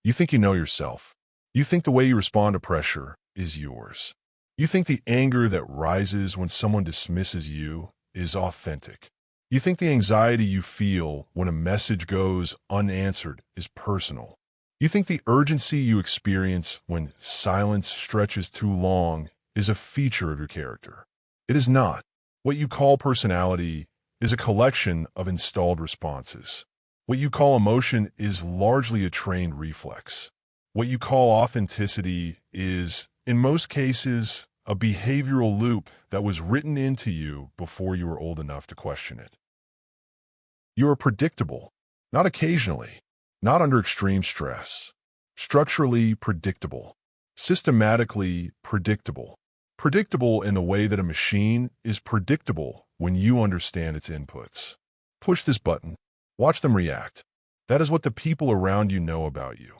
You think you know yourself. You think the way you respond to pressure is yours. You think the anger that rises when someone dismisses you is authentic. You think the anxiety you feel when a message goes unanswered is personal. You think the urgency you experience when silence stretches too long is a feature of your character. It is not. What you call personality is a collection of installed responses. What you call emotion is largely a trained reflex. What you call authenticity is, in most cases, a behavioral loop that was written into you before you were old enough to question it. You are predictable, not occasionally, not under extreme stress. Structurally predictable, systematically predictable. Predictable in the way that a machine is predictable when you understand its inputs. Push this button. Watch them react. That is what the people around you know about you,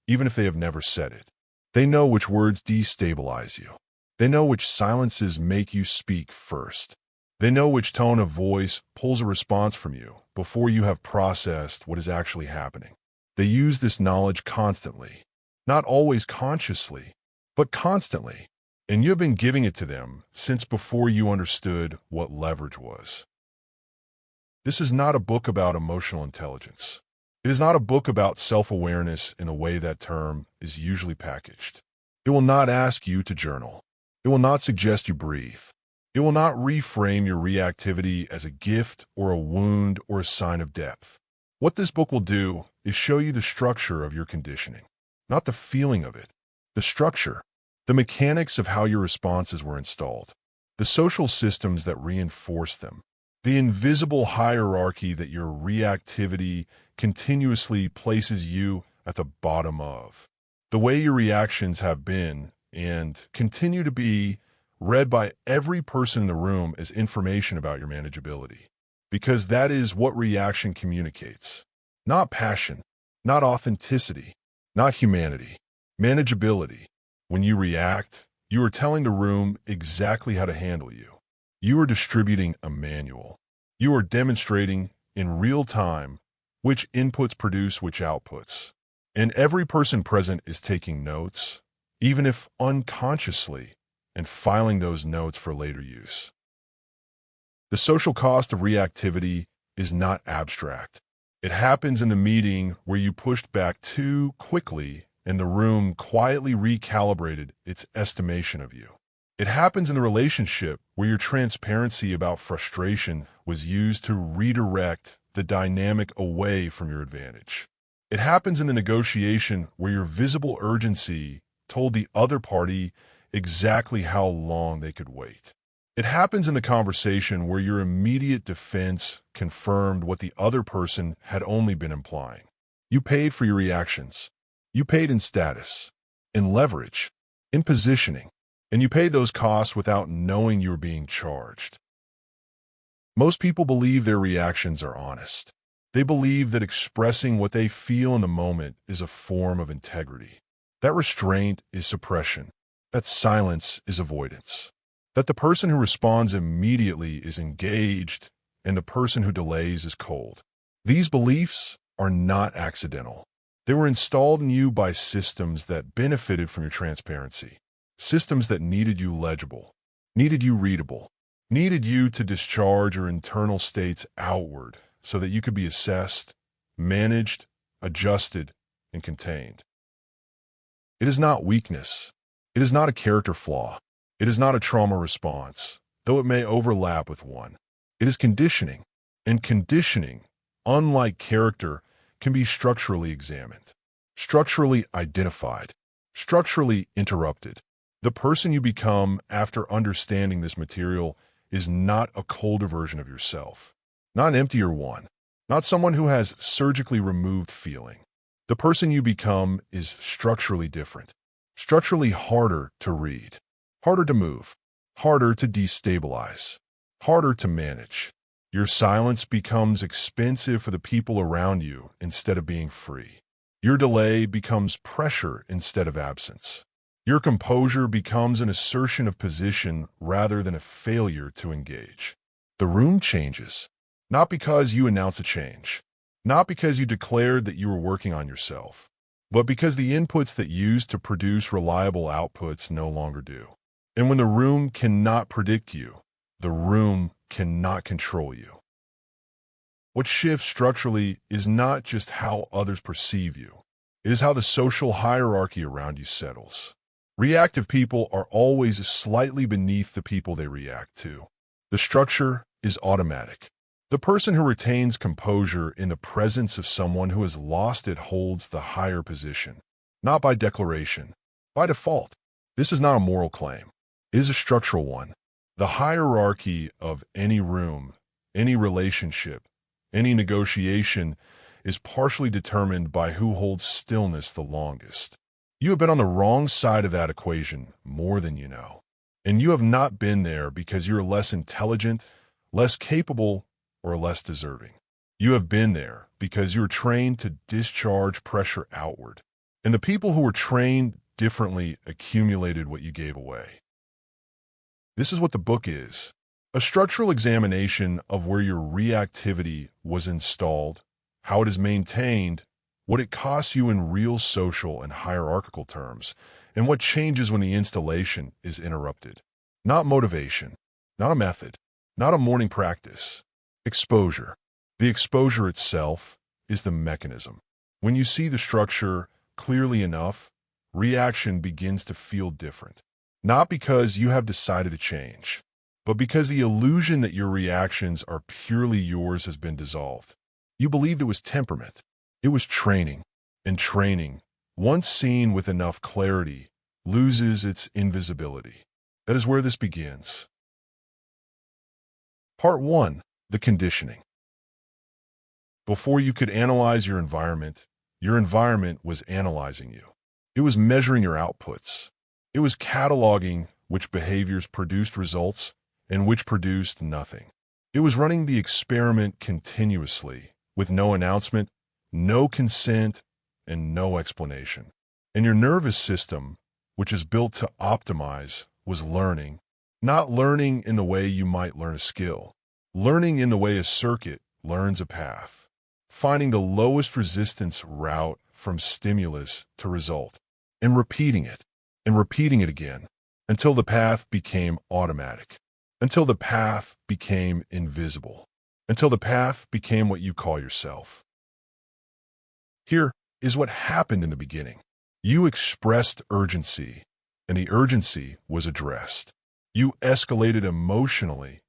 even if they have never said it. They know which words destabilize you. They know which silences make you speak first. They know which tone of voice pulls a response from you before you have processed what is actually happening. They use this knowledge constantly, not always consciously, but constantly, and you have been giving it to them since before you understood what leverage was. This is not a book about emotional intelligence. It is not a book about self-awareness in the way that term is usually packaged. It will not ask you to journal. It will not suggest you breathe. It will not reframe your reactivity as a gift or a wound or a sign of depth. What this book will do is show you the structure of your conditioning, not the feeling of it. The structure, the mechanics of how your responses were installed, the social systems that reinforce them, the invisible hierarchy that your reactivity continuously places you at the bottom of. The way your reactions have been and continue to be read by every person in the room as information about your manageability. Because that is what reaction communicates. Not passion, not authenticity, not humanity. Manageability. When you react, you are telling the room exactly how to handle you. You are distributing a manual. You are demonstrating in real time which inputs produce which outputs. And every person present is taking notes, even if unconsciously, and filing those notes for later use. The social cost of reactivity is not abstract. It happens in the meeting where you pushed back too quickly and the room quietly recalibrated its estimation of you. It happens in the relationship where your transparency about frustration was used to redirect the dynamic away from your advantage. It happens in the negotiation where your visible urgency told the other party exactly how long they could wait. It happens in the conversation where your immediate defense confirmed what the other person had only been implying. You paid for your reactions. You paid in status, in leverage, in positioning, and you paid those costs without knowing you were being charged. Most people believe their reactions are honest. They believe that expressing what they feel in the moment is a form of integrity. That restraint is suppression. That silence is avoidance. That the person who responds immediately is engaged and the person who delays is cold. These beliefs are not accidental. They were installed in you by systems that benefited from your transparency. Systems that needed you legible, needed you readable, needed you to discharge your internal states outward so that you could be assessed, managed, adjusted, and contained. It is not weakness. It is not a character flaw. It is not a trauma response, though it may overlap with one. It is conditioning, and conditioning, unlike character, can be structurally examined, structurally identified, structurally interrupted. The person you become after understanding this material is not a colder version of yourself, not an emptier one, not someone who has surgically removed feeling. The person you become is structurally different, structurally harder to read, harder to move, harder to destabilize, harder to manage. Your silence becomes expensive for the people around you instead of being free. Your delay becomes pressure instead of absence. Your composure becomes an assertion of position rather than a failure to engage. The room changes, not because you announce a change, not because you declared that you were working on yourself, but because the inputs that used to produce reliable outputs no longer do. And when the room cannot predict you, the room cannot control you. What shifts structurally is not just how others perceive you. It is how the social hierarchy around you settles. Reactive people are always slightly beneath the people they react to. The structure is automatic. The person who retains composure in the presence of someone who has lost it holds the higher position, not by declaration, by default. This is not a moral claim. It is a structural one. The hierarchy of any room, any relationship, any negotiation is partially determined by who holds stillness the longest. You have been on the wrong side of that equation more than you know. And you have not been there because you're less intelligent, less capable, or less deserving. You have been there because you're trained to discharge pressure outward. And the people who were trained differently accumulated what you gave away. This is what the book is. A structural examination of where your reactivity was installed, how it is maintained, what it costs you in real social and hierarchical terms, and what changes when the installation is interrupted. Not motivation, not a method, not a morning practice. Exposure. The exposure itself is the mechanism. When you see the structure clearly enough, reaction begins to feel different. Not because you have decided to change, but because the illusion that your reactions are purely yours has been dissolved. You believed it was temperament. It was training. And training, once seen with enough clarity, loses its invisibility. That is where this begins. Part 1. The conditioning. Before you could analyze your environment was analyzing you. It was measuring your outputs. It was cataloging which behaviors produced results and which produced nothing. It was running the experiment continuously, with no announcement, no consent, and no explanation. And your nervous system, which is built to optimize, was learning, not learning in the way you might learn a skill, learning in the way a circuit learns a path, finding the lowest resistance route from stimulus to result, and repeating it again, until the path became automatic, until the path became invisible, until the path became what you call yourself. Here is what happened in the beginning. You expressed urgency, and the urgency was addressed. You escalated emotionally,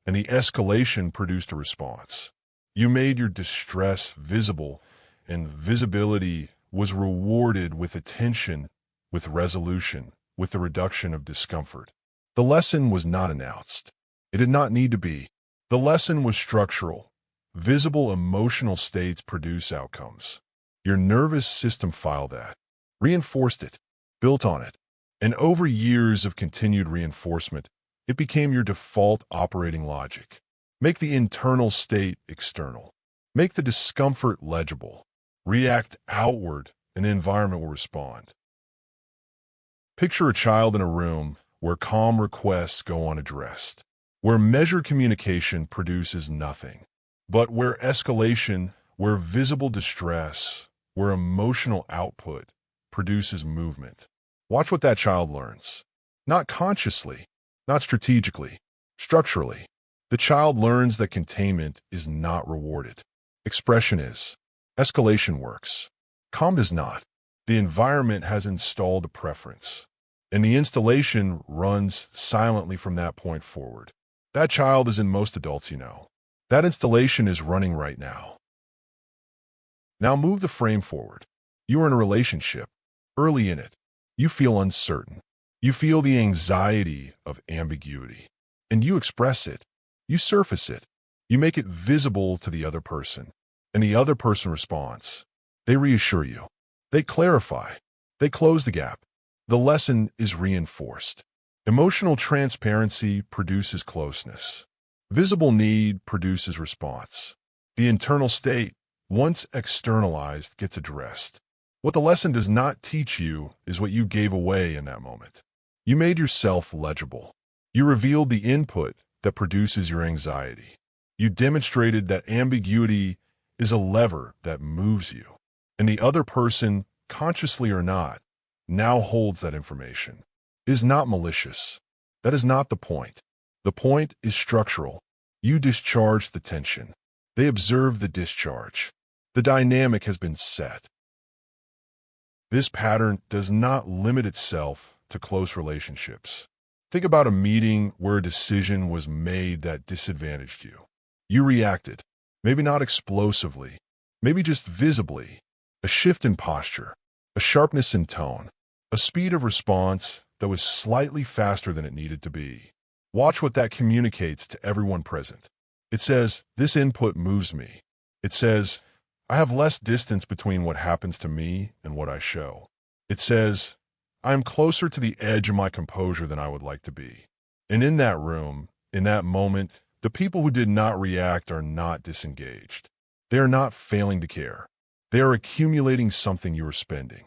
and the escalation produced a response. You made your distress visible, and visibility was rewarded with attention, with resolution, with the reduction of discomfort. The lesson was not announced. It did not need to be. The lesson was structural. Visible emotional states produce outcomes. Your nervous system filed that, reinforced it, built on it. And over years of continued reinforcement, it became your default operating logic. Make the internal state external. Make the discomfort legible. React outward, and the environment will respond. Picture a child in a room where calm requests go unaddressed, where measured communication produces nothing, but where escalation, where visible distress, where emotional output produces movement. Watch what that child learns. Not consciously, not strategically, structurally. The child learns that containment is not rewarded. Expression is. Escalation works. Calm does not. The environment has installed a preference, and the installation runs silently from that point forward. That child is in most adults you know. That installation is running right now. Now move the frame forward. You are in a relationship. Early in it, you feel uncertain. You feel the anxiety of ambiguity. And you express it. You surface it. You make it visible to the other person. And the other person responds. They reassure you. They clarify. They close the gap. The lesson is reinforced. Emotional transparency produces closeness. Visible need produces response. The internal state, once externalized, gets addressed. What the lesson does not teach you is what you gave away in that moment. You made yourself legible. You revealed the input that produces your anxiety. You demonstrated that ambiguity is a lever that moves you, and the other person consciously or not, now holds that information. It is not malicious. That is not the point. The point is structural. You discharge the tension. They observe the discharge. The dynamic has been set. This pattern does not limit itself to close relationships. Think about a meeting where a decision was made that disadvantaged you. You reacted, maybe not explosively, maybe just visibly. A shift in posture, a sharpness in tone, a speed of response that was slightly faster than it needed to be. Watch what that communicates to everyone present. It says, this input moves me. It says, I have less distance between what happens to me and what I show. It says, I am closer to the edge of my composure than I would like to be. And in that room, in that moment, the people who did not react are not disengaged. They are not failing to care. They are accumulating something you are spending.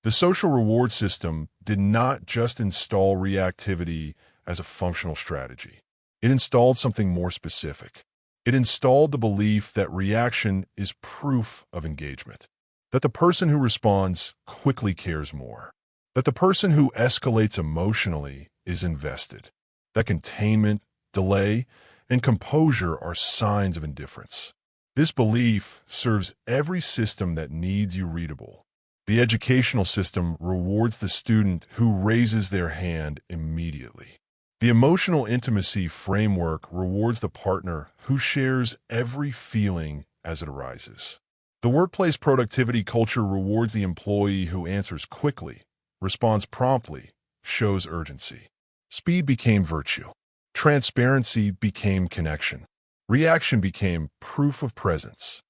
The social reward system did not just install reactivity as a functional strategy. It installed something more specific. It installed the belief that reaction is proof of engagement, that the person who responds quickly cares more, that the person who escalates emotionally is invested, that containment, delay, and composure are signs of indifference. This belief serves every system that needs you readable. The educational system rewards the student who raises their hand immediately. The emotional intimacy framework rewards the partner who shares every feeling as it arises. The workplace productivity culture rewards the employee who answers quickly, responds promptly, shows urgency. Speed became virtue. Transparency became connection. Reaction became proof of presence.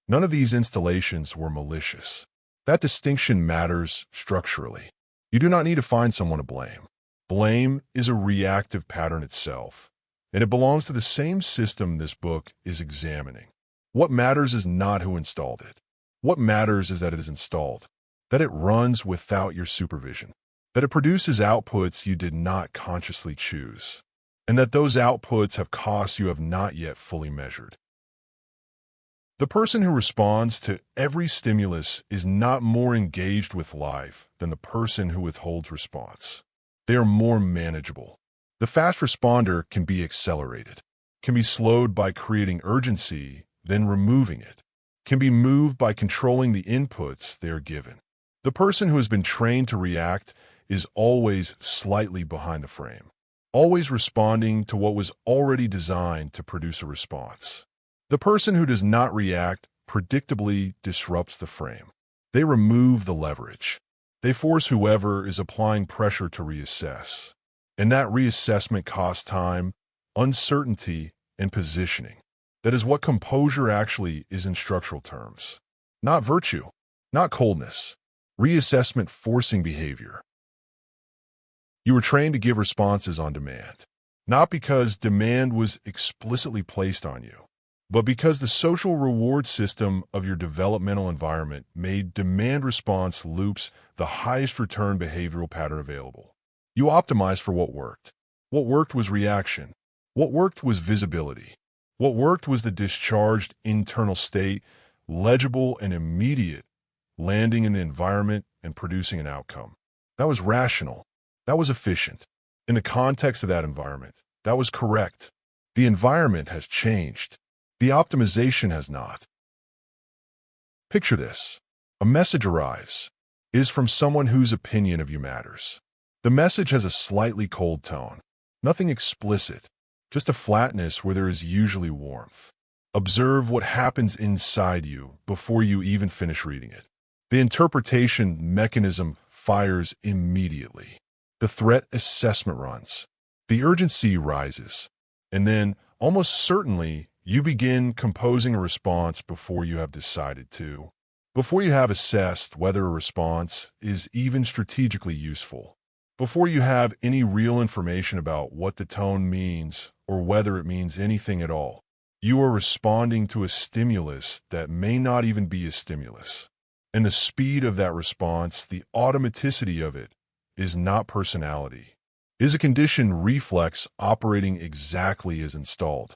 None of these installations were malicious. That distinction matters structurally. You do not need to find someone to blame. Blame is a reactive pattern itself, and it belongs to the same system this book is examining. What matters is not who installed it. What matters is that it is installed, that it runs without your supervision, that it produces outputs you did not consciously choose, and that those outputs have costs you have not yet fully measured. The person who responds to every stimulus is not more engaged with life than the person who withholds response. They are more manageable. The fast responder can be accelerated, can be slowed by creating urgency, then removing it, can be moved by controlling the inputs they are given. The person who has been trained to react is always slightly behind the frame, always responding to what was already designed to produce a response. The person who does not react predictably disrupts the frame. They remove the leverage. They force whoever is applying pressure to reassess. And that reassessment costs time, uncertainty, and positioning. That is what composure actually is in structural terms. Not virtue, not coldness. Reassessment forcing behavior. You were trained to give responses on demand, not because demand was explicitly placed on you, but because the social reward system of your developmental environment made demand response loops the highest return behavioral pattern available. You optimized for what worked. What worked was reaction. What worked was visibility. What worked was the discharged internal state, legible and immediate, landing in the environment and producing an outcome. That was rational. That was efficient. In the context of that environment, that was correct. The environment has changed. The optimization has not. Picture this. A message arrives. It is from someone whose opinion of you matters. The message has a slightly cold tone. Nothing explicit, just a flatness where there is usually warmth. Observe what happens inside you before you even finish reading it. The interpretation mechanism fires immediately. The threat assessment runs. The urgency rises. And then, almost certainly, you begin composing a response before you have decided to, before you have assessed whether a response is even strategically useful, before you have any real information about what the tone means or whether it means anything at all. You are responding to a stimulus that may not even be a stimulus. And the speed of that response, the automaticity of it, is not personality. It is a conditioned reflex operating exactly as installed.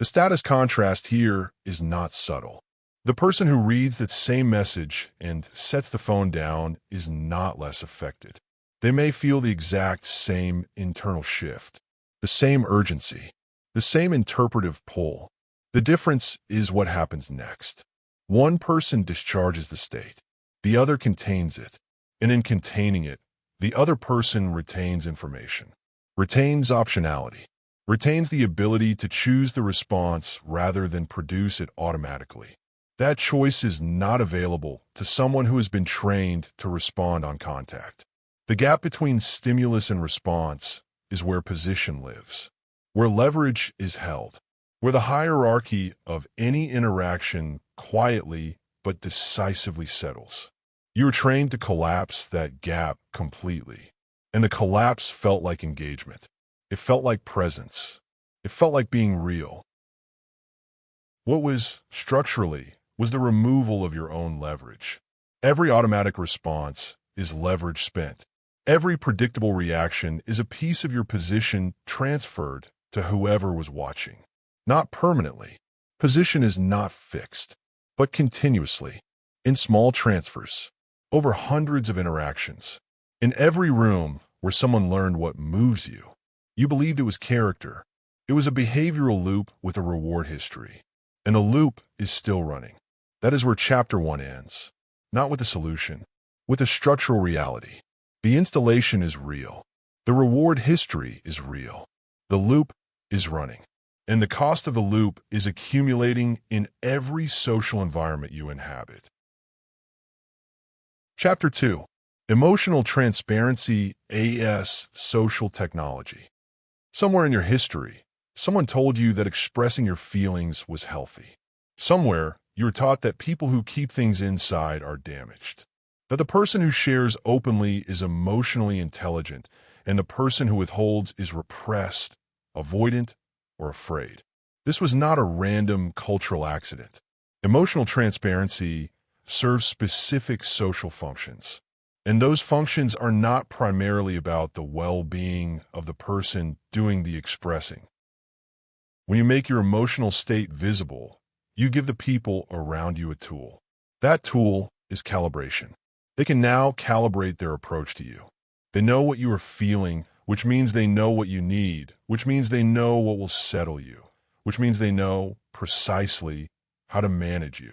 The status contrast here is not subtle. The person who reads that same message and sets the phone down is not less affected. They may feel the exact same internal shift, the same urgency, the same interpretive pull. The difference is what happens next. One person discharges the state, the other contains it, and in containing it, the other person retains information, retains optionality, retains the ability to choose the response rather than produce it automatically. That choice is not available to someone who has been trained to respond on contact. The gap between stimulus and response is where position lives, where leverage is held, where the hierarchy of any interaction quietly but decisively settles. You were trained to collapse that gap completely, and the collapse felt like engagement. It felt like presence. It felt like being real. What was structurally was the removal of your own leverage. Every automatic response is leverage spent. Every predictable reaction is a piece of your position transferred to whoever was watching. Not permanently. Position is not fixed, but continuously, in small transfers, over hundreds of interactions. In every room where someone learned what moves you, you believed it was character. It was a behavioral loop with a reward history. And the loop is still running. That is where chapter 1 ends. Not with a solution, with a structural reality. The installation is real. The reward history is real. The loop is running. And the cost of the loop is accumulating in every social environment you inhabit. Chapter 2. Emotional Transparency as Social Technology. Somewhere in your history, someone told you that expressing your feelings was healthy. Somewhere, you were taught that people who keep things inside are damaged. That the person who shares openly is emotionally intelligent, and the person who withholds is repressed, avoidant, or afraid. This was not a random cultural accident. Emotional transparency serves specific social functions, and those functions are not primarily about the well-being of the person doing the expressing. When you make your emotional state visible, you give the people around you a tool. That tool is calibration. They can now calibrate their approach to you. They know what you are feeling, which means they know what you need, which means they know what will settle you, which means they know precisely how to manage you.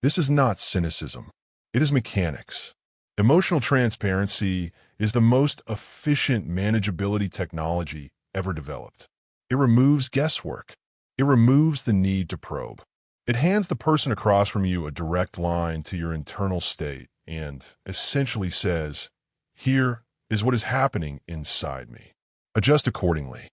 This is not cynicism. It is mechanics. Emotional transparency is the most efficient manageability technology ever developed. It removes guesswork. It removes the need to probe. It hands the person across from you a direct line to your internal state and essentially says, "Here is what is happening inside me. Adjust accordingly."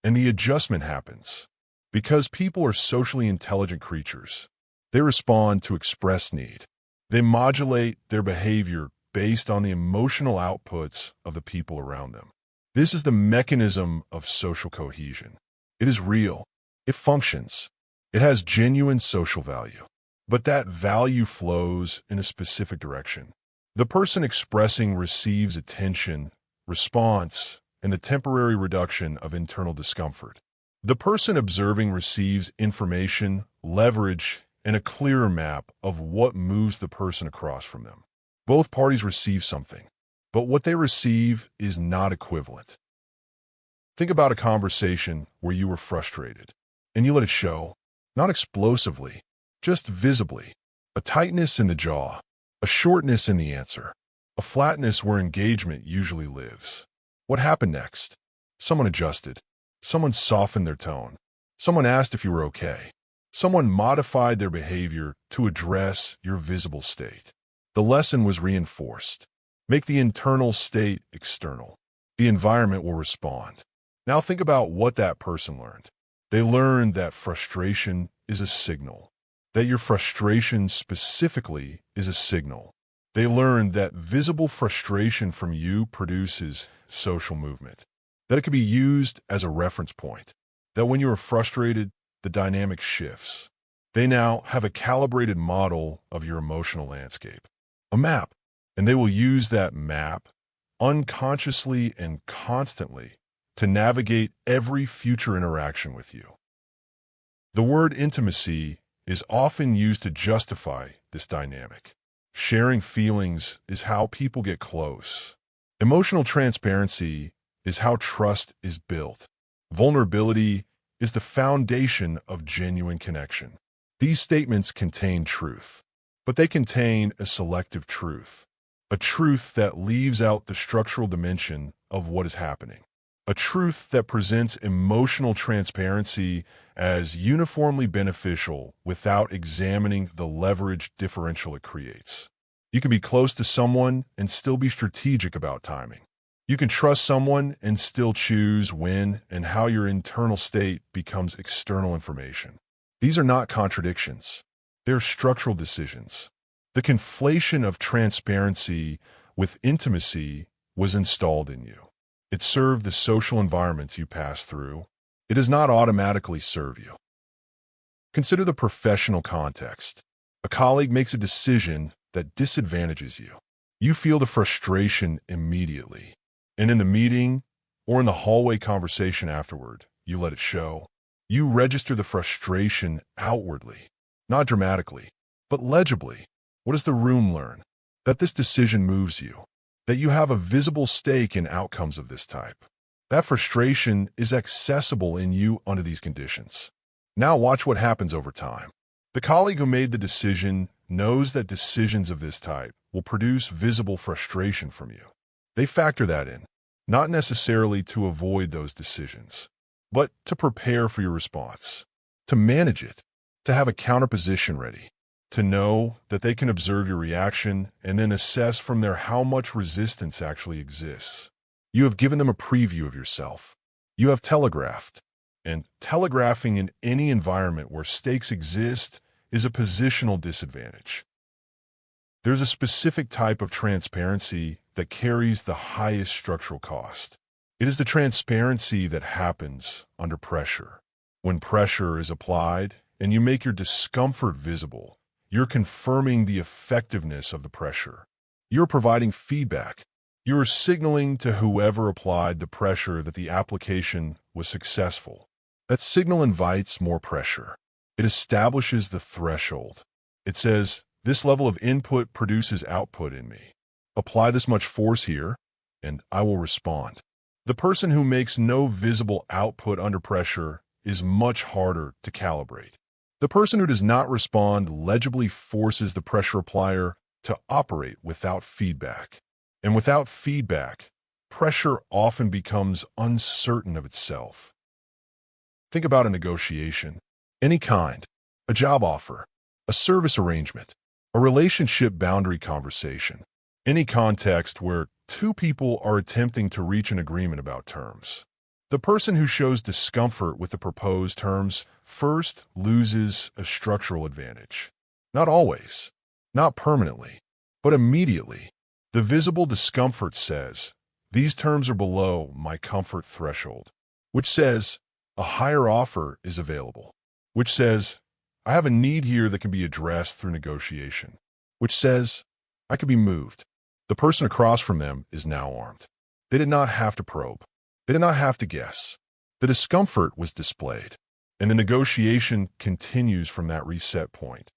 And the adjustment happens because people are socially intelligent creatures. They respond to express need. They modulate their behavior based on the emotional outputs of the people around them. This is the mechanism of social cohesion. It is real. It functions. It has genuine social value. But that value flows in a specific direction. The person expressing receives attention, response, and the temporary reduction of internal discomfort. The person observing receives information, leverage, and a clearer map of what moves the person across from them. Both parties receive something, but what they receive is not equivalent. Think about a conversation where you were frustrated, and you let it show, not explosively, just visibly. A tightness in the jaw, a shortness in the answer, a flatness where engagement usually lives. What happened next? Someone adjusted. Someone softened their tone. Someone asked if you were okay. Someone modified their behavior to address your visible state. The lesson was reinforced. Make the internal state external. The environment will respond. Now think about what that person learned. They learned that frustration is a signal. That your frustration specifically is a signal. They learned that visible frustration from you produces social movement. That it can be used as a reference point. That when you are frustrated, the dynamic shifts. They now have a calibrated model of your emotional landscape, a map, and they will use that map unconsciously and constantly to navigate every future interaction with you. The word intimacy is often used to justify this dynamic. Sharing feelings is how people get close. Emotional transparency is how trust is built. Vulnerability is the foundation of genuine connection. These statements contain truth, but they contain a selective truth, a truth that leaves out the structural dimension of what is happening, a truth that presents emotional transparency as uniformly beneficial without examining the leverage differential it creates. You can be close to someone and still be strategic about timing. You can trust someone and still choose when and how your internal state becomes external information. These are not contradictions. They're structural decisions. The conflation of transparency with intimacy was installed in you. It served the social environments you pass through. It does not automatically serve you. Consider the professional context. A colleague makes a decision that disadvantages you. You feel the frustration immediately. And in the meeting or in the hallway conversation afterward, you let it show. You register the frustration outwardly, not dramatically, but legibly. What does the room learn? That this decision moves you, that you have a visible stake in outcomes of this type. That frustration is accessible in you under these conditions. Now watch what happens over time. The colleague who made the decision knows that decisions of this type will produce visible frustration from you. They factor that in, not necessarily to avoid those decisions, but to prepare for your response, to manage it, to have a counterposition ready, to know that they can observe your reaction and then assess from there how much resistance actually exists. You have given them a preview of yourself. You have telegraphed, and telegraphing in any environment where stakes exist is a positional disadvantage. There's a specific type of transparency that carries the highest structural cost. It is the transparency that happens under pressure. When pressure is applied and you make your discomfort visible, you're confirming the effectiveness of the pressure. You're providing feedback. You're signaling to whoever applied the pressure that the application was successful. That signal invites more pressure. It establishes the threshold. It says, this level of input produces output in me. Apply this much force here, and I will respond. The person who makes no visible output under pressure is much harder to calibrate. The person who does not respond legibly forces the pressure applier to operate without feedback. And without feedback, pressure often becomes uncertain of itself. Think about a negotiation. Any kind, a job offer, a service arrangement, a relationship boundary conversation, any context where two people are attempting to reach an agreement about terms. The person who shows discomfort with the proposed terms first loses a structural advantage. Not always, not permanently, but immediately. The visible discomfort says, these terms are below my comfort threshold, which says, a higher offer is available, which says, I have a need here that can be addressed through negotiation, which says, I could be moved. The person across from them is now armed. They did not have to probe. They did not have to guess. The discomfort was displayed, and the negotiation continues from that reset point.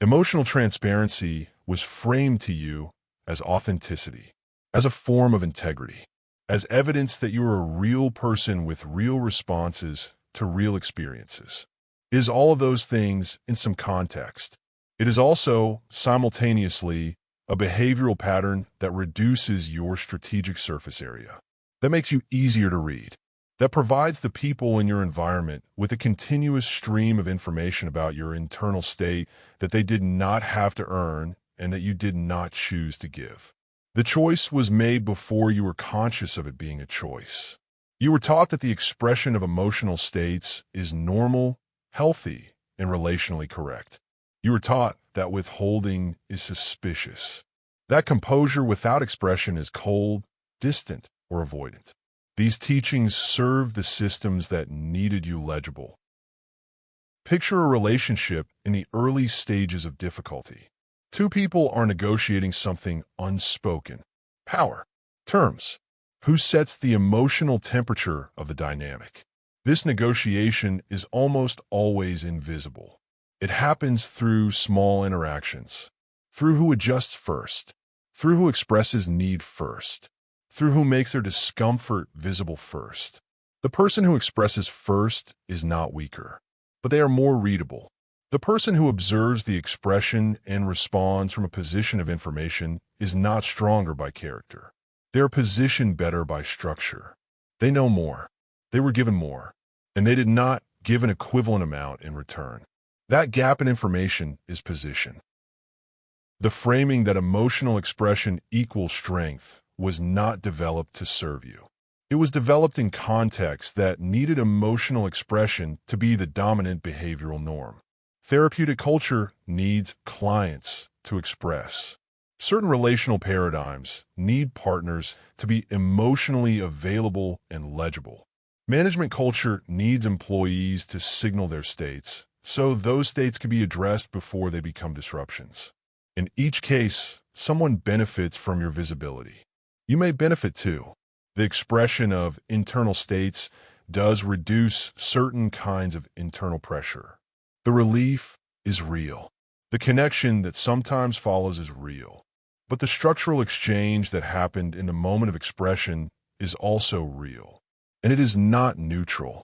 Emotional transparency was framed to you as authenticity, as a form of integrity, as evidence that you are a real person with real responses to real experiences. It is all of those things in some context. It is also, simultaneously, a behavioral pattern that reduces your strategic surface area, that makes you easier to read, that provides the people in your environment with a continuous stream of information about your internal state that they did not have to earn and that you did not choose to give. The choice was made before you were conscious of it being a choice. You were taught that the expression of emotional states is normal, healthy, and relationally correct. You were taught that withholding is suspicious, that composure without expression is cold, distant, or avoidant. These teachings served the systems that needed you legible. Picture a relationship in the early stages of difficulty. Two people are negotiating something unspoken. Power. Terms. Who sets the emotional temperature of the dynamic? This negotiation is almost always invisible. It happens through small interactions, through who adjusts first, through who expresses need first, through who makes their discomfort visible first. The person who expresses first is not weaker, but they are more readable. The person who observes the expression and responds from a position of information is not stronger by character. They are positioned better by structure. They know more. They were given more, and they did not give an equivalent amount in return. That gap in information is position. The framing that emotional expression equals strength was not developed to serve you. It was developed in contexts that needed emotional expression to be the dominant behavioral norm. Therapeutic culture needs clients to express. Certain relational paradigms need partners to be emotionally available and legible. Management culture needs employees to signal their states, so those states can be addressed before they become disruptions. In each case, someone benefits from your visibility. You may benefit too. The expression of internal states does reduce certain kinds of internal pressure. The relief is real. The connection that sometimes follows is real. But the structural exchange that happened in the moment of expression is also real. And it is not neutral.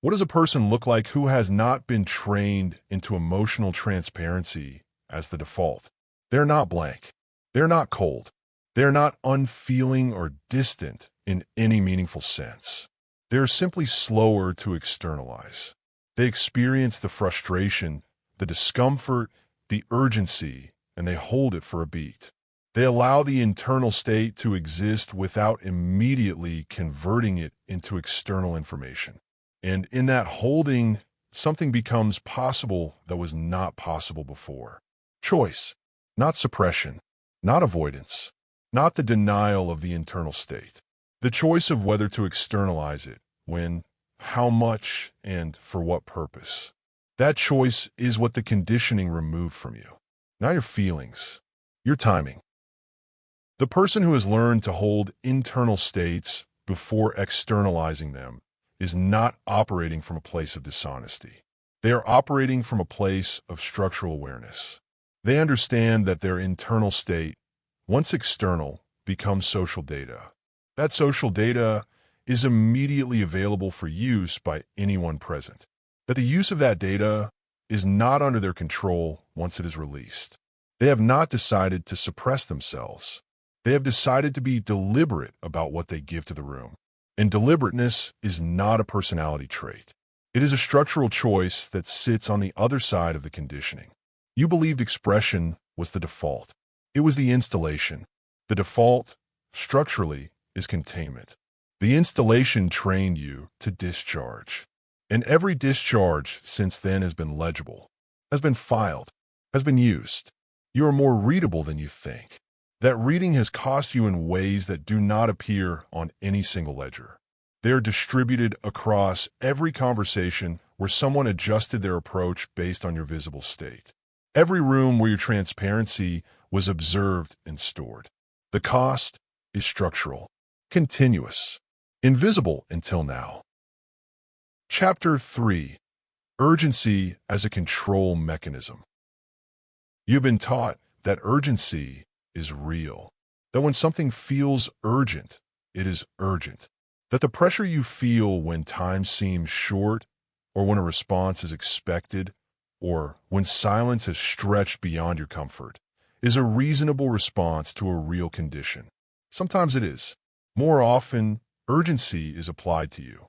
What does a person look like who has not been trained into emotional transparency as the default? They're not blank. They're not cold. They're not unfeeling or distant in any meaningful sense. They're simply slower to externalize. They experience the frustration, the discomfort, the urgency, and they hold it for a beat. They allow the internal state to exist without immediately converting it into external information. And in that holding, something becomes possible that was not possible before. Choice, not suppression, not avoidance, not the denial of the internal state. The choice of whether to externalize it, when, how much, and for what purpose. That choice is what the conditioning removed from you. Not your feelings, your timing. The person who has learned to hold internal states before externalizing them is not operating from a place of dishonesty. They are operating from a place of structural awareness. They understand that their internal state, once external, becomes social data. That social data is immediately available for use by anyone present. That the use of that data is not under their control once it is released. They have not decided to suppress themselves. They have decided to be deliberate about what they give to the room. And deliberateness is not a personality trait. It is a structural choice that sits on the other side of the conditioning. You believed expression was the default. It was the installation. The default, structurally, is containment. The installation trained you to discharge. And every discharge since then has been legible, has been filed, has been used. You are more readable than you think. That reading has cost you in ways that do not appear on any single ledger. They are distributed across every conversation where someone adjusted their approach based on your visible state. Every room where your transparency was observed and stored. The cost is structural, continuous, invisible until now. Chapter 3. Urgency as a Control Mechanism. You've been taught that urgency is real, that when something feels urgent, it is urgent, that the pressure you feel when time seems short, or when a response is expected, or when silence has stretched beyond your comfort, is a reasonable response to a real condition. Sometimes it is. More often, urgency is applied to you.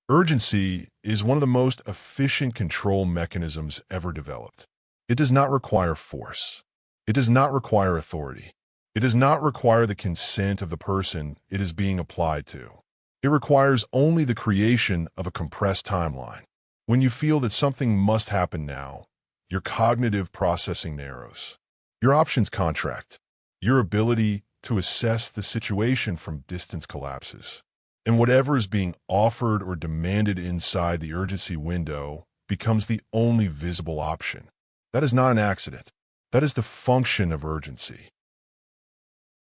Urgency is one of the most efficient control mechanisms ever developed. It does not require force. It does not require authority. It does not require the consent of the person it is being applied to. It requires only the creation of a compressed timeline. When you feel that something must happen now, your cognitive processing narrows. Your options contract. Your ability to assess the situation from distance collapses. And whatever is being offered or demanded inside the urgency window becomes the only visible option. That is not an accident. That is the function of urgency.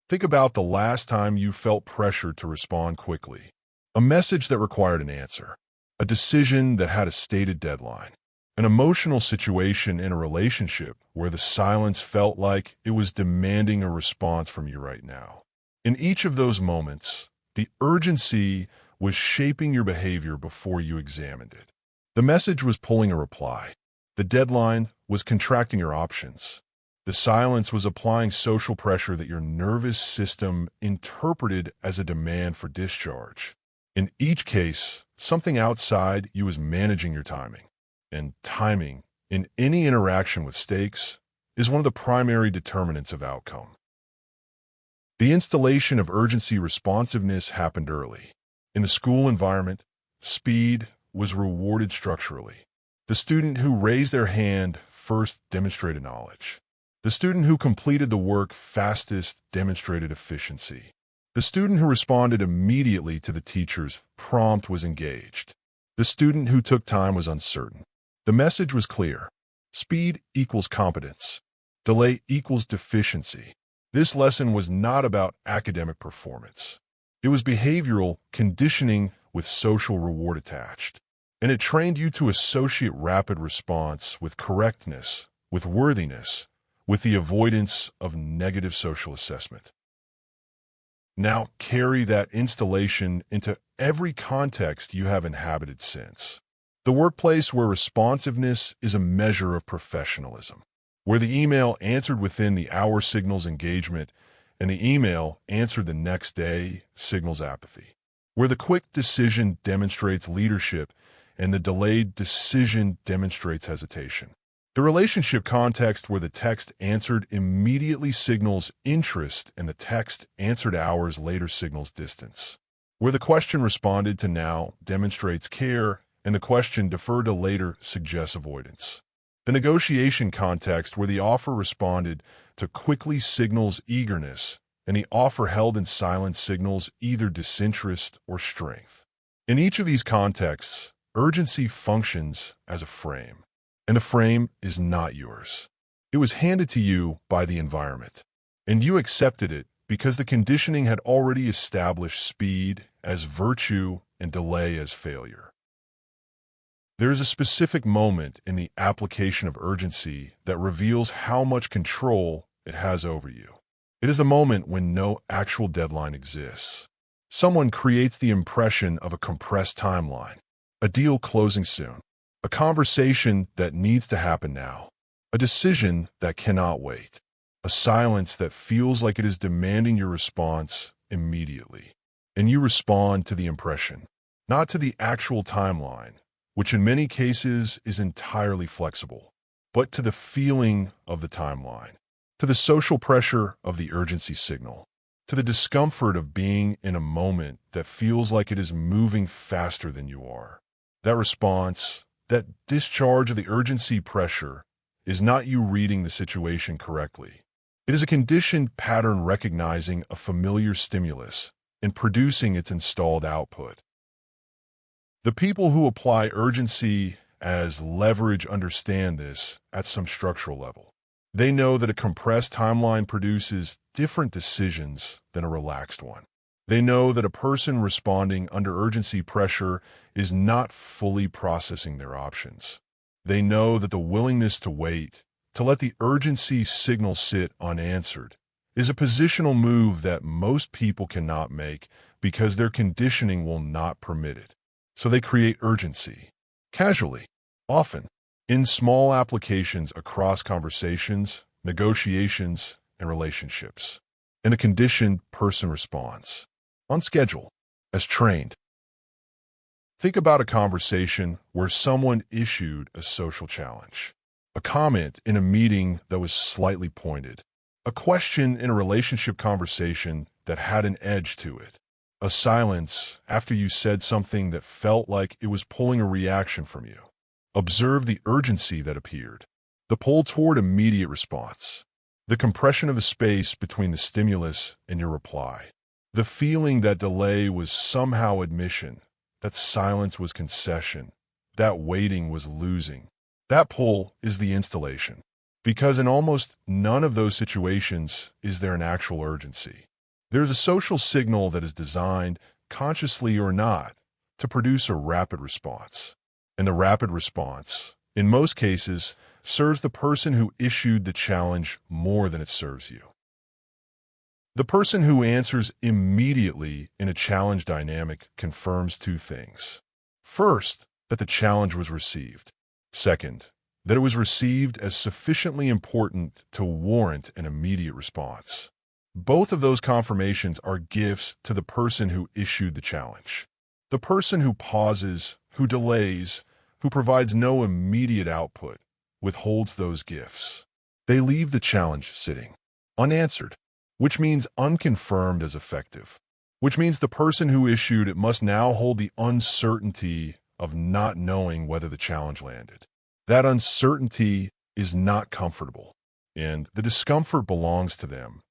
Think about the last time you felt pressure to respond quickly. A message that required an answer. A decision that had a stated deadline. an emotional situation in a relationship where the silence felt like it was demanding a response from you right now. In each of those moments, the urgency was shaping your behavior before you examined it. The message was pulling a reply. The deadline was contracting your options. The silence was applying social pressure that your nervous system interpreted as a demand for discharge. In each case, something outside you was managing your timing. And timing, in any interaction with stakes, is one of the primary determinants of outcome. The installation of urgency responsiveness happened early. In the school environment, speed was rewarded structurally. The student who raised their hand first demonstrated knowledge. The student who completed the work fastest demonstrated efficiency. The student who responded immediately to the teacher's prompt was engaged. The student who took time was uncertain. The message was clear. Speed equals competence. Delay equals deficiency. This lesson was not about academic performance. It was behavioral conditioning with social reward attached. And it trained you to associate rapid response with correctness, with worthiness, with the avoidance of negative social assessment. Now carry that installation into every context you have inhabited since. The workplace where responsiveness is a measure of professionalism, where the email answered within the hour signals engagement and the email answered the next day signals apathy, where the quick decision demonstrates leadership and the delayed decision demonstrates hesitation. The relationship context where the text answered immediately signals interest and the text answered hours later signals distance, where the question responded to now demonstrates care and the question deferred to later suggests avoidance. The negotiation context where the offer responded to quickly signals eagerness and the offer held in silence signals either disinterest or strength. In each of these contexts, urgency functions as a frame, and the frame is not yours. It was handed to you by the environment, and you accepted it because the conditioning had already established speed as virtue and delay as failure. There is a specific moment in the application of urgency that reveals how much control it has over you. It is the moment when no actual deadline exists. Someone creates the impression of a compressed timeline, a deal closing soon, a conversation that needs to happen now, a decision that cannot wait, a silence that feels like it is demanding your response immediately. And you respond to the impression, not to the actual timeline, which in many cases is entirely flexible, but to the feeling of the timeline, to the social pressure of the urgency signal, to the discomfort of being in a moment that feels like it is moving faster than you are. That response, that discharge of the urgency pressure, is not you reading the situation correctly. It is a conditioned pattern recognizing a familiar stimulus and producing its installed output. The people who apply urgency as leverage understand this at some structural level. They know that a compressed timeline produces different decisions than a relaxed one. They know that a person responding under urgency pressure is not fully processing their options. They know that the willingness to wait, to let the urgency signal sit unanswered, is a positional move that most people cannot make because their conditioning will not permit it. So they create urgency, casually, often, in small applications across conversations, negotiations, and relationships. And the conditioned person responds, on schedule, as trained. Think about a conversation where someone issued a social challenge, a comment in a meeting that was slightly pointed, a question in a relationship conversation that had an edge to it, a silence after you said something that felt like it was pulling a reaction from you. Observe the urgency that appeared, the pull toward immediate response, the compression of the space between the stimulus and your reply, the feeling that delay was somehow admission, that silence was concession, that waiting was losing. That pull is the installation, because in almost none of those situations is there an actual urgency. There is a social signal that is designed, consciously or not, to produce a rapid response. And the rapid response, in most cases, serves the person who issued the challenge more than it serves you. The person who answers immediately in a challenge dynamic confirms two things. First, that the challenge was received. Second, that it was received as sufficiently important to warrant an immediate response. Both of those confirmations are gifts to the person who issued the challenge. The person who pauses, who delays, who provides no immediate output, withholds those gifts. They leave the challenge sitting, unanswered, which means unconfirmed as effective, which means the person who issued it must now hold the uncertainty of not knowing whether the challenge landed. That uncertainty is not comfortable, and the discomfort belongs to them,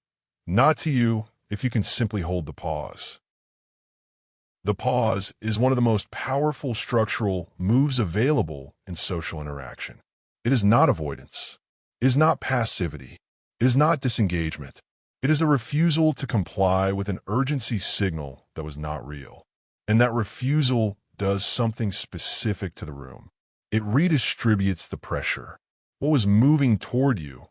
not to you if you can simply hold the pause. The pause is one of the most powerful structural moves available in social interaction. It is not avoidance. It is not passivity. It is not disengagement. It is a refusal to comply with an urgency signal that was not real. And that refusal does something specific to the room. It redistributes the pressure. What was moving toward you,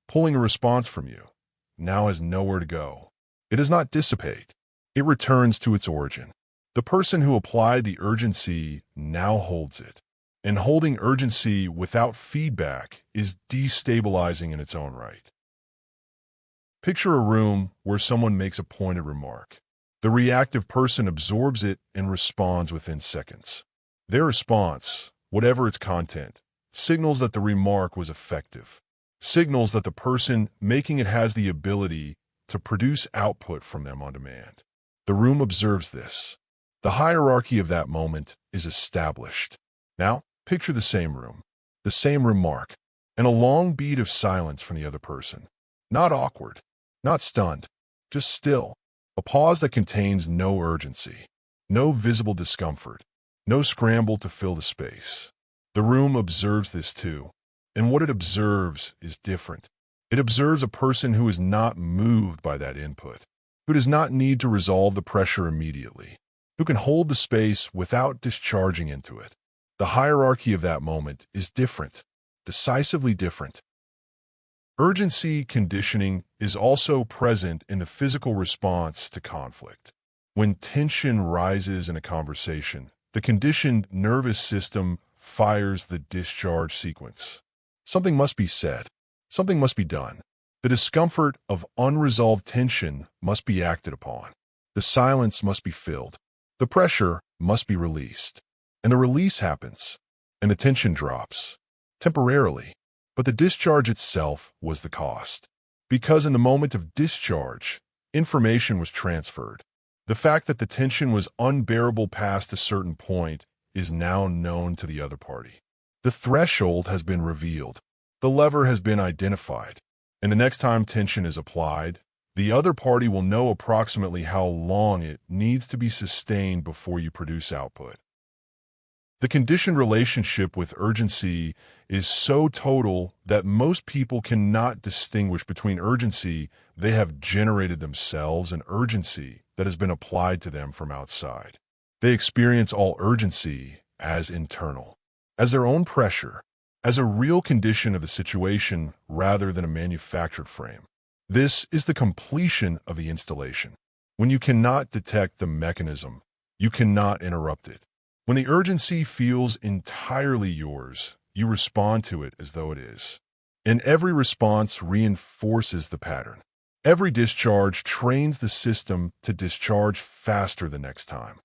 pulling a response from you, now has nowhere to go. It does not dissipate. It returns to its origin. The person who applied the urgency now holds it. And holding urgency without feedback is destabilizing in its own right. Picture a room where someone makes a pointed remark. The reactive person absorbs it and responds within seconds. Their response, whatever its content, signals that the remark was effective, signals that the person making it has the ability to produce output from them on demand. The room observes this. The hierarchy of that moment is established. Now, picture the same room, the same remark, and a long beat of silence from the other person. Not awkward, not stunned, just still. A pause that contains no urgency, no visible discomfort, no scramble to fill the space. The room observes this too, and what it observes is different. It observes a person who is not moved by that input, who does not need to resolve the pressure immediately, who can hold the space without discharging into it. The hierarchy of that moment is different, decisively different. Urgency conditioning is also present in the physical response to conflict. When tension rises in a conversation, the conditioned nervous system fires the discharge sequence. Something must be said. Something must be done. The discomfort of unresolved tension must be acted upon. The silence must be filled. The pressure must be released. And the release happens, and the tension drops, temporarily. But the discharge itself was the cost. Because in the moment of discharge, information was transferred. The fact that the tension was unbearable past a certain point is now known to the other party. The threshold has been revealed. The lever has been identified. And the next time tension is applied, the other party will know approximately how long it needs to be sustained before you produce output. The conditioned relationship with urgency is so total that most people cannot distinguish between urgency they have generated themselves and urgency that has been applied to them from outside. They experience all urgency as internal, as their own pressure, as a real condition of the situation rather than a manufactured frame. This is the completion of the installation. When you cannot detect the mechanism, you cannot interrupt it. When the urgency feels entirely yours, you respond to it as though it is. And every response reinforces the pattern. Every discharge trains the system to discharge faster the next time.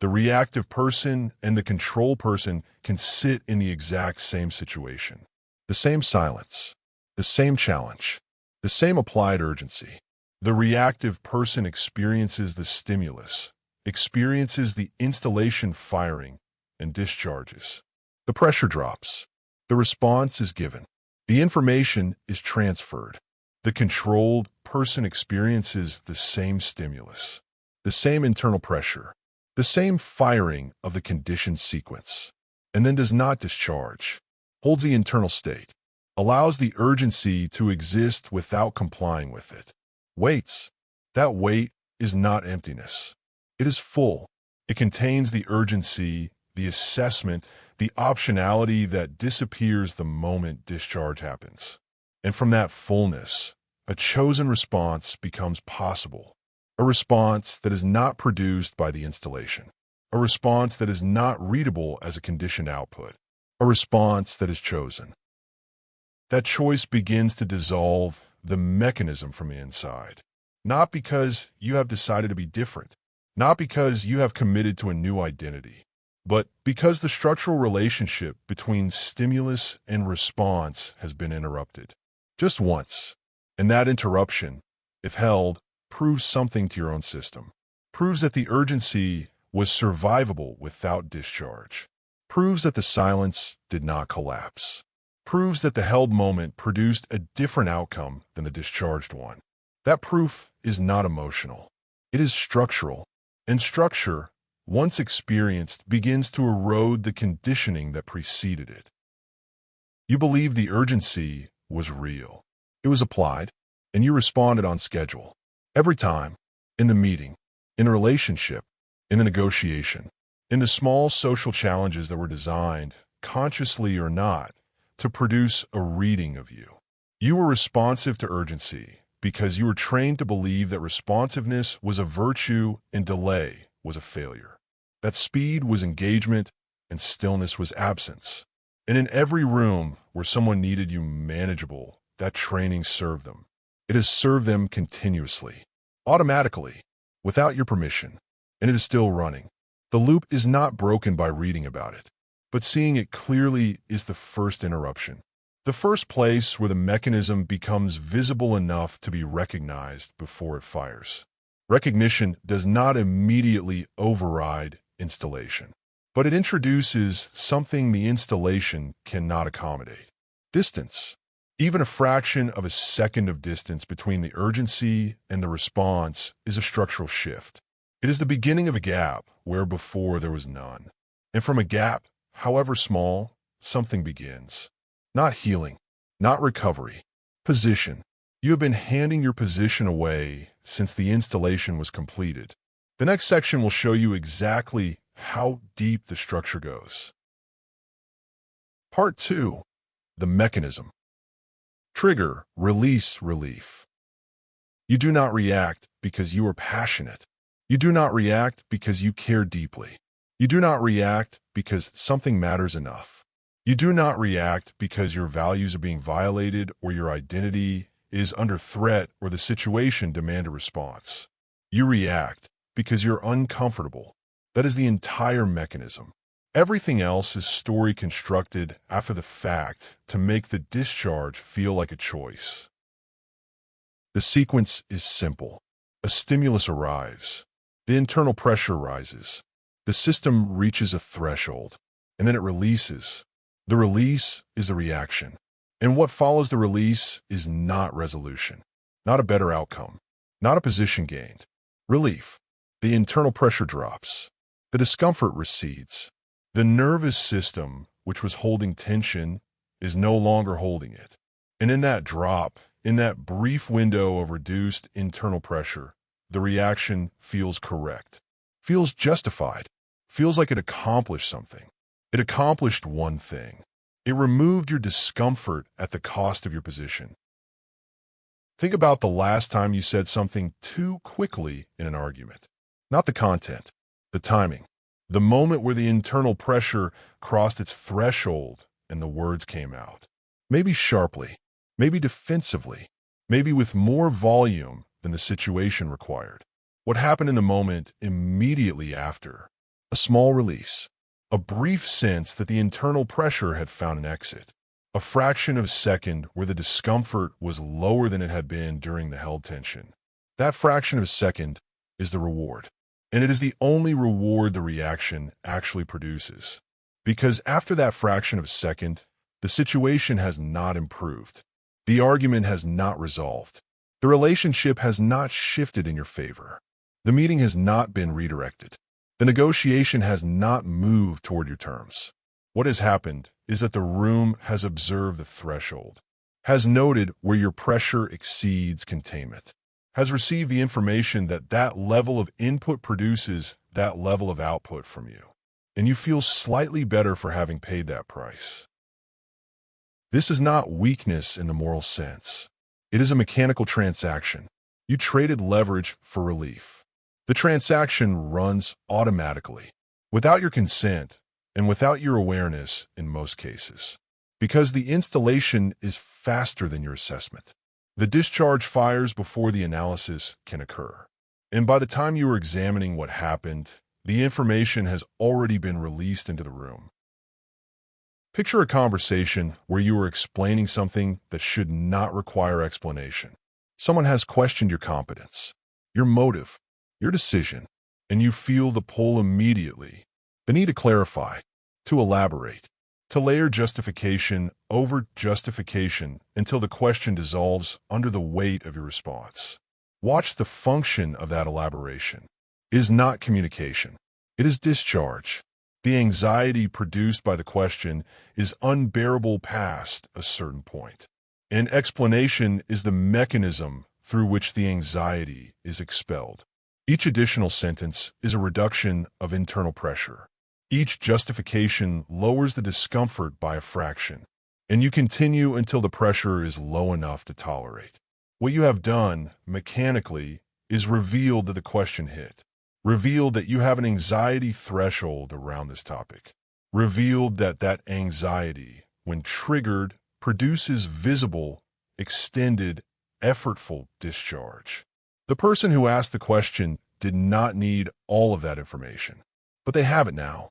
The reactive person and the control person can sit in the exact same situation. The same silence, the same challenge, the same applied urgency. The reactive person experiences the stimulus, experiences the installation firing, and discharges. The pressure drops. The response is given. The information is transferred. The controlled person experiences the same stimulus, the same internal pressure, the same firing of the conditioned sequence, and then does not discharge, holds the internal state, allows the urgency to exist without complying with it. Waits. That wait is not emptiness. It is full. It contains the urgency, the assessment, the optionality that disappears the moment discharge happens. And from that fullness, a chosen response becomes possible. A response that is not produced by the installation. A response that is not readable as a conditioned output. A response that is chosen. That choice begins to dissolve the mechanism from the inside. Not because you have decided to be different. Not because you have committed to a new identity. But because the structural relationship between stimulus and response has been interrupted. Just once. And that interruption, if held, proves something to your own system. Proves that the urgency was survivable without discharge. Proves that the silence did not collapse. Proves that the held moment produced a different outcome than the discharged one. That proof is not emotional. It is structural. And structure, once experienced, begins to erode the conditioning that preceded it. You believe the urgency was real. It was applied, and you responded on schedule. Every time, in the meeting, in the relationship, in the negotiation, in the small social challenges that were designed, consciously or not, to produce a reading of you. You were responsive to urgency because you were trained to believe that responsiveness was a virtue and delay was a failure. That speed was engagement and stillness was absence. And in every room where someone needed you manageable, that training served them. It has served them continuously, automatically, without your permission, and it is still running. The loop is not broken by reading about it, but seeing it clearly is the first interruption. The first place where the mechanism becomes visible enough to be recognized before it fires. Recognition does not immediately override installation, but it introduces something the installation cannot accommodate. Distance. Even a fraction of a second of distance between the urgency and the response is a structural shift. It is the beginning of a gap where before there was none. And from a gap, however small, something begins. Not healing, not recovery. Position. You have been handing your position away since the installation was completed. The next section will show you exactly how deep the structure goes. Part 2. The mechanism. Trigger, release, relief. You do not react because you are passionate. You do not react because you care deeply. You do not react because something matters enough. You do not react because your values are being violated or your identity is under threat or the situation demands a response. You react because you're uncomfortable. That is the entire mechanism. Everything else is story constructed after the fact to make the discharge feel like a choice. The sequence is simple. A stimulus arrives. The internal pressure rises. The system reaches a threshold, and then it releases. The release is the reaction. And what follows the release is not resolution, not a better outcome, not a position gained. Relief. The internal pressure drops. The discomfort recedes. The nervous system, which was holding tension, is no longer holding it. And in that drop, in that brief window of reduced internal pressure, the reaction feels correct, feels justified, feels like it accomplished something. It accomplished one thing. It removed your discomfort at the cost of your position. Think about the last time you said something too quickly in an argument. Not the content, the timing. The moment where the internal pressure crossed its threshold and the words came out. Maybe sharply, maybe defensively, maybe with more volume than the situation required. What happened in the moment immediately after? A small release. A brief sense that the internal pressure had found an exit. A fraction of a second where the discomfort was lower than it had been during the held tension. That fraction of a second is the reward. And it is the only reward the reaction actually produces. Because after that fraction of a second, the situation has not improved. The argument has not resolved. The relationship has not shifted in your favor. The meeting has not been redirected. The negotiation has not moved toward your terms. What has happened is that the room has observed the threshold, has noted where your pressure exceeds containment, has received the information that that level of input produces that level of output from you. and you feel slightly better for having paid that price. This is not weakness in the moral sense. It is a mechanical transaction. You traded leverage for relief. The transaction runs automatically, without your consent and without your awareness in most cases, because the installation is faster than your assessment. The discharge fires before the analysis can occur. And by the time you are examining what happened, the information has already been released into the room. Picture a conversation where you are explaining something that should not require explanation. Someone has questioned your competence, your motive, your decision, and you feel the pull immediately. The need to clarify, to elaborate, to layer justification over justification until the question dissolves under the weight of your response. Watch the function of that elaboration. It is not communication. It is discharge. The anxiety produced by the question is unbearable past a certain point. An explanation is the mechanism through which the anxiety is expelled. Each additional sentence is a reduction of internal pressure. Each justification lowers the discomfort by a fraction, and you continue until the pressure is low enough to tolerate. What you have done, mechanically, is revealed that the question hit. Revealed that you have an anxiety threshold around this topic. Revealed that that anxiety, when triggered, produces visible, extended, effortful discharge. The person who asked the question did not need all of that information, but they have it now.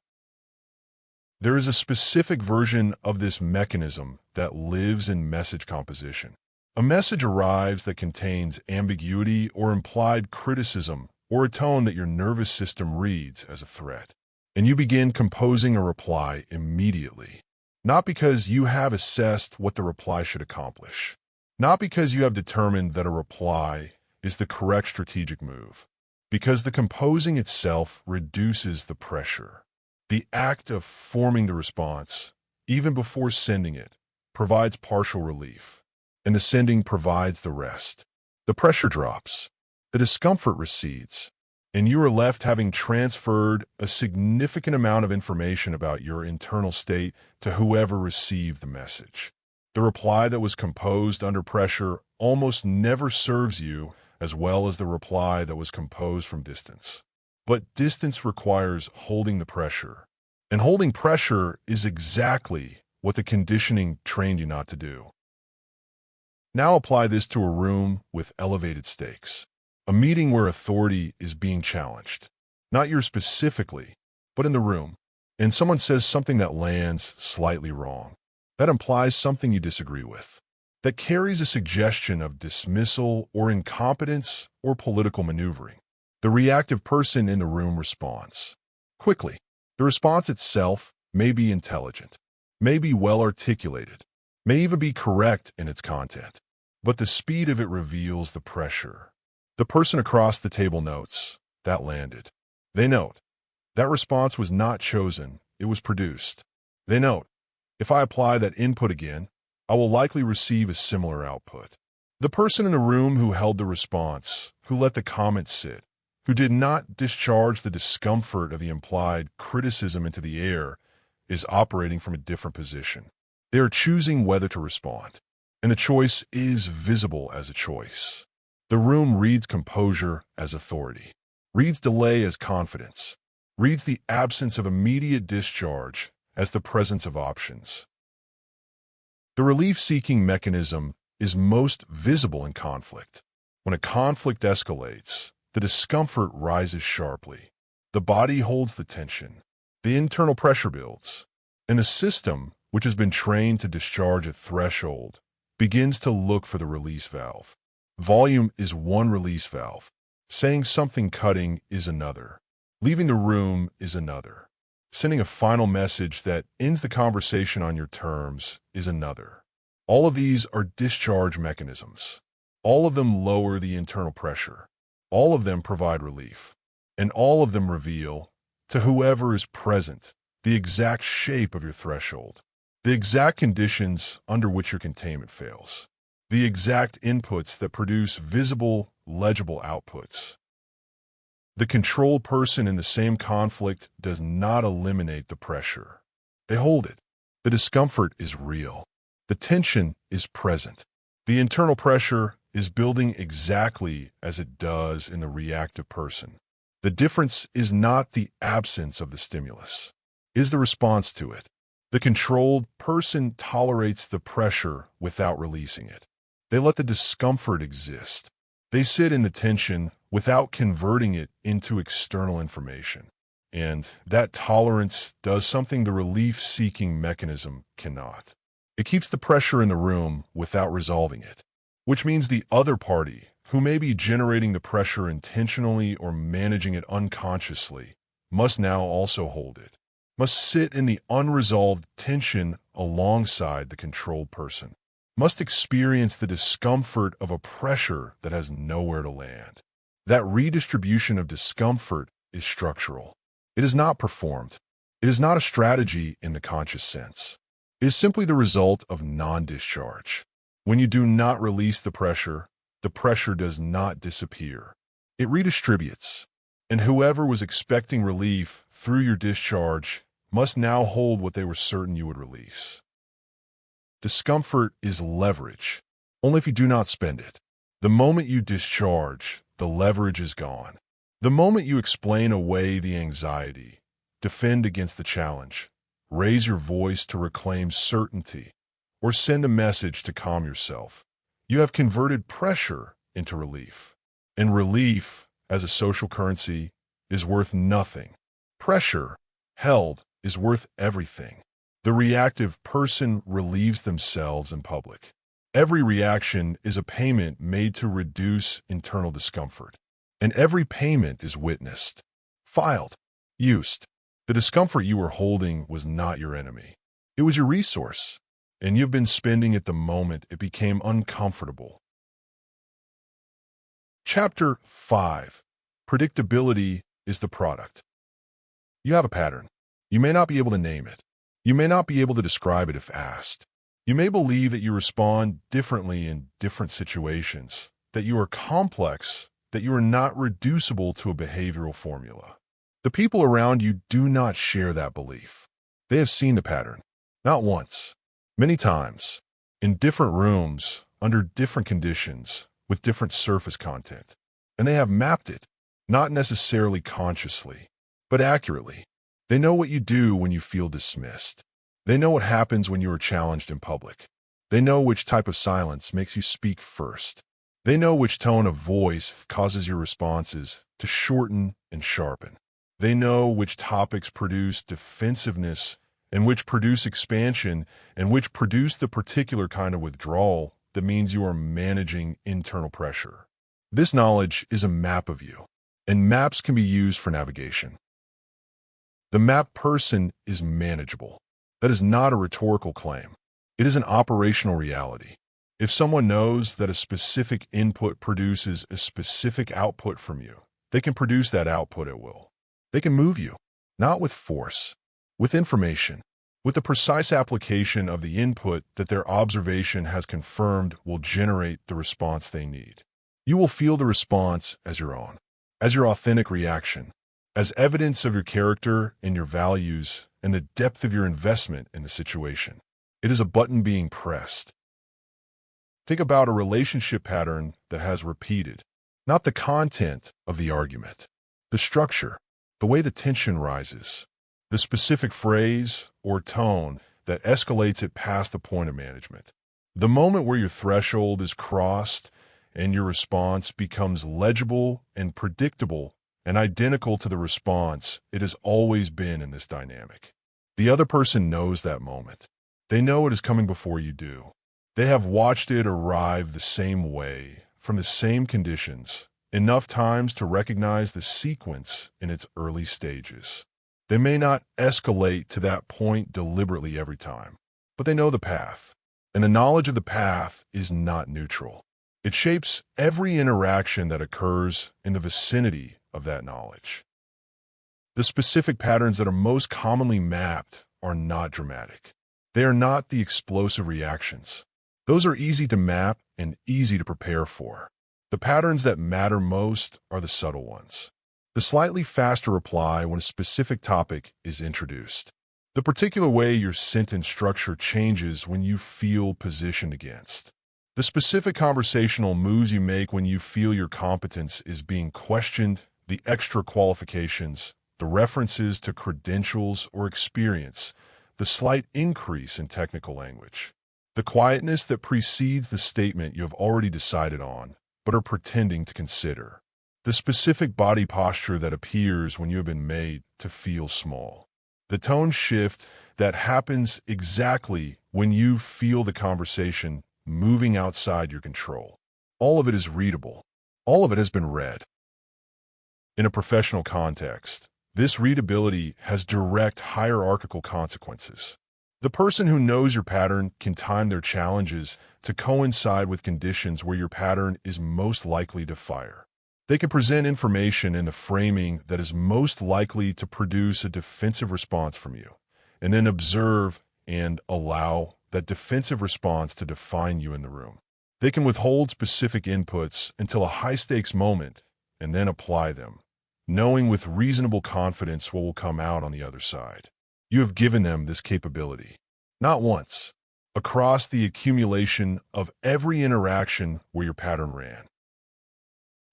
There is a specific version of this mechanism that lives in message composition. A message arrives that contains ambiguity or implied criticism or a tone that your nervous system reads as a threat, and you begin composing a reply immediately. Not because you have assessed what the reply should accomplish, not because you have determined that a reply is the correct strategic move, because the composing itself reduces the pressure. The act of forming the response, even before sending it, provides partial relief, and the sending provides the rest. The pressure drops. The discomfort recedes, and you are left having transferred a significant amount of information about your internal state to whoever received the message. The reply that was composed under pressure almost never serves you as well as the reply that was composed from distance. But distance requires holding the pressure, and holding pressure is exactly what the conditioning trained you not to do. Now apply this to a room with elevated stakes. A meeting where authority is being challenged, not yours specifically, but in the room, and someone says something that lands slightly wrong. That implies something you disagree with. That carries a suggestion of dismissal or incompetence or political maneuvering. The reactive person in the room responds quickly. The response itself may be intelligent, may be well articulated, may even be correct in its content, but the speed of it reveals the pressure. The person across the table notes, that landed. They note, that response was not chosen, it was produced. They note, if I apply that input again, I will likely receive a similar output. The person in the room who held the response, who let the comment sit, who did not discharge the discomfort of the implied criticism into the air, is operating from a different position. They are choosing whether to respond, and the choice is visible as a choice. The room reads composure as authority, reads delay as confidence, reads the absence of immediate discharge as the presence of options. The relief-seeking mechanism is most visible in conflict. When a conflict escalates, the discomfort rises sharply. The body holds the tension. The internal pressure builds. And the system, which has been trained to discharge at threshold, begins to look for the release valve. Volume is one release valve. Saying something cutting is another. Leaving the room is another. Sending a final message that ends the conversation on your terms is another. All of these are discharge mechanisms. All of them lower the internal pressure. All of them provide relief. And all of them reveal, to whoever is present, the exact shape of your threshold, the exact conditions under which your containment fails, the exact inputs that produce visible, legible outputs. The controlled person in the same conflict does not eliminate the pressure. They hold it. The discomfort is real. The tension is present. The internal pressure is building exactly as it does in the reactive person. The difference is not the absence of the stimulus, it is the response to it. The controlled person tolerates the pressure without releasing it. They let the discomfort exist. They sit in the tension without converting it into external information. And that tolerance does something the relief-seeking mechanism cannot. It keeps the pressure in the room without resolving it, which means the other party, who may be generating the pressure intentionally or managing it unconsciously, must now also hold it, must sit in the unresolved tension alongside the controlled person, must experience the discomfort of a pressure that has nowhere to land. That redistribution of discomfort is structural. It is not performed. It is not a strategy in the conscious sense. It is simply the result of non-discharge. When you do not release the pressure does not disappear. It redistributes. And whoever was expecting relief through your discharge must now hold what they were certain you would release. Discomfort is leverage, only if you do not spend it. The moment you discharge, the leverage is gone. The moment you explain away the anxiety, defend against the challenge, raise your voice to reclaim certainty, or send a message to calm yourself, you have converted pressure into relief. And relief, as a social currency, is worth nothing. Pressure, held, is worth everything. The reactive person relieves themselves in public. Every reaction is a payment made to reduce internal discomfort. And every payment is witnessed, filed, used. The discomfort you were holding was not your enemy. It was your resource, and you've been spending it the moment it became uncomfortable. Chapter 5. Predictability is the product. You have a pattern. You may not be able to name it. You may not be able to describe it if asked. You may believe that you respond differently in different situations, that you are complex, that you are not reducible to a behavioral formula. The people around you do not share that belief. They have seen the pattern, not once, many times, in different rooms, under different conditions, with different surface content. And they have mapped it, not necessarily consciously, but accurately. They know what you do when you feel dismissed. They know what happens when you are challenged in public. They know which type of silence makes you speak first. They know which tone of voice causes your responses to shorten and sharpen. They know which topics produce defensiveness and which produce expansion and which produce the particular kind of withdrawal that means you are managing internal pressure. This knowledge is a map of you, and maps can be used for navigation. The map person is manageable. That is not a rhetorical claim. It is an operational reality. If someone knows that a specific input produces a specific output from you, they can produce that output at will. They can move you, not with force, with information, with the precise application of the input that their observation has confirmed will generate the response they need. You will feel the response as your own, as your authentic reaction, as evidence of your character and your values and the depth of your investment in the situation. It is a button being pressed. Think about a relationship pattern that has repeated, not the content of the argument, the structure, the way the tension rises, the specific phrase or tone that escalates it past the point of management. The moment where your threshold is crossed and your response becomes legible and predictable and identical to the response it has always been in this dynamic. The other person knows that moment. They know it is coming before you do. They have watched it arrive the same way, from the same conditions, enough times to recognize the sequence in its early stages. They may not escalate to that point deliberately every time, but they know the path. And the knowledge of the path is not neutral. It shapes every interaction that occurs in the vicinity of that knowledge. The specific patterns that are most commonly mapped are not dramatic. They are not the explosive reactions. Those are easy to map and easy to prepare for. The patterns that matter most are the subtle ones. The slightly faster reply when a specific topic is introduced. The particular way your sentence structure changes when you feel positioned against. The specific conversational moves you make when you feel your competence is being questioned, the extra qualifications, the references to credentials or experience, the slight increase in technical language. The quietness that precedes the statement you have already decided on, but are pretending to consider. The specific body posture that appears when you have been made to feel small. The tone shift that happens exactly when you feel the conversation moving outside your control. All of it is readable. All of it has been read. In a professional context, this readability has direct hierarchical consequences. The person who knows your pattern can time their challenges to coincide with conditions where your pattern is most likely to fire. They can present information in the framing that is most likely to produce a defensive response from you, and then observe and allow that defensive response to define you in the room. They can withhold specific inputs until a high-stakes moment and then apply them, knowing with reasonable confidence what will come out on the other side. You have given them this capability, not once, across the accumulation of every interaction where your pattern ran.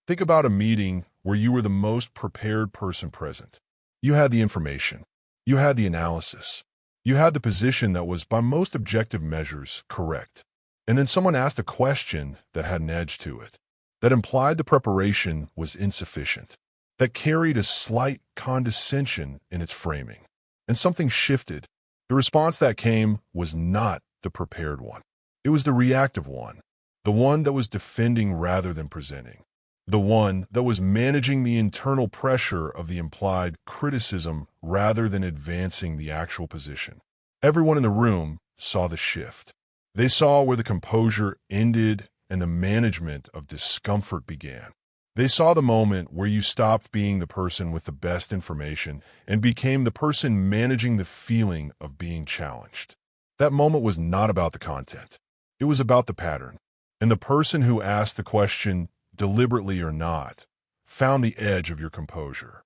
Think about a meeting where you were the most prepared person present. You had the information. You had the analysis. You had the position that was, by most objective measures, correct. And then someone asked a question that had an edge to it, that implied the preparation was insufficient, that carried a slight condescension in its framing. And something shifted. The response that came was not the prepared one. It was the reactive one, the one that was defending rather than presenting. The one that was managing the internal pressure of the implied criticism rather than advancing the actual position. Everyone in the room saw the shift. They saw where the composure ended and the management of discomfort began. They saw the moment where you stopped being the person with the best information and became the person managing the feeling of being challenged. That moment was not about the content. It was about the pattern. And the person who asked the question, deliberately or not, found the edge of your composure.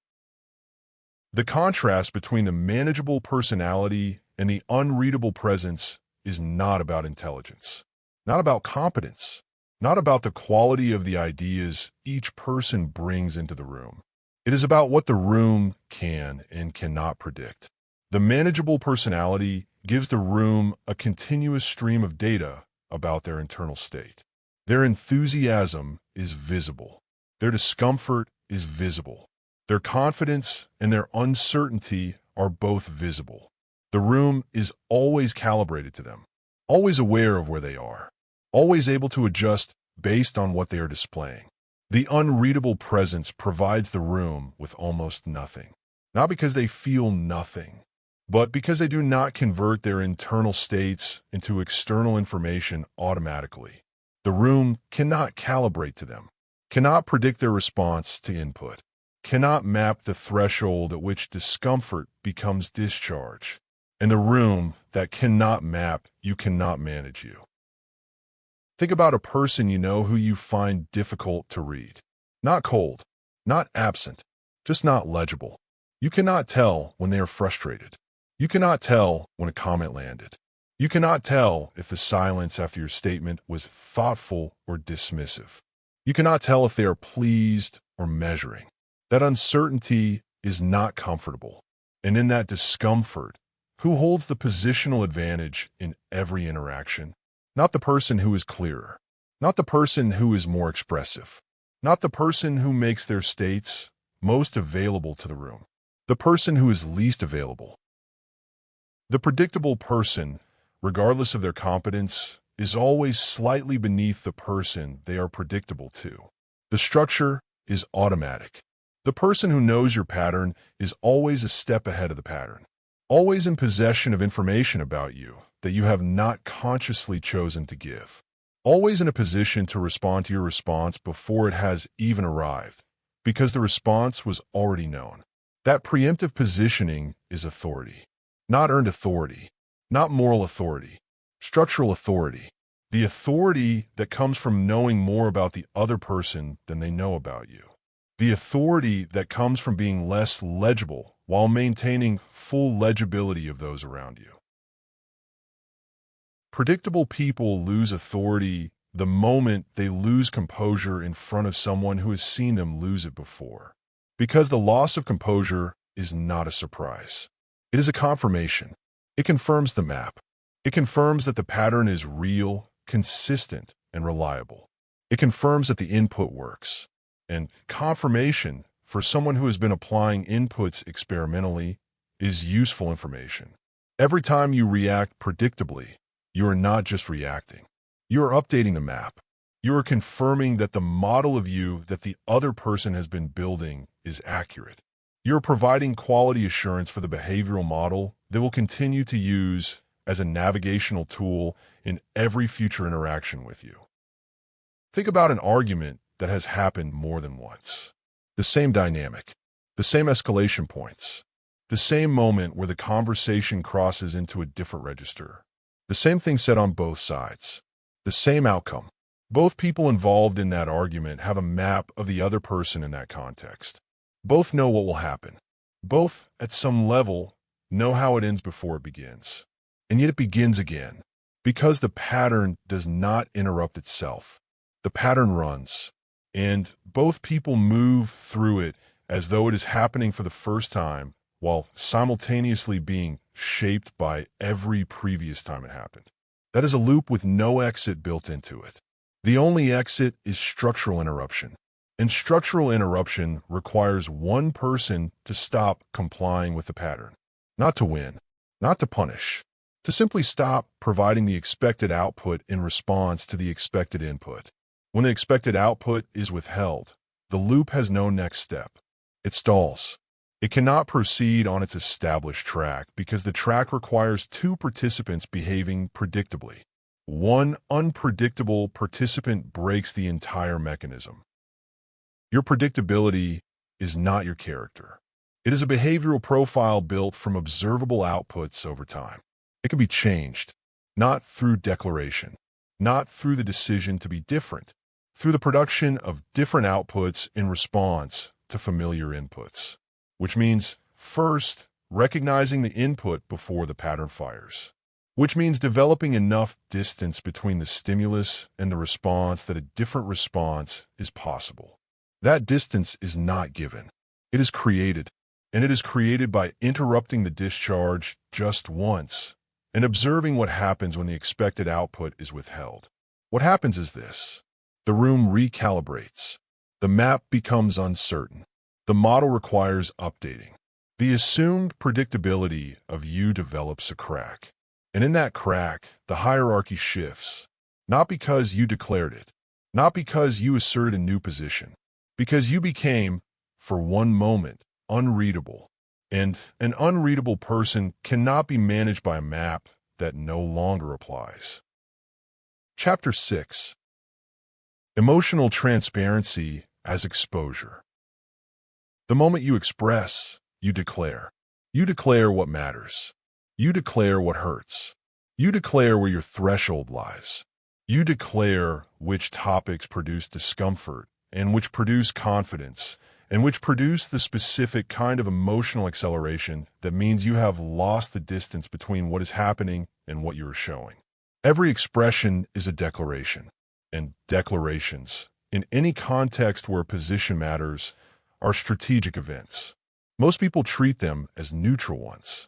The contrast between the manageable personality and the unreadable presence is not about intelligence, not about competence, not about the quality of the ideas each person brings into the room. It is about what the room can and cannot predict. The manageable personality gives the room a continuous stream of data about their internal state. Their enthusiasm is visible. Their discomfort is visible. Their confidence and their uncertainty are both visible. The room is always calibrated to them, always aware of where they are, always able to adjust based on what they are displaying. The unreadable presence provides the room with almost nothing, not because they feel nothing, but because they do not convert their internal states into external information automatically. The room cannot calibrate to them, cannot predict their response to input, cannot map the threshold at which discomfort becomes discharge. In the room that cannot map, you cannot manage you. Think about a person you know who you find difficult to read. Not cold, not absent, just not legible. You cannot tell when they are frustrated. You cannot tell when a comment landed. You cannot tell if the silence after your statement was thoughtful or dismissive. You cannot tell if they are pleased or measuring. That uncertainty is not comfortable. And in that discomfort, who holds the positional advantage in every interaction? Not the person who is clearer, not the person who is more expressive, not the person who makes their states most available to the room, the person who is least available. The predictable person, regardless of their competence, is always slightly beneath the person they are predictable to. The structure is automatic. The person who knows your pattern is always a step ahead of the pattern, always in possession of information about you that you have not consciously chosen to give, always in a position to respond to your response before it has even arrived, because the response was already known. That preemptive positioning is authority, not earned authority, not moral authority, structural authority, the authority that comes from knowing more about the other person than they know about you. the authority that comes from being less legible while maintaining full legibility of those around you. Predictable people lose authority the moment they lose composure in front of someone who has seen them lose it before. Because the loss of composure is not a surprise. It is a confirmation. It confirms the map. It confirms that the pattern is real, consistent, and reliable. It confirms that the input works. And confirmation, for someone who has been applying inputs experimentally, is useful information. Every time you react predictably, you are not just reacting. You are updating the map. You are confirming that the model of you that the other person has been building is accurate. You are providing quality assurance for the behavioral model that will continue to use as a navigational tool in every future interaction with you. Think about an argument that has happened more than once. The same dynamic, the same escalation points, the same moment where the conversation crosses into a different register. The same thing said on both sides. The same outcome. Both people involved in that argument have a map of the other person in that context. Both know what will happen. Both, at some level, know how it ends before it begins. And yet it begins again. Because the pattern does not interrupt itself. The pattern runs. And both people move through it as though it is happening for the first time, while simultaneously being shaped by every previous time it happened. That is a loop with no exit built into it. The only exit is structural interruption. And structural interruption requires one person to stop complying with the pattern. Not to win, not to punish, to simply stop providing the expected output in response to the expected input. When the expected output is withheld, the loop has no next step. It stalls. It cannot proceed on its established track because the track requires two participants behaving predictably. One unpredictable participant breaks the entire mechanism. Your predictability is not your character. It is a behavioral profile built from observable outputs over time. It can be changed, not through declaration, not through the decision to be different, through the production of different outputs in response to familiar inputs. Which means, first, recognizing the input before the pattern fires. Which means developing enough distance between the stimulus and the response that a different response is possible. That distance is not given. It is created, and it is created by interrupting the discharge just once and observing what happens when the expected output is withheld. What happens is this. The room recalibrates. The map becomes uncertain. The model requires updating. The assumed predictability of you develops a crack. And in that crack, the hierarchy shifts. Not because you declared it. Not because you asserted a new position. Because you became, for one moment, unreadable. And an unreadable person cannot be managed by a map that no longer applies. Chapter 6. Emotional transparency as exposure. The moment you express, you declare. You declare what matters. You declare what hurts. You declare where your threshold lies. You declare which topics produce discomfort and which produce confidence and which produce the specific kind of emotional acceleration that means you have lost the distance between what is happening and what you are showing. Every expression is a declaration, and declarations, in any context where position matters, are strategic events. Most people treat them as neutral ones.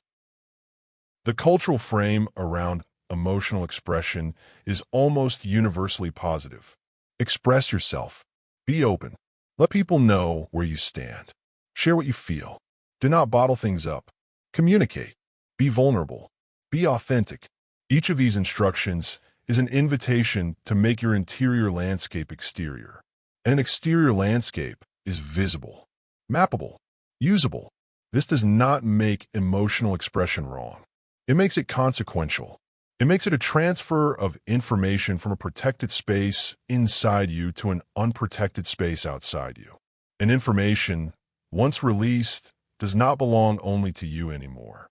The cultural frame around emotional expression is almost universally positive. Express yourself. Be open. Let people know where you stand. Share what you feel. Do not bottle things up. Communicate. Be vulnerable. Be authentic. Each of these instructions is an invitation to make your interior landscape exterior. And an exterior landscape is visible, mappable, usable. This does not make emotional expression wrong. It makes it consequential. It makes it a transfer of information from a protected space inside you to an unprotected space outside you. And information, once released, does not belong only to you anymore.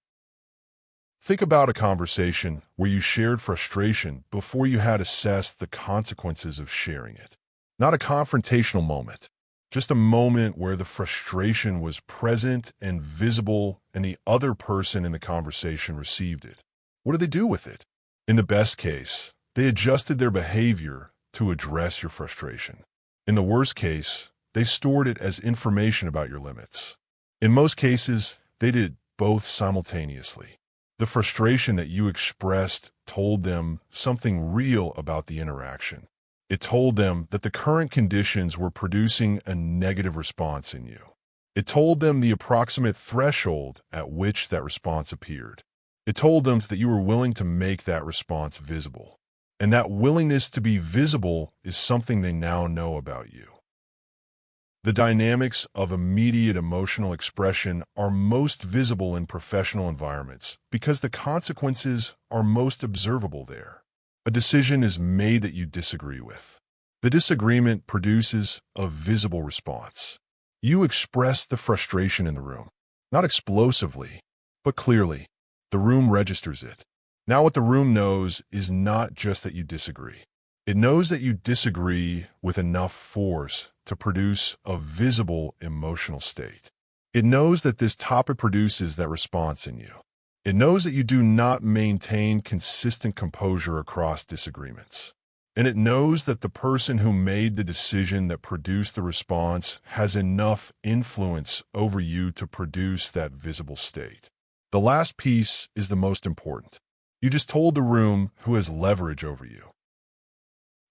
Think about a conversation where you shared frustration before you had assessed the consequences of sharing it. Not a confrontational moment, Just a moment where the frustration was present and visible and the other person in the conversation received it. What did they do with it? In the best case, they adjusted their behavior to address your frustration. In the worst case, they stored it as information about your limits. In most cases, they did both simultaneously. The frustration that you expressed told them something real about the interaction. It told them that the current conditions were producing a negative response in you. It told them the approximate threshold at which that response appeared. It told them that you were willing to make that response visible. And that willingness to be visible is something they now know about you. The dynamics of immediate emotional expression are most visible in professional environments because the consequences are most observable there. A decision is made that you disagree with. The disagreement produces a visible response. You express the frustration in the room, not explosively, but clearly. The room registers it. Now what the room knows is not just that you disagree. It knows that you disagree with enough force to produce a visible emotional state. It knows that this topic produces that response in you. It knows that you do not maintain consistent composure across disagreements. And it knows that the person who made the decision that produced the response has enough influence over you to produce that visible state. The last piece is the most important. You just told the room who has leverage over you.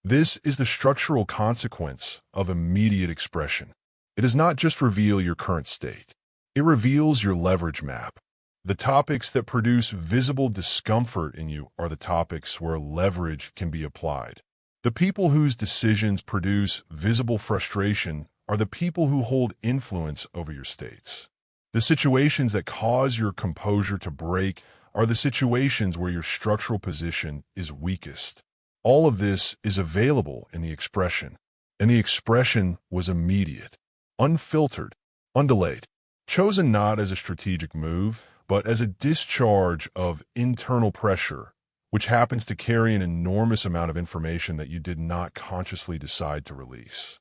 This is the structural consequence of immediate expression. It does not just reveal your current state. It reveals your leverage map. The topics that produce visible discomfort in you are the topics where leverage can be applied. The people whose decisions produce visible frustration are the people who hold influence over your states. The situations that cause your composure to break are the situations where your structural position is weakest. All of this is available in the expression, and the expression was immediate, unfiltered, undelayed, chosen not as a strategic move, but as a discharge of internal pressure, which happens to carry an enormous amount of information that you did not consciously decide to release.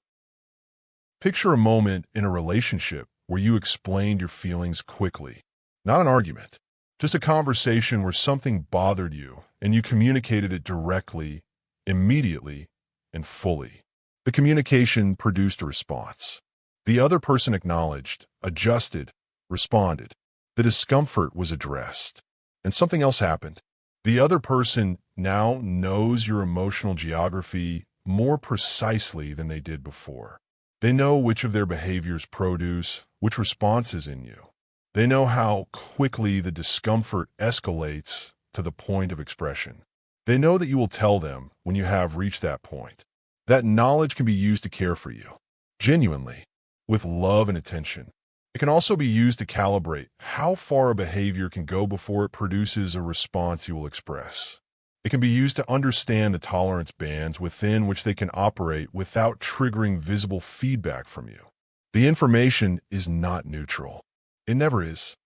Picture a moment in a relationship where you explained your feelings quickly, not an argument, just a conversation where something bothered you and you communicated it directly, immediately, and fully. The communication produced a response. The other person acknowledged, adjusted, responded. The discomfort was addressed. And something else happened. The other person now knows your emotional geography more precisely than they did before. They know which of their behaviors produce which responses in you. They know how quickly the discomfort escalates to the point of expression. They know that you will tell them when you have reached that point. That knowledge can be used to care for you, genuinely, with love and attention. It can also be used to calibrate how far a behavior can go before it produces a response you will express. It can be used to understand the tolerance bands within which they can operate without triggering visible feedback from you. The information is not neutral. It never is.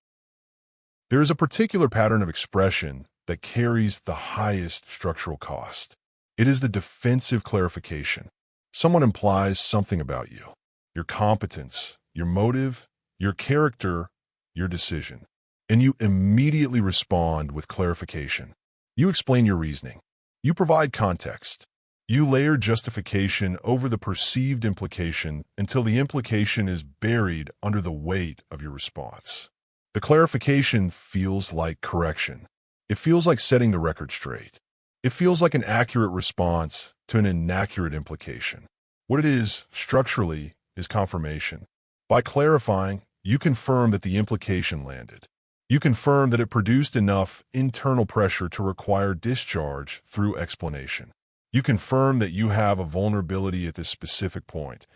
There is a particular pattern of expression that carries the highest structural cost. It is the defensive clarification. Someone implies something about you, your competence, your motive, your character, your decision, and you immediately respond with clarification. You explain your reasoning. You provide context. You layer justification over the perceived implication until the implication is buried under the weight of your response. The clarification feels like correction. It feels like setting the record straight. It feels like an accurate response to an inaccurate implication. What it is, structurally, is confirmation. By clarifying, you confirm that the implication landed. You confirm that it produced enough internal pressure to require discharge through explanation. You confirm that you have a vulnerability at this specific point,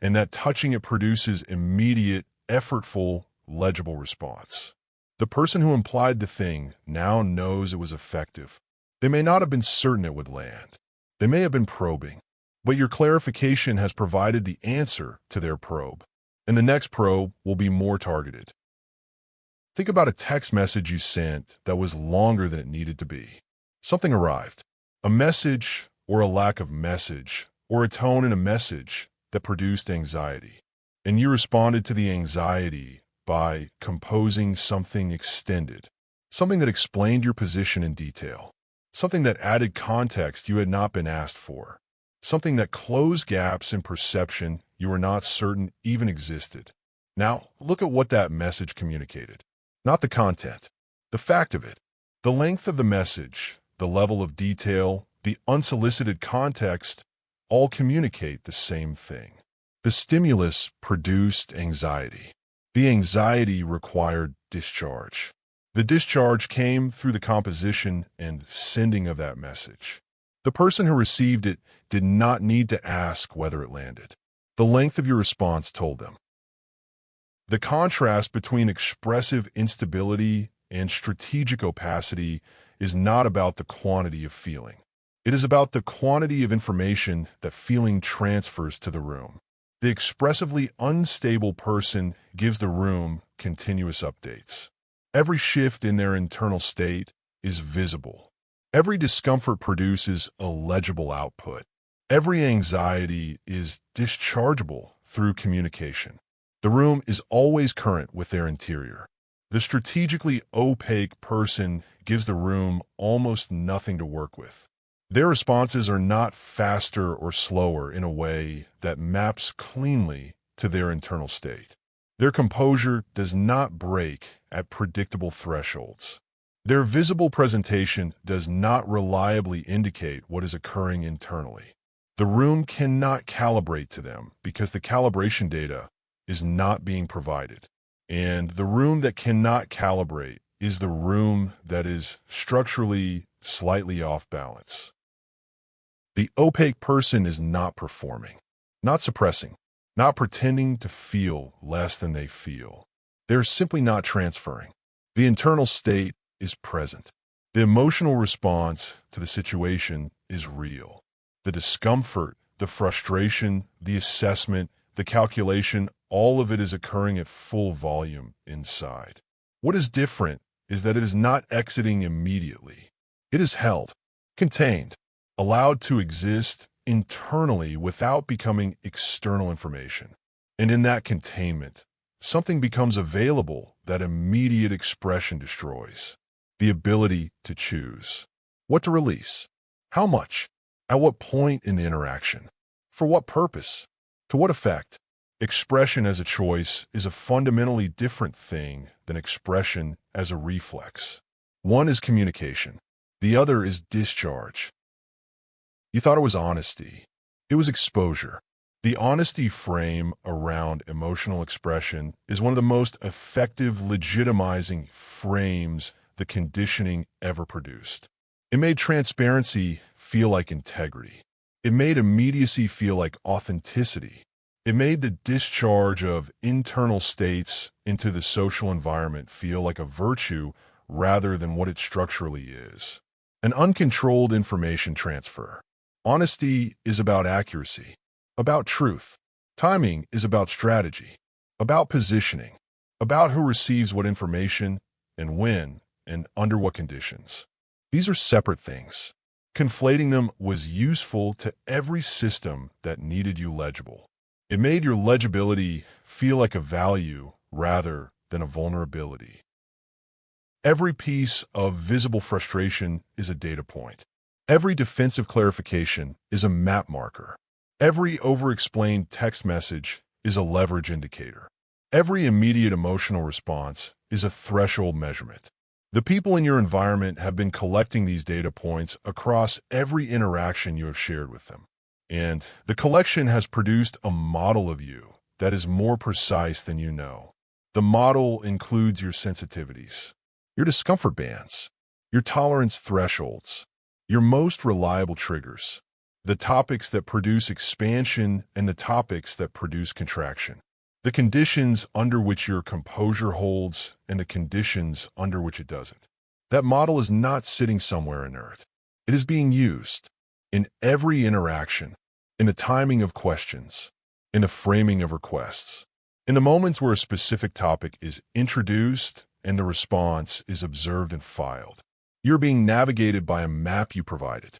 and that touching it produces immediate, effortful, legible response. The person who implied the thing now knows it was effective. They may not have been certain it would land. They may have been probing, but your clarification has provided the answer to their probe, and the next probe will be more targeted. Think about a text message you sent that was longer than it needed to be. Something arrived, a message or a lack of message, or a tone in a message that produced anxiety. and you responded to the anxiety by composing something extended, something that explained your position in detail, something that added context you had not been asked for, something that closed gaps in perception you were not certain even existed. Now, look at what that message communicated. Not the content, the fact of it. The length of the message, the level of detail, the unsolicited context all communicate the same thing. The stimulus produced anxiety. The anxiety required discharge. The discharge came through the composition and sending of that message. The person who received it did not need to ask whether it landed. The length of your response told them. The contrast between expressive instability and strategic opacity is not about the quantity of feeling. It is about the quantity of information that feeling transfers to the room. The expressively unstable person gives the room continuous updates. Every shift in their internal state is visible. Every discomfort produces a legible output. Every anxiety is dischargeable through communication. The room is always current with their interior. The strategically opaque person gives the room almost nothing to work with. Their responses are not faster or slower in a way that maps cleanly to their internal state. Their composure does not break at predictable thresholds. Their visible presentation does not reliably indicate what is occurring internally. The room cannot calibrate to them because the calibration data is not being provided. And the room that cannot calibrate is the room that is structurally slightly off balance. The opaque person is not performing, not suppressing, not pretending to feel less than they feel. They're simply not transferring. The internal state is present. The emotional response to the situation is real. The discomfort, the frustration, the assessment, the calculation, all of it is occurring at full volume inside. What is different is that it is not exiting immediately. It is held, contained, allowed to exist internally without becoming external information. And in that containment, something becomes available that immediate expression destroys. The ability to choose. What to release. How much. At what point in the interaction. For what purpose. To what effect. Expression as a choice is a fundamentally different thing than expression as a reflex. One is communication. The other is discharge. You thought it was honesty. It was exposure. The honesty frame around emotional expression is one of the most effective legitimizing frames the conditioning ever produced. It made transparency feel like integrity. It made immediacy feel like authenticity. It made the discharge of internal states into the social environment feel like a virtue rather than what it structurally is. An uncontrolled information transfer. Honesty is about accuracy, about truth. Timing is about strategy, about positioning, about who receives what information and when and under what conditions. These are separate things. Conflating them was useful to every system that needed you legible. It made your legibility feel like a value rather than a vulnerability. Every piece of visible frustration is a data point. Every defensive clarification is a map marker. Every over-explained text message is a leverage indicator. Every immediate emotional response is a threshold measurement. The people in your environment have been collecting these data points across every interaction you have shared with them. And the collection has produced a model of you that is more precise than you know. The model includes your sensitivities, your discomfort bands, your tolerance thresholds, your most reliable triggers, the topics that produce expansion and the topics that produce contraction, the conditions under which your composure holds and the conditions under which it doesn't. That model is not sitting somewhere inert. It is being used in every interaction, in the timing of questions, in the framing of requests, in the moments where a specific topic is introduced and the response is observed and filed. You're being navigated by a map you provided.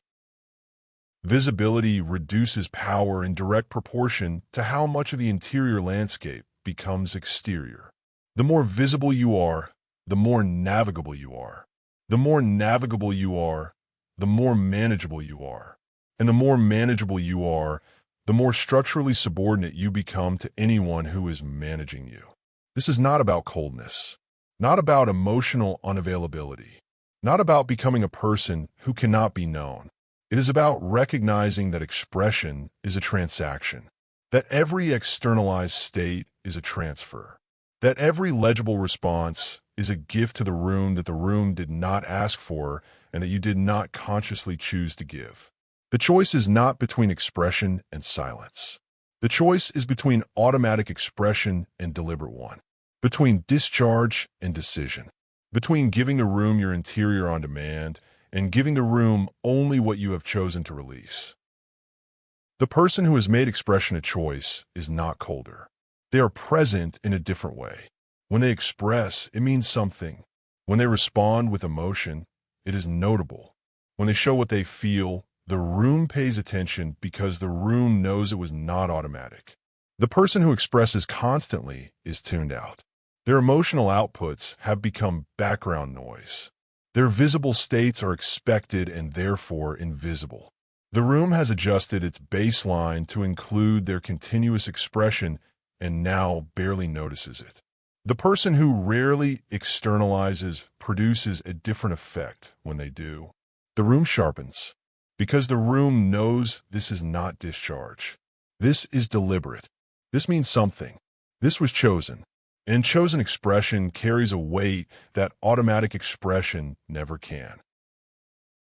Visibility reduces power in direct proportion to how much of the interior landscape becomes exterior. The more visible you are, the more navigable you are. The more navigable you are, the more manageable you are. And the more manageable you are, the more structurally subordinate you become to anyone who is managing you. This is not about coldness, not about emotional unavailability, not about becoming a person who cannot be known. It is about recognizing that expression is a transaction, that every externalized state is a transfer, that every legible response is a gift to the room that the room did not ask for and that you did not consciously choose to give. The choice is not between expression and silence. The choice is between automatic expression and deliberate one, between discharge and decision, between giving the room your interior on demand and giving the room only what you have chosen to release. The person who has made expression a choice is not colder. They are present in a different way. When they express, it means something. When they respond with emotion, it is notable. When they show what they feel, the room pays attention because the room knows it was not automatic. The person who expresses constantly is tuned out. Their emotional outputs have become background noise. Their visible states are expected and therefore invisible. The room has adjusted its baseline to include their continuous expression and now barely notices it. The person who rarely externalizes produces a different effect when they do. The room sharpens because the room knows this is not discharge. This is deliberate. This means something. This was chosen. And chosen expression carries a weight that automatic expression never can.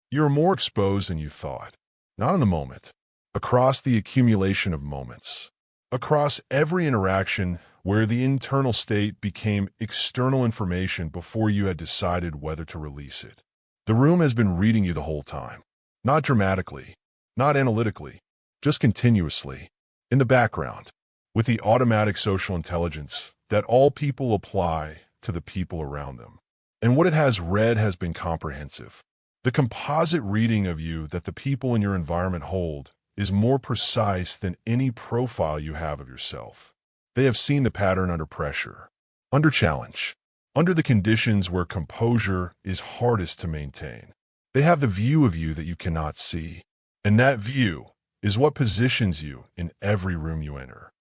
You are more exposed than you thought, not in the moment, across the accumulation of moments, across every interaction where the internal state became external information before you had decided whether to release it. The room has been reading you the whole time, not dramatically, not analytically, just continuously, in the background, with the automatic social intelligence that all people apply to the people around them. And what it has read has been comprehensive. The composite reading of you that the people in your environment hold is more precise than any profile you have of yourself. They have seen the pattern under pressure, under challenge, under the conditions where composure is hardest to maintain. They have the view of you that you cannot see, and that view is what positions you in every room you enter.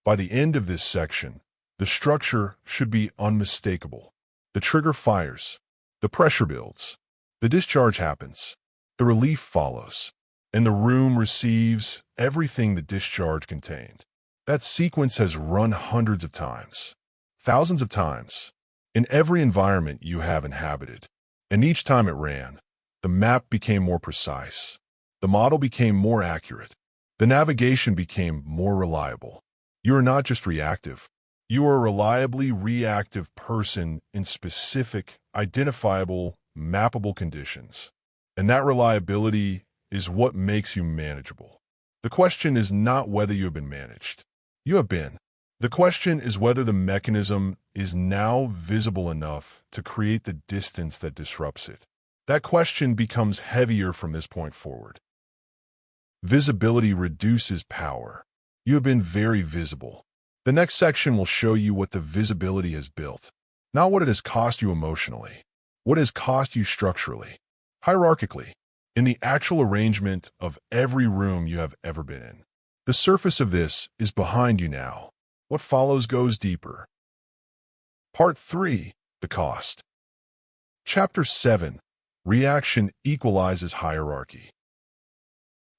By the end of this section, the structure should be unmistakable. The trigger fires, the pressure builds, the discharge happens, the relief follows, and the room receives everything the discharge contained. That sequence has run hundreds of times, thousands of times, in every environment you have inhabited. And each time it ran, the map became more precise, the model became more accurate, the navigation became more reliable. You are not just reactive. You are a reliably reactive person in specific, identifiable, mappable conditions. And that reliability is what makes you manageable. The question is not whether you have been managed. You have been. The question is whether the mechanism is now visible enough to create the distance that disrupts it. That question becomes heavier from this point forward. Visibility reduces power. You have been very visible. The next section will show you what the visibility has built, not what it has cost you emotionally, what it has cost you structurally, hierarchically, in the actual arrangement of every room you have ever been in. The surface of this is behind you now. What follows goes deeper. Part 3, the cost. Chapter 7, reaction equalizes hierarchy.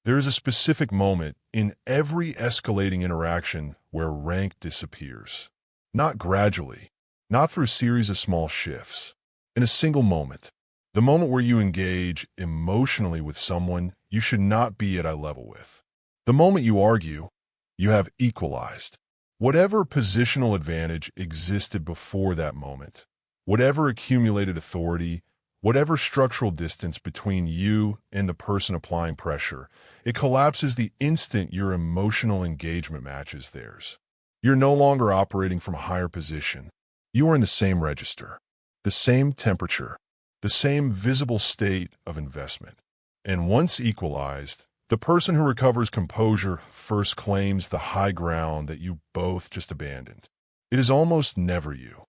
There is a specific moment in every escalating interaction where rank disappears. Not gradually, not through a series of small shifts. In a single moment. The moment where you engage emotionally with someone you should not be at eye level with. The moment you argue, you have equalized. Whatever positional advantage existed before that moment, whatever accumulated authority, whatever structural distance between you and the person applying pressure, it collapses the instant your emotional engagement matches theirs. You're no longer operating from a higher position. You are in the same register, the same temperature, the same visible state of investment. And once equalized, the person who recovers composure first claims the high ground that you both just abandoned. It is almost never you.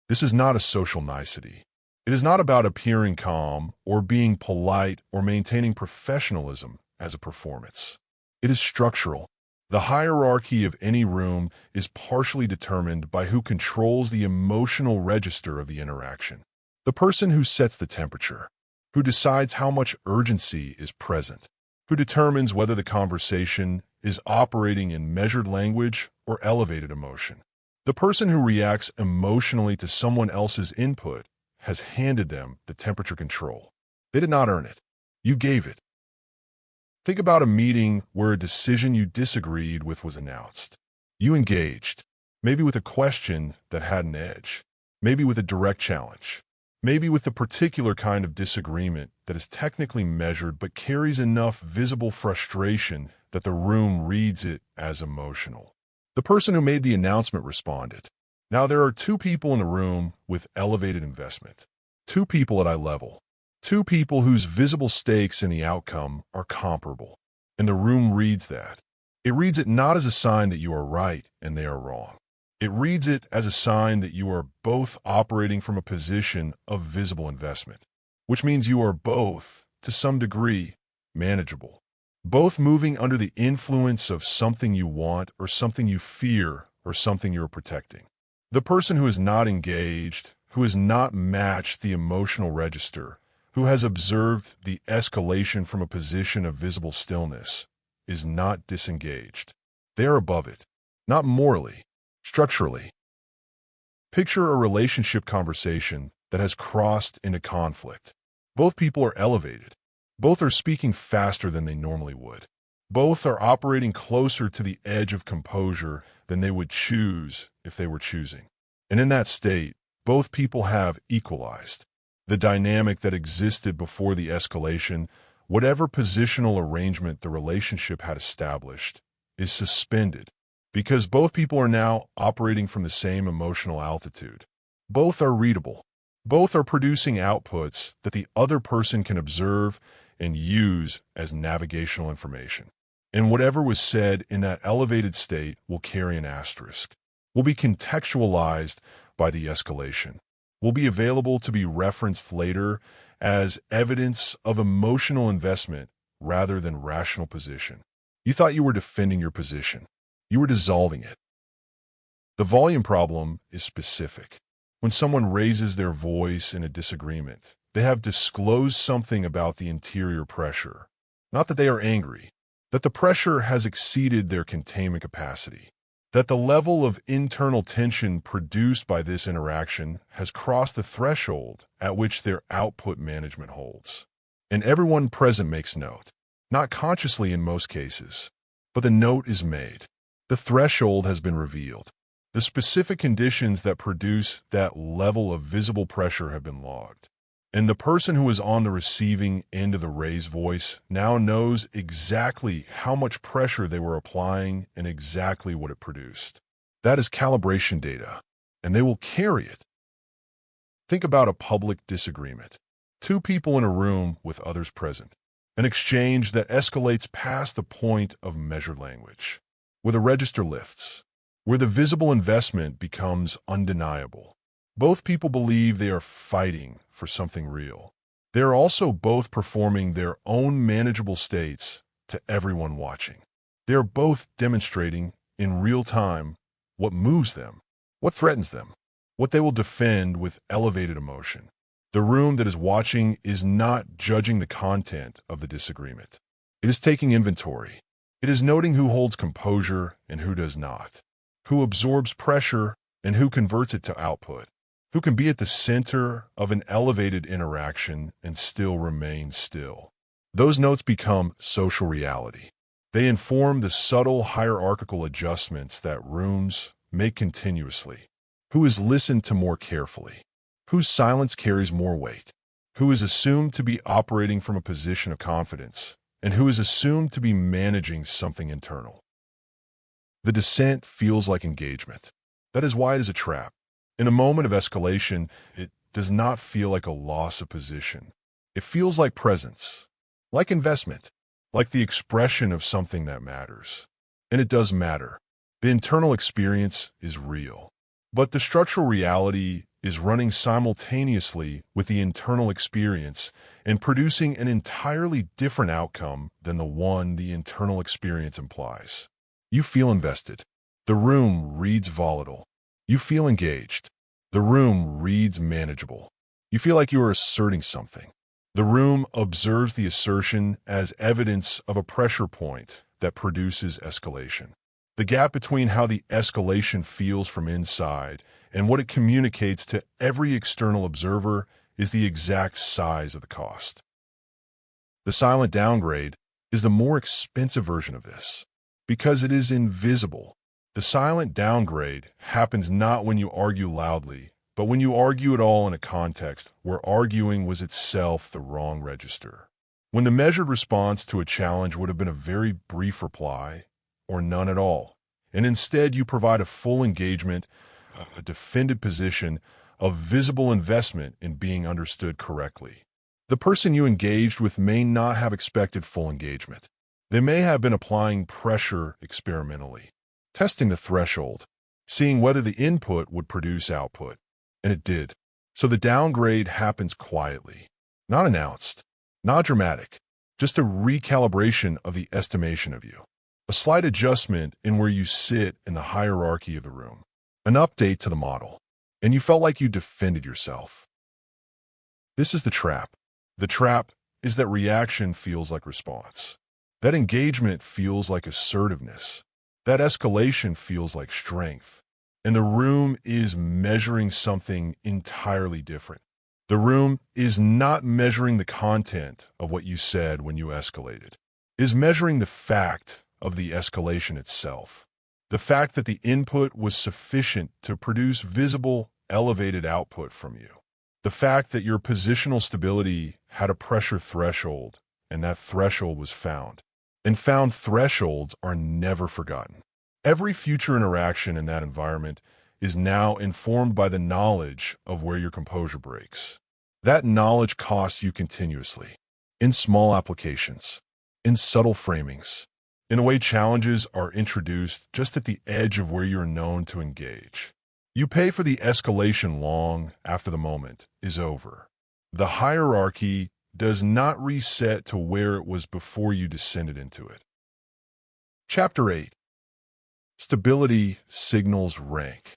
This is not a social nicety. It is not about appearing calm or being polite or maintaining professionalism as a performance. It is structural. The hierarchy of any room is partially determined by who controls the emotional register of the interaction. The person who sets the temperature, who decides how much urgency is present, who determines whether the conversation is operating in measured language or elevated emotion. The person who reacts emotionally to someone else's input has handed them the temperature control. They did not earn it. You gave it. Think about a meeting where a decision you disagreed with was announced. You engaged, maybe with a question that had an edge, maybe with a direct challenge, maybe with the particular kind of disagreement that is technically measured but carries enough visible frustration that the room reads it as emotional. The person who made the announcement responded. Now there are two people in the room with elevated investment, two people at eye level, two people whose visible stakes in the outcome are comparable. And the room reads that. It reads it not as a sign that you are right and they are wrong. It reads it as a sign that you are both operating from a position of visible investment, which means you are both, to some degree, manageable. Both moving under the influence of something you want or something you fear or something you're protecting. The person who is not engaged, who has not matched the emotional register, who has observed the escalation from a position of visible stillness, is not disengaged. They are above it, not morally, structurally. Picture a relationship conversation that has crossed into conflict. Both people are elevated. Both are speaking faster than they normally would. Both are operating closer to the edge of composure than they would choose if they were choosing. And in that state, both people have equalized. The dynamic that existed before the escalation, whatever positional arrangement the relationship had established, is suspended because both people are now operating from the same emotional altitude. Both are readable. Both are producing outputs that the other person can observe and use as navigational information. And whatever was said in that elevated state will carry an asterisk, will be contextualized by the escalation, will be available to be referenced later as evidence of emotional investment rather than rational position. You thought you were defending your position. You were dissolving it. The volume problem is specific. When someone raises their voice in a disagreement, they have disclosed something about the interior pressure. Not that they are angry, that the pressure has exceeded their containment capacity, that the level of internal tension produced by this interaction has crossed the threshold at which their output management holds. And everyone present makes note, not consciously in most cases, but the note is made. The threshold has been revealed. The specific conditions that produce that level of visible pressure have been logged. And the person who is on the receiving end of the raised voice now knows exactly how much pressure they were applying and exactly what it produced. That is calibration data, and they will carry it. Think about a public disagreement. Two people in a room with others present. An exchange that escalates past the point of measured language, where the register lifts, where the visible investment becomes undeniable. Both people believe they are fighting for something real. They are also both performing their own manageable states to everyone watching. They are both demonstrating in real time what moves them, what threatens them, what they will defend with elevated emotion. The room that is watching is not judging the content of the disagreement. It is taking inventory. It is noting who holds composure and who does not, who absorbs pressure and who converts it to output, who can be at the center of an elevated interaction and still remain still. Those notes become social reality. They inform the subtle hierarchical adjustments that rooms make continuously. Who is listened to more carefully? Whose silence carries more weight? Who is assumed to be operating from a position of confidence? And who is assumed to be managing something internal? The descent feels like engagement. That is why it is a trap. In a moment of escalation, it does not feel like a loss of position. It feels like presence, like investment, like the expression of something that matters. And it does matter. The internal experience is real. But the structural reality is running simultaneously with the internal experience and producing an entirely different outcome than the one the internal experience implies. You feel invested. The room reads volatile. You feel engaged. The room reads manageable. You feel like you are asserting something. The room observes the assertion as evidence of a pressure point that produces escalation. The gap between how the escalation feels from inside and what it communicates to every external observer is the exact size of the cost. The silent downgrade is the more expensive version of this because it is invisible. The silent downgrade happens not when you argue loudly, but when you argue at all in a context where arguing was itself the wrong register. When the measured response to a challenge would have been a very brief reply, or none at all, and instead you provide a full engagement, a defended position, of visible investment in being understood correctly. The person you engaged with may not have expected full engagement. They may have been applying pressure experimentally, testing the threshold, seeing whether the input would produce output. And it did. So the downgrade happens quietly, not announced, not dramatic, just a recalibration of the estimation of you. A slight adjustment in where you sit in the hierarchy of the room. An update to the model. And you felt like you defended yourself. This is the trap. The trap is that reaction feels like response. That engagement feels like assertiveness. That escalation feels like strength. And the room is measuring something entirely different. The room is not measuring the content of what you said when you escalated. It is measuring the fact of the escalation itself. The fact that the input was sufficient to produce visible, elevated output from you. The fact that your positional stability had a pressure threshold, and that threshold was found. And found thresholds are never forgotten. Every future interaction in that environment is now informed by the knowledge of where your composure breaks. That knowledge costs you continuously, in small applications, in subtle framings, in the way challenges are introduced just at the edge of where you're known to engage. You pay for the escalation long after the moment is over. The hierarchy does not reset to where it was before you descended into it. Chapter 8. Stability signals rank.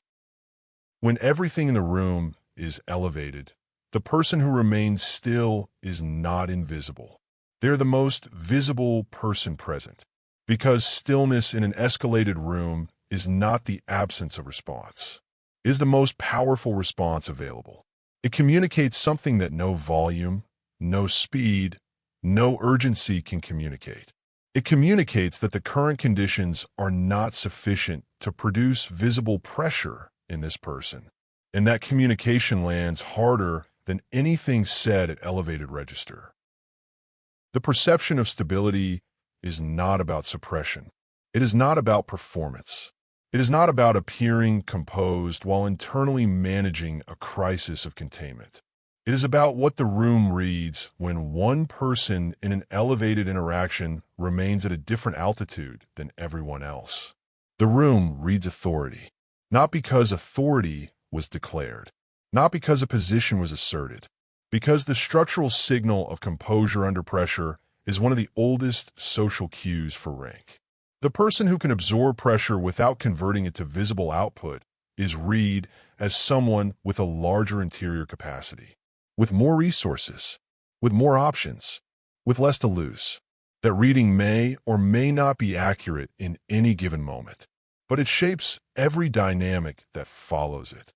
When everything in the room is elevated, the person who remains still is not invisible. They're the most visible person present, because stillness in an escalated room is not the absence of response. It is the most powerful response available. It communicates something that no volume, no speed, no urgency can communicate. It communicates that the current conditions are not sufficient to produce visible pressure in this person, and that communication lands harder than anything said at elevated register. The perception of stability is not about suppression. It is not about performance. It is not about appearing composed while internally managing a crisis of containment. It is about what the room reads when one person in an elevated interaction remains at a different altitude than everyone else. The room reads authority, not because authority was declared, not because a position was asserted, because the structural signal of composure under pressure is one of the oldest social cues for rank. The person who can absorb pressure without converting it to visible output is read as someone with a larger interior capacity, with more resources, with more options, with less to lose. That reading may or may not be accurate in any given moment, but it shapes every dynamic that follows it.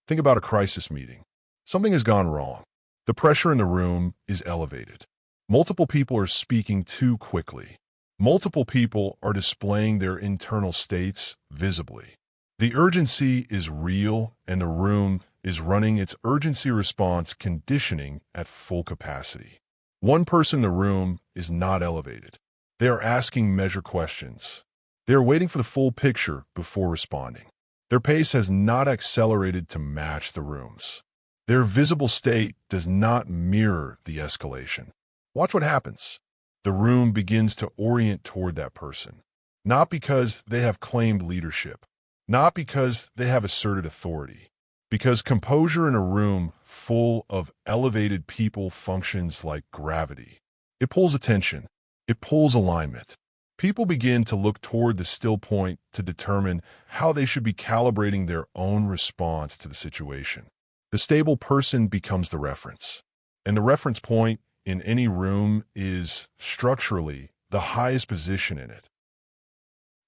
Think about a crisis meeting. Something has gone wrong. The pressure in the room is elevated. Multiple people are speaking too quickly. Multiple people are displaying their internal states visibly. The urgency is real, and the room is running its urgency response conditioning at full capacity. One person in the room is not elevated. They are asking measure questions. They are waiting for the full picture before responding. Their pace has not accelerated to match the room's. Their visible state does not mirror the escalation. Watch what happens. The room begins to orient toward that person, not because they have claimed leadership, not because they have asserted authority, because composure in a room full of elevated people functions like gravity. It pulls attention. It pulls alignment. People begin to look toward the still point to determine how they should be calibrating their own response to the situation. The stable person becomes the reference, and the reference point in any room is, structurally, the highest position in it.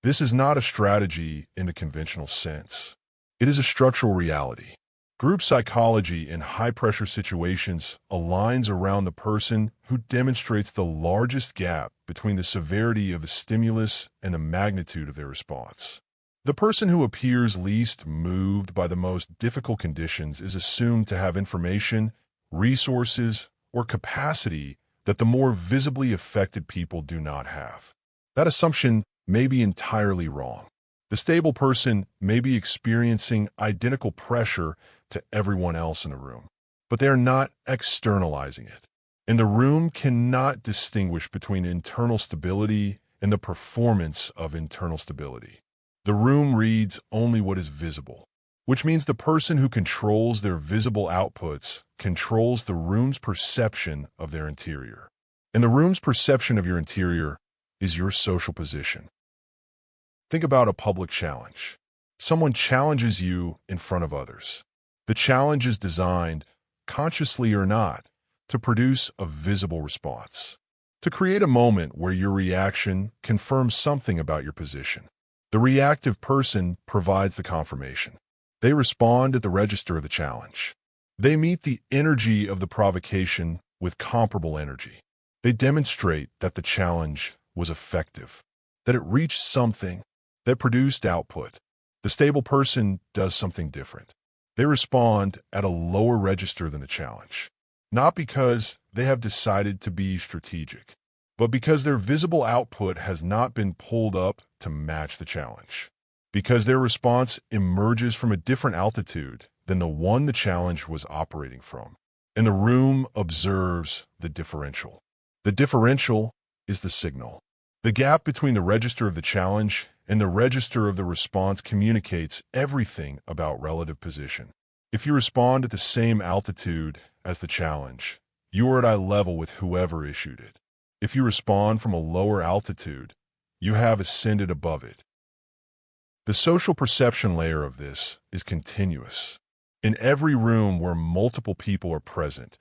This is not a strategy in the conventional sense. It is a structural reality. Group psychology in high-pressure situations aligns around the person who demonstrates the largest gap between the severity of the stimulus and the magnitude of their response. The person who appears least moved by the most difficult conditions is assumed to have information, resources, or capacity that the more visibly affected people do not have. That assumption may be entirely wrong. The stable person may be experiencing identical pressure to everyone else in the room, but they are not externalizing it. And the room cannot distinguish between internal stability and the performance of internal stability. The room reads only what is visible, which means the person who controls their visible outputs controls the room's perception of their interior. And the room's perception of your interior is your social position. Think about a public challenge. Someone challenges you in front of others. The challenge is designed, consciously or not, to produce a visible response, to create a moment where your reaction confirms something about your position. The reactive person provides the confirmation. They respond at the register of the challenge. They meet the energy of the provocation with comparable energy. They demonstrate that the challenge was effective, that it reached something, that produced output. The stable person does something different. They respond at a lower register than the challenge, not because they have decided to be strategic, but because their visible output has not been pulled up to match the challenge, because their response emerges from a different altitude than the one the challenge was operating from, and the room observes the differential. The differential is the signal. The gap between the register of the challenge and the register of the response communicates everything about relative position. If you respond at the same altitude as the challenge, you are at eye level with whoever issued it. If you respond from a lower altitude, you have ascended above it. The social perception layer of this is continuous. In every room where multiple people are present,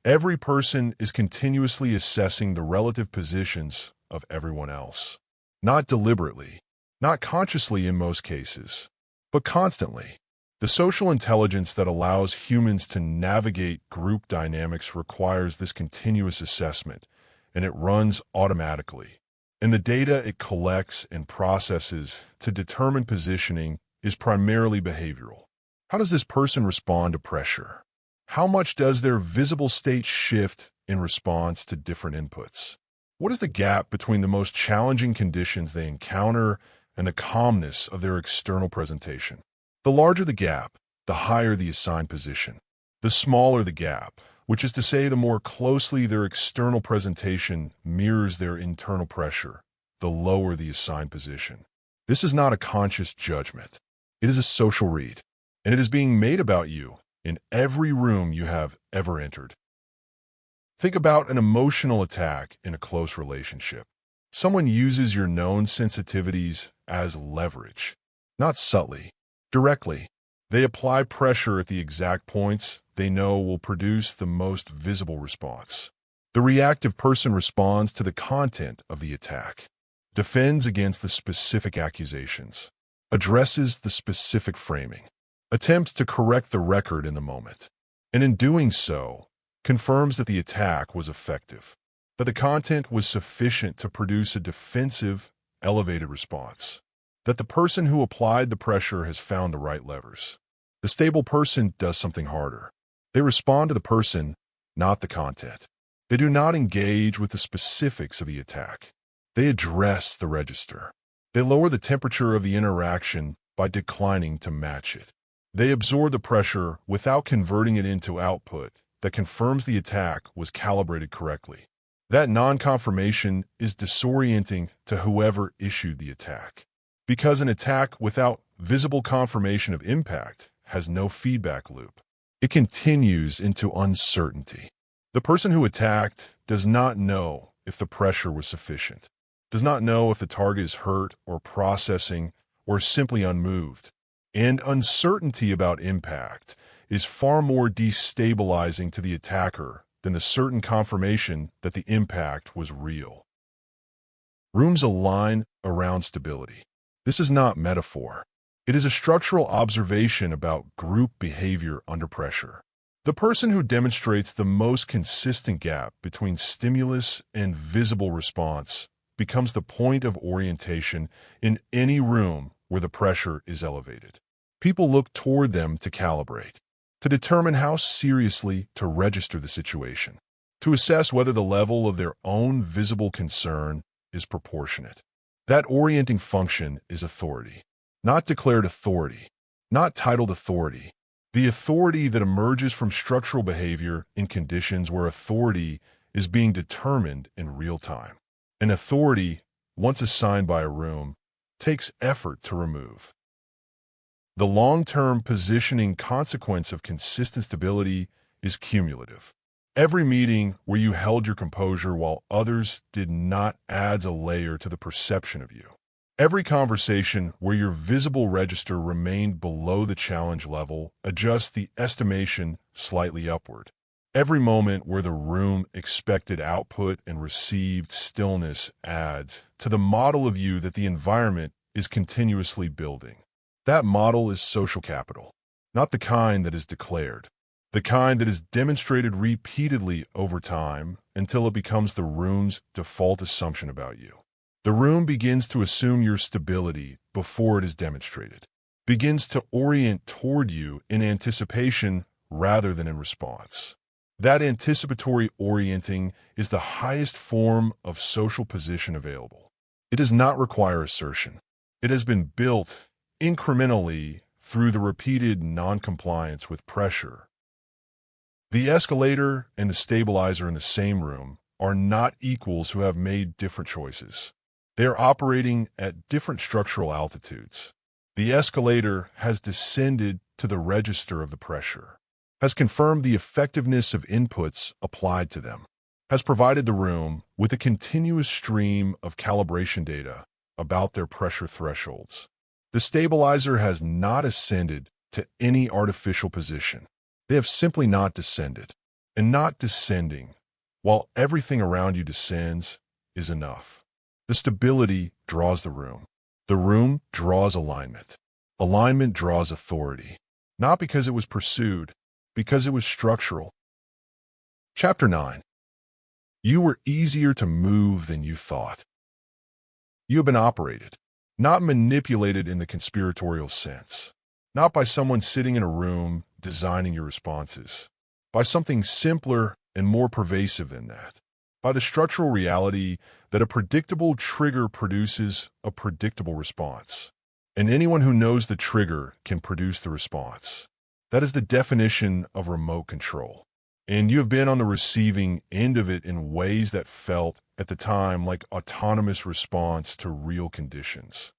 every person is continuously assessing the relative positions of everyone else. Not deliberately, not consciously in most cases, but constantly. The social intelligence that allows humans to navigate group dynamics requires this continuous assessment, and it runs automatically. And the data it collects and processes to determine positioning is primarily behavioral. How does this person respond to pressure? How much does their visible state shift in response to different inputs? What is the gap between the most challenging conditions they encounter and the calmness of their external presentation? The larger the gap, the higher the assigned position. The smaller the gap, which is to say the more closely their external presentation mirrors their internal pressure, the lower the assigned position. This is not a conscious judgment. It is a social read, and it is being made about you in every room you have ever entered. Think about an emotional attack in a close relationship. Someone uses your known sensitivities as leverage, not subtly, directly. They apply pressure at the exact points they know will produce the most visible response. The reactive person responds to the content of the attack, defends against the specific accusations, addresses the specific framing, attempts to correct the record in the moment, and in doing so, confirms that the attack was effective, that the content was sufficient to produce a defensive, elevated response, that the person who applied the pressure has found the right levers. The stable person does something harder. They respond to the person, not the content. They do not engage with the specifics of the attack. They address the register. They lower the temperature of the interaction by declining to match it. They absorb the pressure without converting it into output that confirms the attack was calibrated correctly. That non-confirmation is disorienting to whoever issued the attack. Because an attack without visible confirmation of impact has no feedback loop. It continues into uncertainty. The person who attacked does not know if the pressure was sufficient, does not know if the target is hurt or processing or simply unmoved. And uncertainty about impact is far more destabilizing to the attacker than the certain confirmation that the impact was real. Rooms align around stability. This is not metaphor. It is a structural observation about group behavior under pressure. The person who demonstrates the most consistent gap between stimulus and visible response becomes the point of orientation in any room where the pressure is elevated. People look toward them to calibrate, to determine how seriously to register the situation, to assess whether the level of their own visible concern is proportionate. That orienting function is authority, not declared authority, not titled authority. The authority that emerges from structural behavior in conditions where authority is being determined in real time. An authority, once assigned by a room, takes effort to remove. The long-term positioning consequence of consistent stability is cumulative. Every meeting where you held your composure while others did not adds a layer to the perception of you. Every conversation where your visible register remained below the challenge level adjusts the estimation slightly upward. Every moment where the room expected output and received stillness adds to the model of you that the environment is continuously building. That model is social capital, not the kind that is declared, the kind that is demonstrated repeatedly over time until it becomes the room's default assumption about you. The room begins to assume your stability before it is demonstrated, begins to orient toward you in anticipation rather than in response. That anticipatory orienting is the highest form of social position available. It does not require assertion. It has been built incrementally through the repeated non-compliance with pressure. The escalator and the stabilizer in the same room are not equals who have made different choices. They are operating at different structural altitudes. The escalator has descended to the register of the pressure, has confirmed the effectiveness of inputs applied to them, has provided the room with a continuous stream of calibration data about their pressure thresholds. The stabilizer has not ascended to any artificial position. They have simply not descended. And not descending, while everything around you descends, is enough. The stability draws the room. The room draws alignment. Alignment draws authority, not because it was pursued, because it was structural. Chapter 9. You were easier to move than you thought. You have been operated, not manipulated in the conspiratorial sense, not by someone sitting in a room designing your responses, by something simpler and more pervasive than that, by the structural reality that a predictable trigger produces a predictable response, and anyone who knows the trigger can produce the response. That is the definition of remote control. And you have been on the receiving end of it in ways that felt, at the time, like autonomous response to real conditions.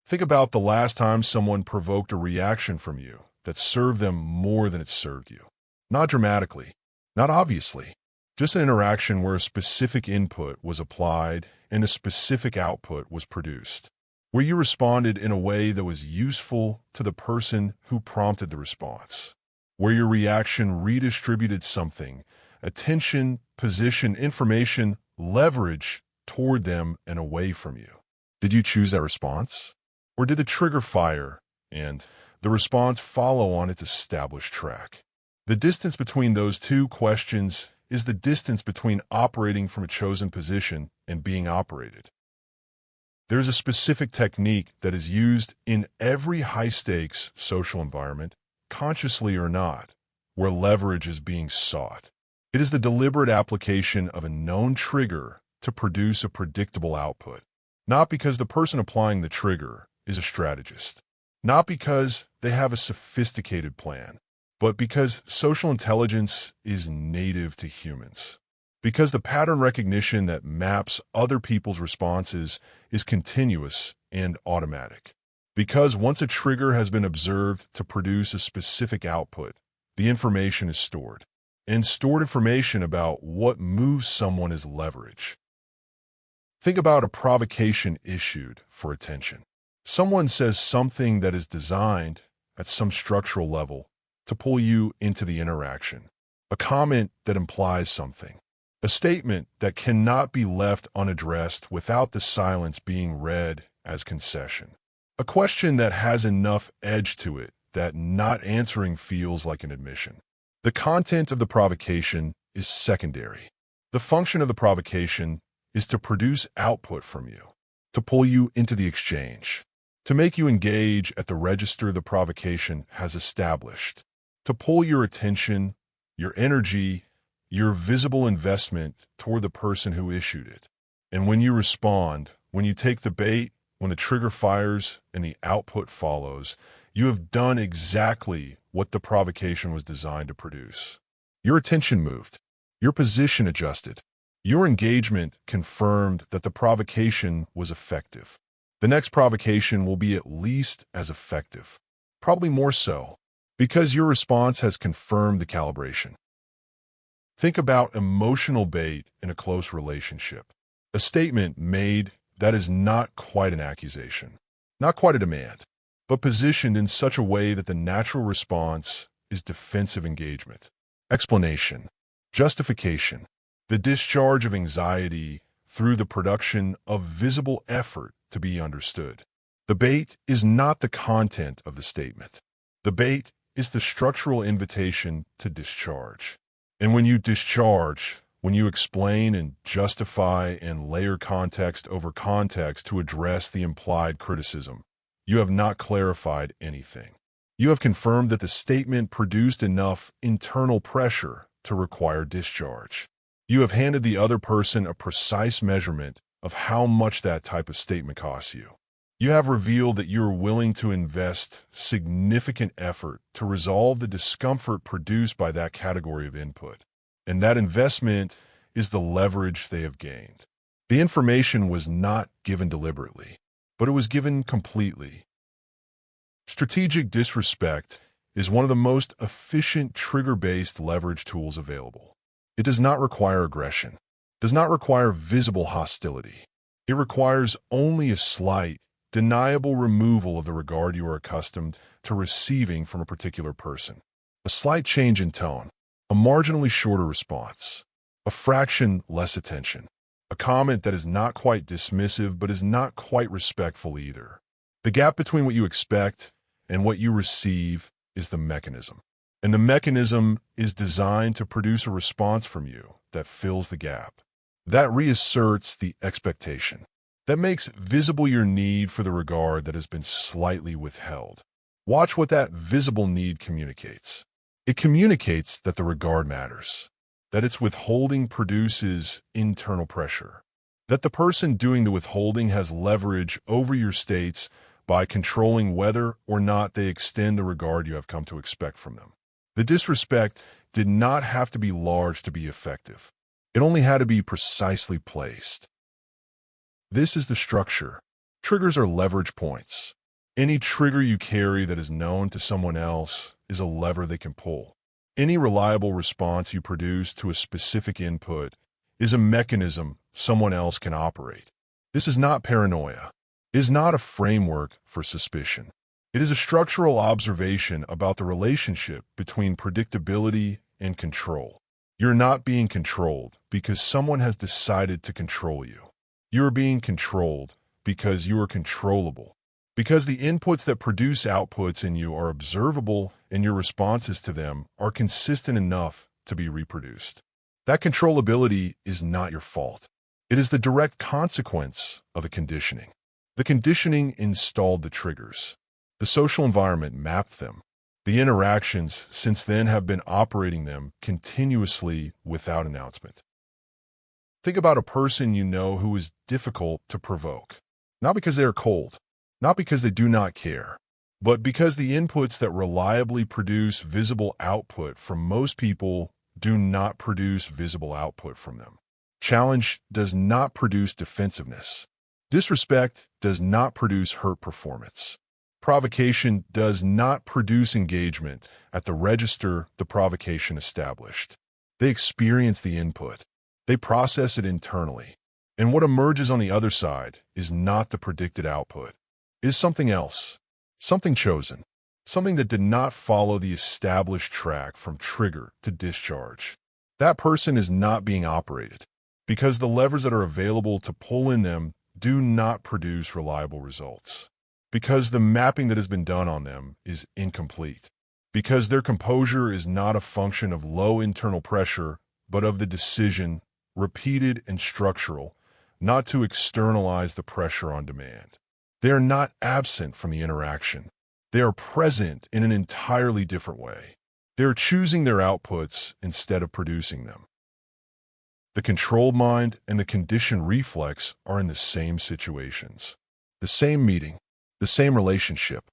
Think about the last time someone provoked a reaction from you that served them more than it served you. Not dramatically, not obviously, just an interaction where a specific input was applied and a specific output was produced, where you responded in a way that was useful to the person who prompted the response, where your reaction redistributed something, attention, position, information, leverage toward them and away from you. Did you choose that response? Or did the trigger fire and the response follow on its established track? The distance between those two questions is the distance between operating from a chosen position and being operated. There is a specific technique that is used in every high-stakes social environment, consciously or not, where leverage is being sought. It is the deliberate application of a known trigger to produce a predictable output, not because the person applying the trigger is a strategist, not because they have a sophisticated plan, but because social intelligence is native to humans. Because the pattern recognition that maps other people's responses is continuous and automatic. Because once a trigger has been observed to produce a specific output, the information is stored. And stored information about what moves someone is leverage. Think about a provocation issued for attention. Someone says something that is designed at some structural level to pull you into the interaction. A comment that implies something. A statement that cannot be left unaddressed without the silence being read as concession. A question that has enough edge to it that not answering feels like an admission. The content of the provocation is secondary. The function of the provocation is to produce output from you, to pull you into the exchange, to make you engage at the register the provocation has established, to pull your attention, your energy, your visible investment toward the person who issued it. And when you respond, when you take the bait, when the trigger fires and the output follows, you have done exactly what the provocation was designed to produce. Your attention moved, your position adjusted, your engagement confirmed that the provocation was effective. The next provocation will be at least as effective, probably more so, because your response has confirmed the calibration. Think about emotional bait in a close relationship. A statement made that is not quite an accusation, not quite a demand, but positioned in such a way that the natural response is defensive engagement, explanation, justification, the discharge of anxiety through the production of visible effort to be understood. The bait is not the content of the statement. The bait is the structural invitation to discharge. And when you discharge, when you explain and justify and layer context over context to address the implied criticism, you have not clarified anything. You have confirmed that the statement produced enough internal pressure to require discharge. You have handed the other person a precise measurement of how much that type of statement costs you. You have revealed that you are willing to invest significant effort to resolve the discomfort produced by that category of input. And that investment is the leverage they have gained. The information was not given deliberately, but it was given completely. Strategic disrespect is one of the most efficient trigger-based leverage tools available. It does not require aggression, does not require visible hostility. It requires only a slight, deniable removal of the regard you are accustomed to receiving from a particular person. A slight change in tone, a marginally shorter response, a fraction less attention, a comment that is not quite dismissive but is not quite respectful either. The gap between what you expect and what you receive is the mechanism. And the mechanism is designed to produce a response from you that fills the gap, that reasserts the expectation, that makes visible your need for the regard that has been slightly withheld. Watch what that visible need communicates. It communicates that the regard matters, that its withholding produces internal pressure, that the person doing the withholding has leverage over your states by controlling whether or not they extend the regard you have come to expect from them. The disrespect did not have to be large to be effective. It only had to be precisely placed. This is the structure. Triggers are leverage points. Any trigger you carry that is known to someone else is a lever they can pull. Any reliable response you produce to a specific input is a mechanism someone else can operate. This is not paranoia. It is not a framework for suspicion. It is a structural observation about the relationship between predictability and control. You're not being controlled because someone has decided to control you. You are being controlled because you are controllable, because the inputs that produce outputs in you are observable and your responses to them are consistent enough to be reproduced. That controllability is not your fault. It is the direct consequence of the conditioning. The conditioning installed the triggers. The social environment mapped them. The interactions since then have been operating them continuously without announcement. Think about a person you know who is difficult to provoke, not because they are cold, not because they do not care, but because the inputs that reliably produce visible output from most people do not produce visible output from them. Challenge does not produce defensiveness. Disrespect does not produce hurt performance. Provocation does not produce engagement at the register the provocation established. They experience the input. They process it internally. And what emerges on the other side is not the predicted output. It is something else, something chosen, something that did not follow the established track from trigger to discharge. That person is not being operated because the levers that are available to pull in them do not produce reliable results. Because the mapping that has been done on them is incomplete. Because their composure is not a function of low internal pressure, but of the decision, repeated and structural, not to externalize the pressure on demand. They are not absent from the interaction. They are present in an entirely different way. They are choosing their outputs instead of producing them. The controlled mind and the conditioned reflex are in the same situations. The same meeting, the same relationship,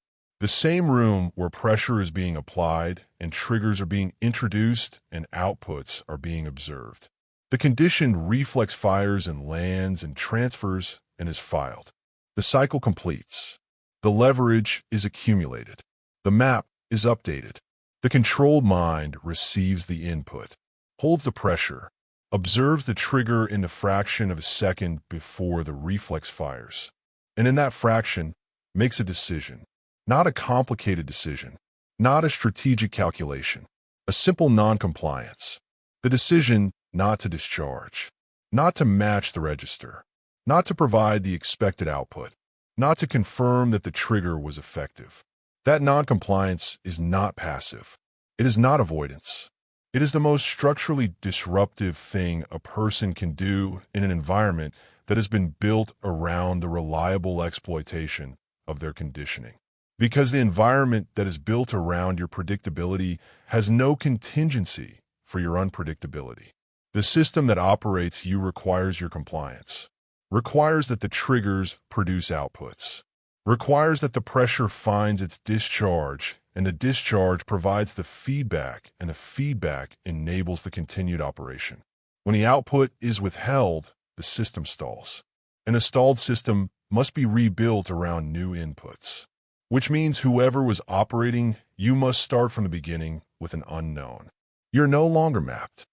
the same room where pressure is being applied and triggers are being introduced and outputs are being observed. The conditioned reflex fires and lands and transfers and is filed. The cycle completes. The leverage is accumulated. The map is updated. The controlled mind receives the input, holds the pressure, observes the trigger in the fraction of a second before the reflex fires, and in that fraction makes a decision, not a complicated decision, not a strategic calculation, a simple non-compliance. The decision not to discharge, not to match the register, not to provide the expected output, not to confirm that the trigger was effective. That non-compliance is not passive. It is not avoidance. It is the most structurally disruptive thing a person can do in an environment that has been built around the reliable exploitation of their conditioning. Because the environment that is built around your predictability has no contingency for your unpredictability. The system that operates you requires your compliance, requires that the triggers produce outputs, requires that the pressure finds its discharge, and the discharge provides the feedback, and the feedback enables the continued operation. When the output is withheld, the system stalls. And a stalled system must be rebuilt around new inputs, which means whoever was operating, you must start from the beginning with an unknown. You're no longer mapped.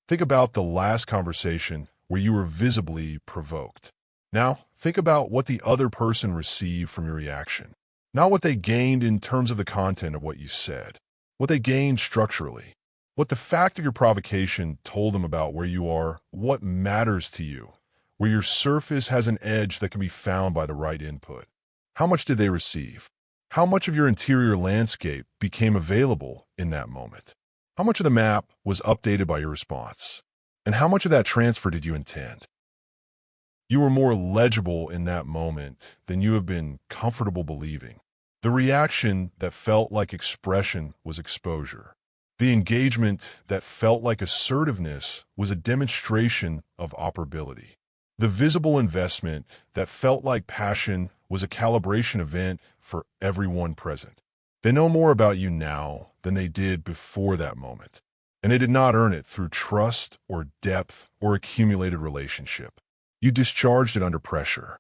Think about the last conversation where you were visibly provoked. Now, think about what the other person received from your reaction. Not what they gained in terms of the content of what you said, what they gained structurally, what the fact of your provocation told them about where you are, what matters to you, where your surface has an edge that can be found by the right input. How much did they receive? How much of your interior landscape became available in that moment? How much of the map was updated by your response? And how much of that transfer did you intend? You were more legible in that moment than you have been comfortable believing. The reaction that felt like expression was exposure. The engagement that felt like assertiveness was a demonstration of operability. The visible investment that felt like passion was a calibration event for everyone present. They know more about you now than they did before that moment, and they did not earn it through trust or depth or accumulated relationship. You discharged it under pressure.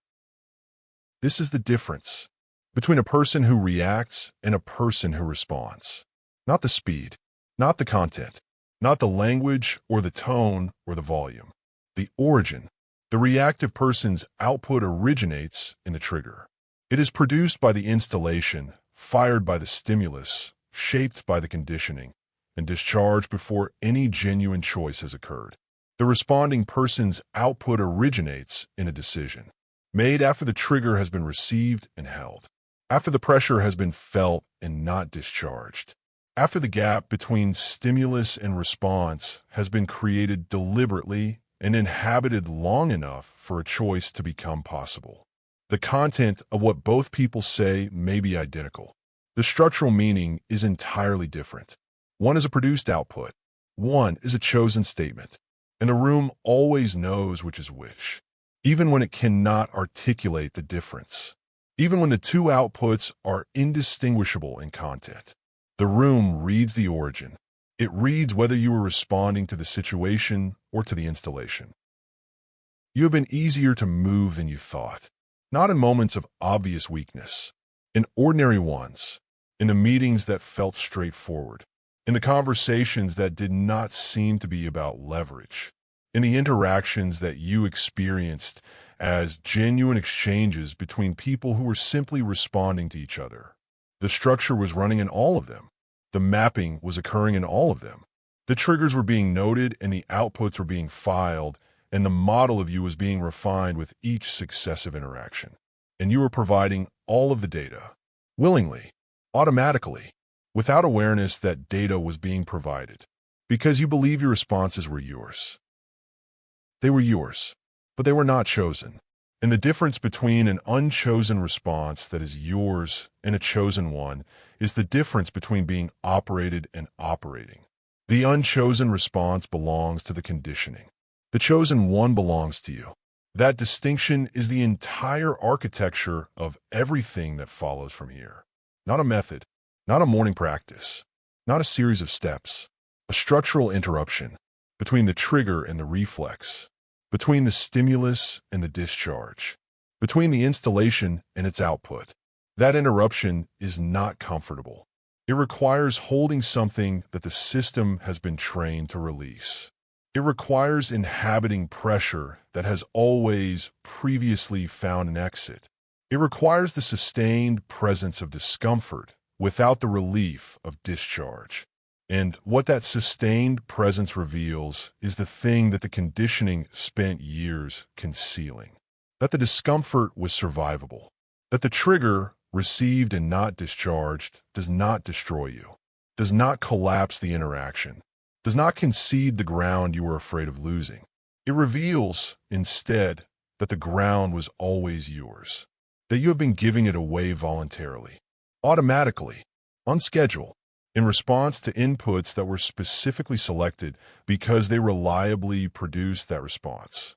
This is the difference between a person who reacts and a person who responds. Not the speed, not the content, not the language or the tone or the volume. The origin. The reactive person's output originates in the trigger. It is produced by the installation, fired by the stimulus, shaped by the conditioning, and discharged before any genuine choice has occurred. The responding person's output originates in a decision, made after the trigger has been received and held, after the pressure has been felt and not discharged, after the gap between stimulus and response has been created deliberately and inhabited long enough for a choice to become possible. The content of what both people say may be identical. The structural meaning is entirely different. One is a produced output. One is a chosen statement. And the room always knows which is which, even when it cannot articulate the difference. Even when the two outputs are indistinguishable in content. The room reads the origin. It reads whether you were responding to the situation or to the installation. You have been easier to move than you thought, not in moments of obvious weakness, in ordinary ones, in the meetings that felt straightforward, in the conversations that did not seem to be about leverage, in the interactions that you experienced as genuine exchanges between people who were simply responding to each other. The structure was running in all of them. The mapping was occurring in all of them. The triggers were being noted and the outputs were being filed, and the model of you was being refined with each successive interaction. And you were providing all of the data, willingly, automatically, without awareness that data was being provided, because you believe your responses were yours. They were yours, but they were not chosen. And the difference between an unchosen response that is yours and a chosen one is the difference between being operated and operating. The unchosen response belongs to the conditioning. The chosen one belongs to you. That distinction is the entire architecture of everything that follows from here. Not a method, not a morning practice, not a series of steps, a structural interruption between the trigger and the reflex, between the stimulus and the discharge, between the installation and its output. That interruption is not comfortable. It requires holding something that the system has been trained to release. It requires inhabiting pressure that has always previously found an exit. It requires the sustained presence of discomfort without the relief of discharge. And what that sustained presence reveals is the thing that the conditioning spent years concealing. That the discomfort was survivable. That the trigger, received and not discharged, does not destroy you, does not collapse the interaction, does not concede the ground you were afraid of losing. It reveals, instead, that the ground was always yours, that you have been giving it away voluntarily, automatically, on schedule, in response to inputs that were specifically selected because they reliably produced that response.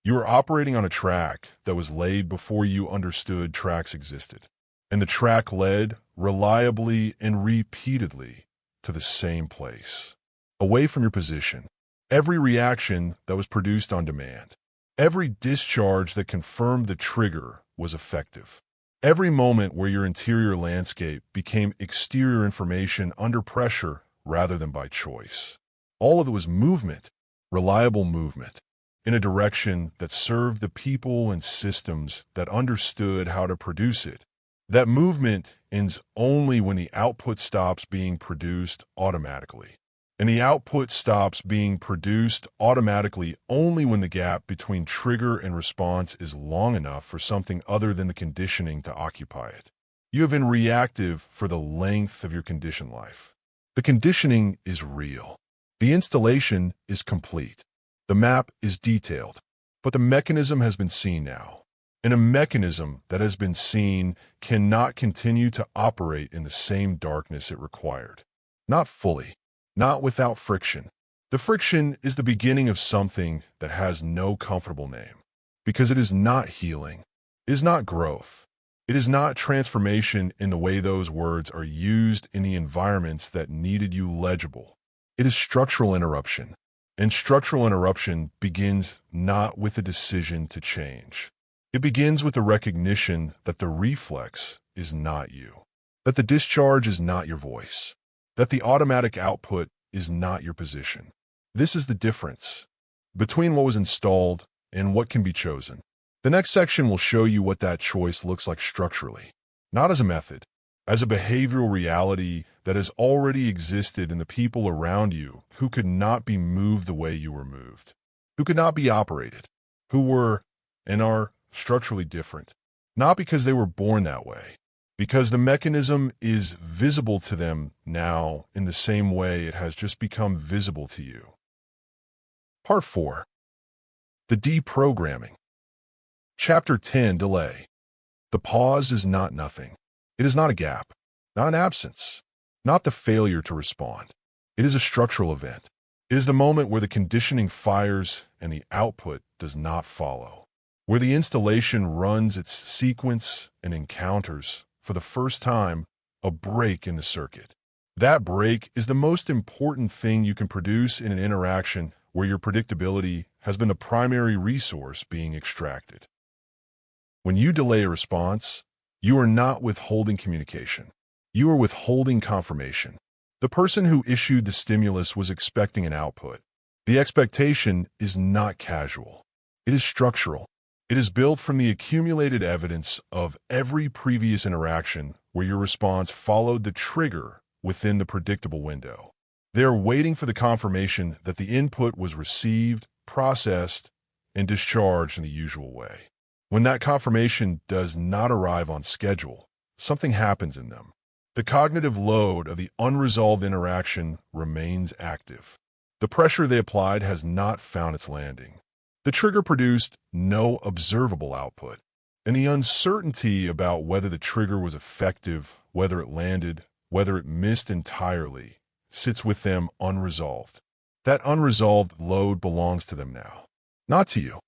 You were operating on a track that was laid before you understood tracks existed, and the track led reliably and repeatedly to the same place, away from your position. Every reaction that was produced on demand, every discharge that confirmed the trigger was effective. Every moment where your interior landscape became exterior information under pressure rather than by choice. All of it was movement, reliable movement, in a direction that served the people and systems that understood how to produce it. That movement ends only when the output stops being produced automatically. And the output stops being produced automatically only when the gap between trigger and response is long enough for something other than the conditioning to occupy it. You have been reactive for the length of your conditioned life. The conditioning is real. The installation is complete. The map is detailed. But the mechanism has been seen now. And a mechanism that has been seen cannot continue to operate in the same darkness it required. Not fully. Not without friction. The friction is the beginning of something that has no comfortable name, because it is not healing, it is not growth, it is not transformation in the way those words are used in the environments that needed you legible. It is structural interruption, and structural interruption begins not with a decision to change. It begins with the recognition that the reflex is not you, that the discharge is not your voice, that the automatic output is not your position. This is the difference between what was installed and what can be chosen. The next section will show you what that choice looks like structurally, not as a method, as a behavioral reality that has already existed in the people around you who could not be moved the way you were moved, who could not be operated, who were and are structurally different, not because they were born that way, because the mechanism is visible to them now in the same way it has just become visible to you. Part 4. The Deprogramming. Chapter 10, Delay. The pause is not nothing. It is not a gap, not an absence, not the failure to respond. It is a structural event. It is the moment where the conditioning fires and the output does not follow, where the installation runs its sequence and encounters, for the first time, a break in the circuit. That break is the most important thing you can produce in an interaction where your predictability has been the primary resource being extracted. When you delay a response, you are not withholding communication. You are withholding confirmation. The person who issued the stimulus was expecting an output. The expectation is not casual. It is structural. It is built from the accumulated evidence of every previous interaction where your response followed the trigger within the predictable window. They are waiting for the confirmation that the input was received, processed, and discharged in the usual way. When that confirmation does not arrive on schedule, something happens in them. The cognitive load of the unresolved interaction remains active. The pressure they applied has not found its landing. The trigger produced no observable output, and the uncertainty about whether the trigger was effective, whether it landed, whether it missed entirely, sits with them unresolved. That unresolved load belongs to them now, not to you.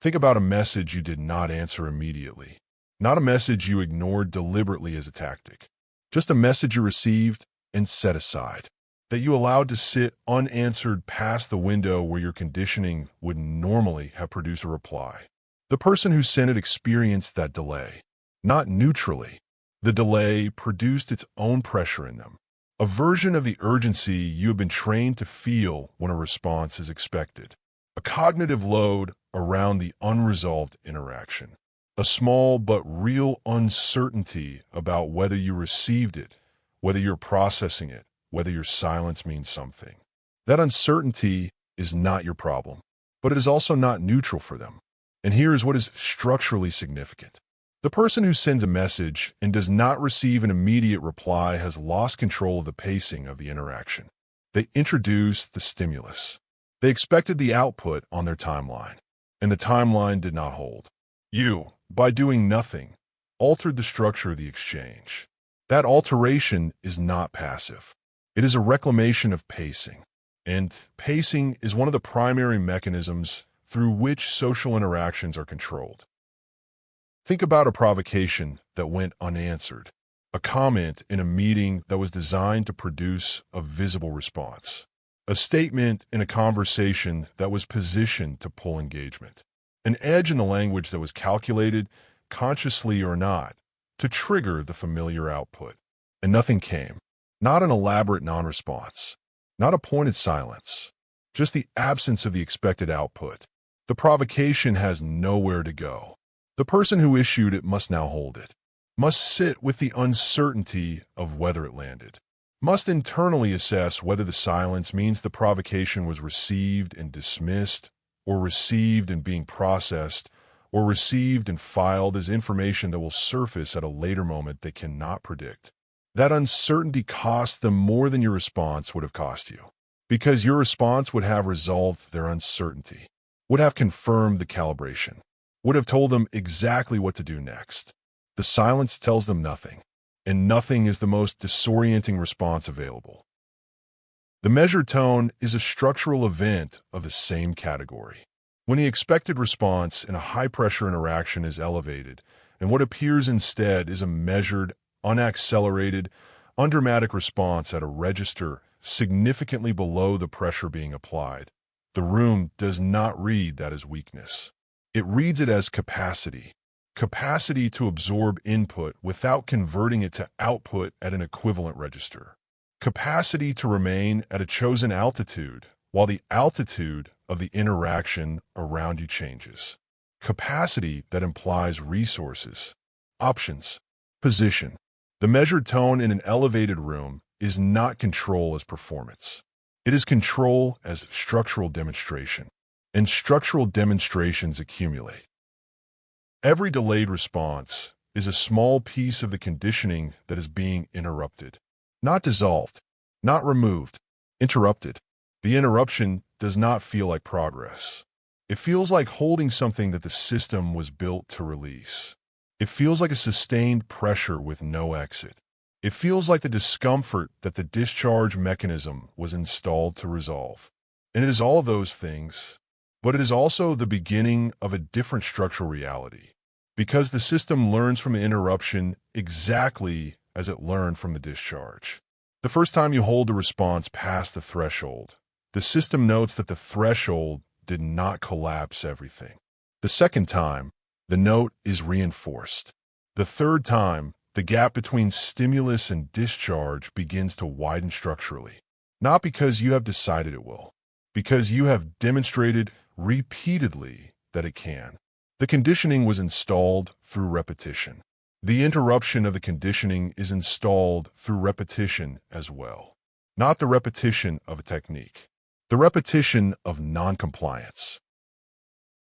Think about a message you did not answer immediately, not a message you ignored deliberately as a tactic, just a message you received and set aside, that you allowed to sit unanswered past the window where your conditioning would normally have produced a reply. The person who sent it experienced that delay, not neutrally. The delay produced its own pressure in them, a version of the urgency you have been trained to feel when a response is expected, a cognitive load around the unresolved interaction, a small but real uncertainty about whether you received it, whether you're processing it, whether your silence means something. That uncertainty is not your problem, but it is also not neutral for them. And here is what is structurally significant. The person who sends a message and does not receive an immediate reply has lost control of the pacing of the interaction. They introduced the stimulus. They expected the output on their timeline, and the timeline did not hold. You, by doing nothing, altered the structure of the exchange. That alteration is not passive. It is a reclamation of pacing, and pacing is one of the primary mechanisms through which social interactions are controlled. Think about a provocation that went unanswered, a comment in a meeting that was designed to produce a visible response, a statement in a conversation that was positioned to pull engagement, an edge in the language that was calculated, consciously or not, to trigger the familiar output. And nothing came. Not an elaborate non-response, not a pointed silence, just the absence of the expected output. The provocation has nowhere to go. The person who issued it must now hold it, must sit with the uncertainty of whether it landed, must internally assess whether the silence means the provocation was received and dismissed, or received and being processed, or received and filed as information that will surface at a later moment they cannot predict. That uncertainty costs them more than your response would have cost you, because your response would have resolved their uncertainty, would have confirmed the calibration, would have told them exactly what to do next. The silence tells them nothing, and nothing is the most disorienting response available. The measured tone is a structural event of the same category. When the expected response in a high-pressure interaction is elevated, and what appears instead is a measured, unaccelerated, undramatic response at a register significantly below the pressure being applied, the room does not read that as weakness. It reads it as capacity to absorb input without converting it to output at an equivalent register, capacity to remain at a chosen altitude while the altitude of the interaction around you changes, capacity that implies resources, options, position. The measured tone in an elevated room is not control as performance. It is control as structural demonstration. And structural demonstrations accumulate. Every delayed response is a small piece of the conditioning that is being interrupted. Not dissolved, not removed, interrupted. The interruption does not feel like progress. It feels like holding something that the system was built to release. It feels like a sustained pressure with no exit. It feels like the discomfort that the discharge mechanism was installed to resolve. And it is all of those things, but it is also the beginning of a different structural reality, because the system learns from the interruption exactly as it learned from the discharge. The first time you hold the response past the threshold, the system notes that the threshold did not collapse everything. The second time, the note is reinforced. The third time, the gap between stimulus and discharge begins to widen structurally. Not because you have decided it will, because you have demonstrated repeatedly that it can. The conditioning was installed through repetition. The interruption of the conditioning is installed through repetition as well. Not the repetition of a technique, the repetition of noncompliance.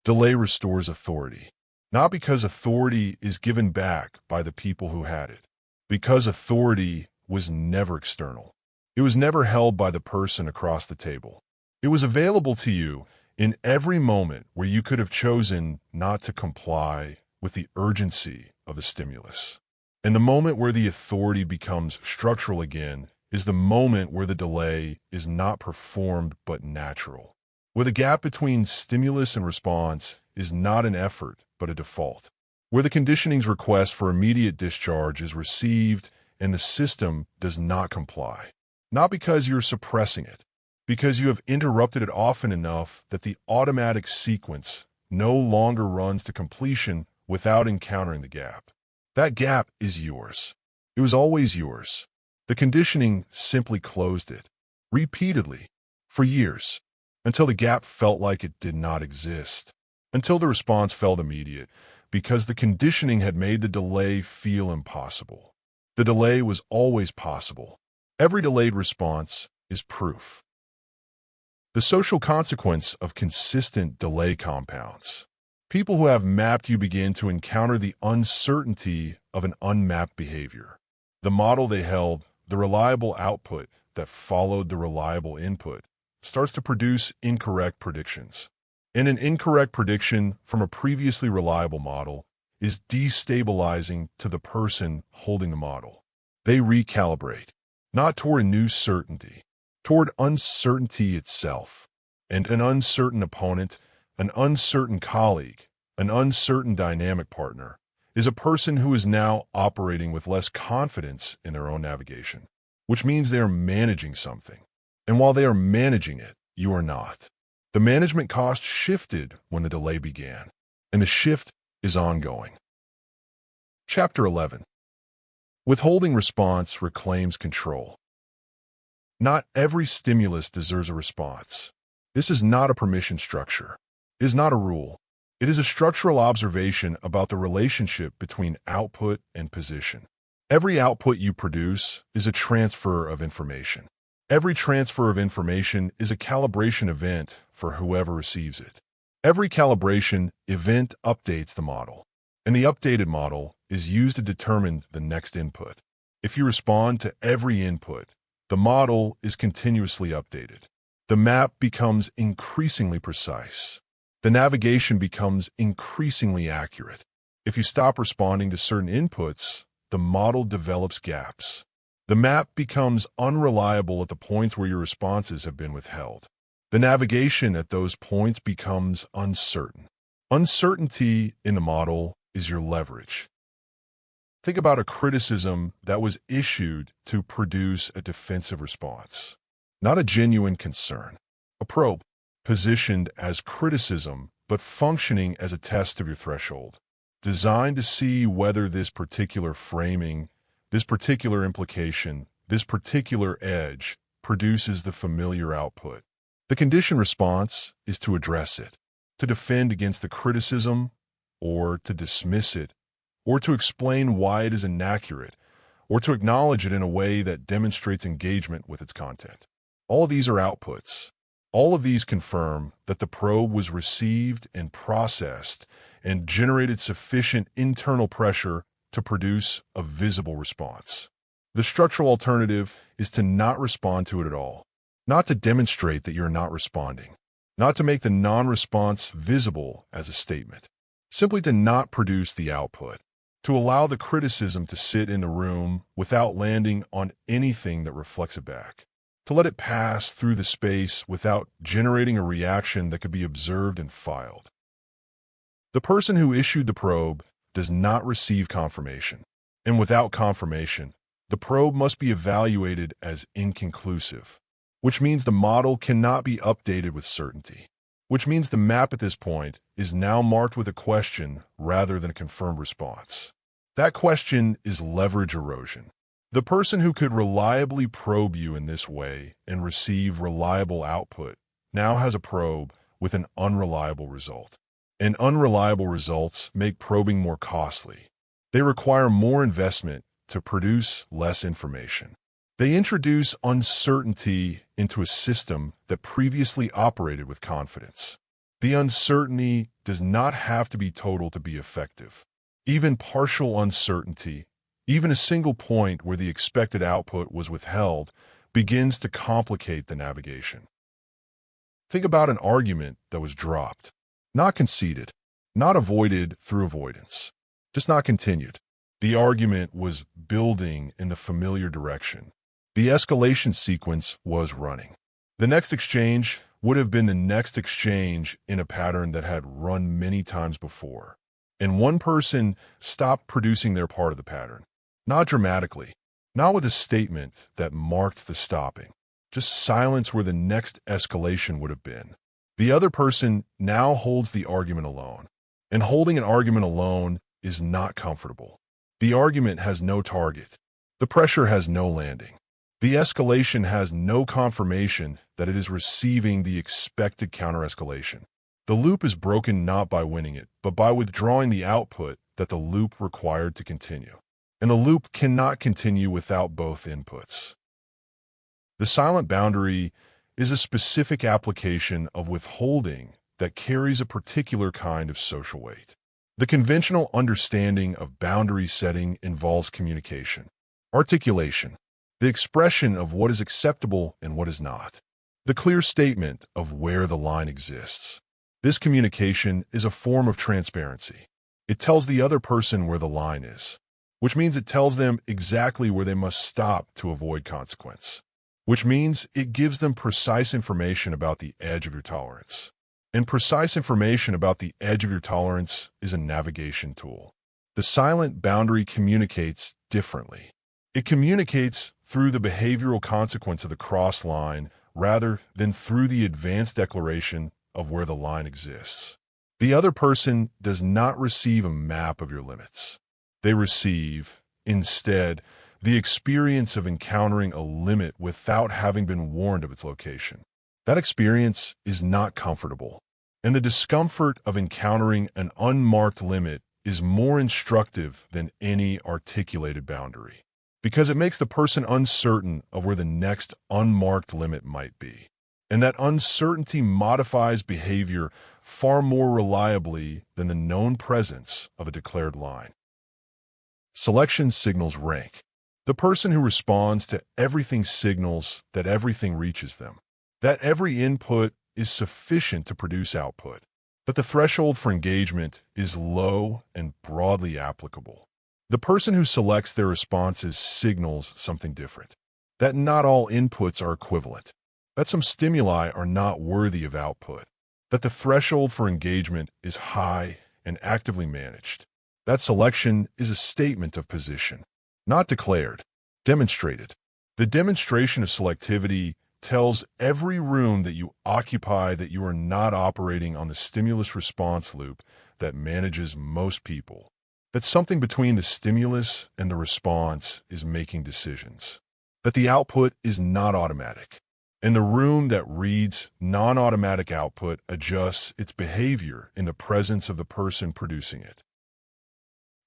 Delay restores authority. Not because authority is given back by the people who had it, because authority was never external. It was never held by the person across the table. It was available to you in every moment where you could have chosen not to comply with the urgency of the stimulus. And the moment where the authority becomes structural again is the moment where the delay is not performed but natural, where the gap between stimulus and response is not an effort but a default, where the conditioning's request for immediate discharge is received and the system does not comply. Not because you're suppressing it, because you have interrupted it often enough that the automatic sequence no longer runs to completion without encountering the gap. That gap is yours. It was always yours. The conditioning simply closed it, repeatedly, for years, until the gap felt like it did not exist, until the response felt immediate, because the conditioning had made the delay feel impossible. The delay was always possible. Every delayed response is proof. The social consequence of consistent delay compounds. People who have mapped you begin to encounter the uncertainty of an unmapped behavior. The model they held, the reliable output that followed the reliable input, starts to produce incorrect predictions. And an incorrect prediction from a previously reliable model is destabilizing to the person holding the model. They recalibrate, not toward a new certainty, toward uncertainty itself. And an uncertain opponent, an uncertain colleague, an uncertain dynamic partner, is a person who is now operating with less confidence in their own navigation, which means they are managing something. And while they are managing it, you are not. The management cost shifted when the delay began, and the shift is ongoing. Chapter 11. Withholding response reclaims control. Not every stimulus deserves a response. This is not a permission structure. It is not a rule. It is a structural observation about the relationship between output and position. Every output you produce is a transfer of information. Every transfer of information is a calibration event for whoever receives it. Every calibration event updates the model, and the updated model is used to determine the next input. If you respond to every input, the model is continuously updated. The map becomes increasingly precise. The navigation becomes increasingly accurate. If you stop responding to certain inputs, the model develops gaps. The map becomes unreliable at the points where your responses have been withheld. The navigation at those points becomes uncertain. Uncertainty in the model is your leverage. Think about a criticism that was issued to produce a defensive response, not a genuine concern. A probe, positioned as criticism but functioning as a test of your threshold, designed to see whether this particular framing, this particular implication, this particular edge produces the familiar output. The conditioned response is to address it, to defend against the criticism, or to dismiss it, or to explain why it is inaccurate, or to acknowledge it in a way that demonstrates engagement with its content. All of these are outputs. All of these confirm that the probe was received and processed and generated sufficient internal pressure to produce a visible response. The structural alternative is to not respond to it at all, not to demonstrate that you're not responding, not to make the non-response visible as a statement, simply to not produce the output, to allow the criticism to sit in the room without landing on anything that reflects it back, to let it pass through the space without generating a reaction that could be observed and filed. The person who issued the probe does not receive confirmation, and without confirmation, The probe must be evaluated as inconclusive, which means the model cannot be updated with certainty, which means the map at this point is now marked with a question rather than a confirmed response. That question is leverage erosion. The person who could reliably probe you in this way and receive reliable output now has a probe with an unreliable result. And unreliable results make probing more costly. They require more investment to produce less information. They introduce uncertainty into a system that previously operated with confidence. The uncertainty does not have to be total to be effective. Even partial uncertainty, even a single point where the expected output was withheld, begins to complicate the navigation. Think about an argument that was dropped, not conceded, not avoided through avoidance, just not continued. The argument was building in the familiar direction. The escalation sequence was running. The next exchange would have been the next exchange in a pattern that had run many times before. And one person stopped producing their part of the pattern. Not dramatically, not with a statement that marked the stopping, just silence where the next escalation would have been. The other person now holds the argument alone. And holding an argument alone is not comfortable. The argument has no target. The pressure has no landing. The escalation has no confirmation that it is receiving the expected counter-escalation. The loop is broken not by winning it, but by withdrawing the output that the loop required to continue. And the loop cannot continue without both inputs. The silent boundary is a specific application of withholding that carries a particular kind of social weight. The conventional understanding of boundary setting involves communication, articulation, the expression of what is acceptable and what is not, the clear statement of where the line exists. This communication is a form of transparency. It tells the other person where the line is, which means it tells them exactly where they must stop to avoid consequence, which means it gives them precise information about the edge of your tolerance. And precise information about the edge of your tolerance is a navigation tool. The silent boundary communicates differently. It communicates through the behavioral consequence of the cross line rather than through the advanced declaration of where the line exists. The other person does not receive a map of your limits. They receive, instead, the experience of encountering a limit without having been warned of its location. That experience is not comfortable, and the discomfort of encountering an unmarked limit is more instructive than any articulated boundary, because it makes the person uncertain of where the next unmarked limit might be. And that uncertainty modifies behavior far more reliably than the known presence of a declared line. Selection signals rank. The person who responds to everything signals that everything reaches them, that every input is sufficient to produce output, that the threshold for engagement is low and broadly applicable. The person who selects their responses signals something different, that not all inputs are equivalent, that some stimuli are not worthy of output, that the threshold for engagement is high and actively managed. That selection is a statement of position, not declared, demonstrated. The demonstration of selectivity tells every room that you occupy that you are not operating on the stimulus-response loop that manages most people, that something between the stimulus and the response is making decisions, that the output is not automatic, and the room that reads non-automatic output adjusts its behavior in the presence of the person producing it.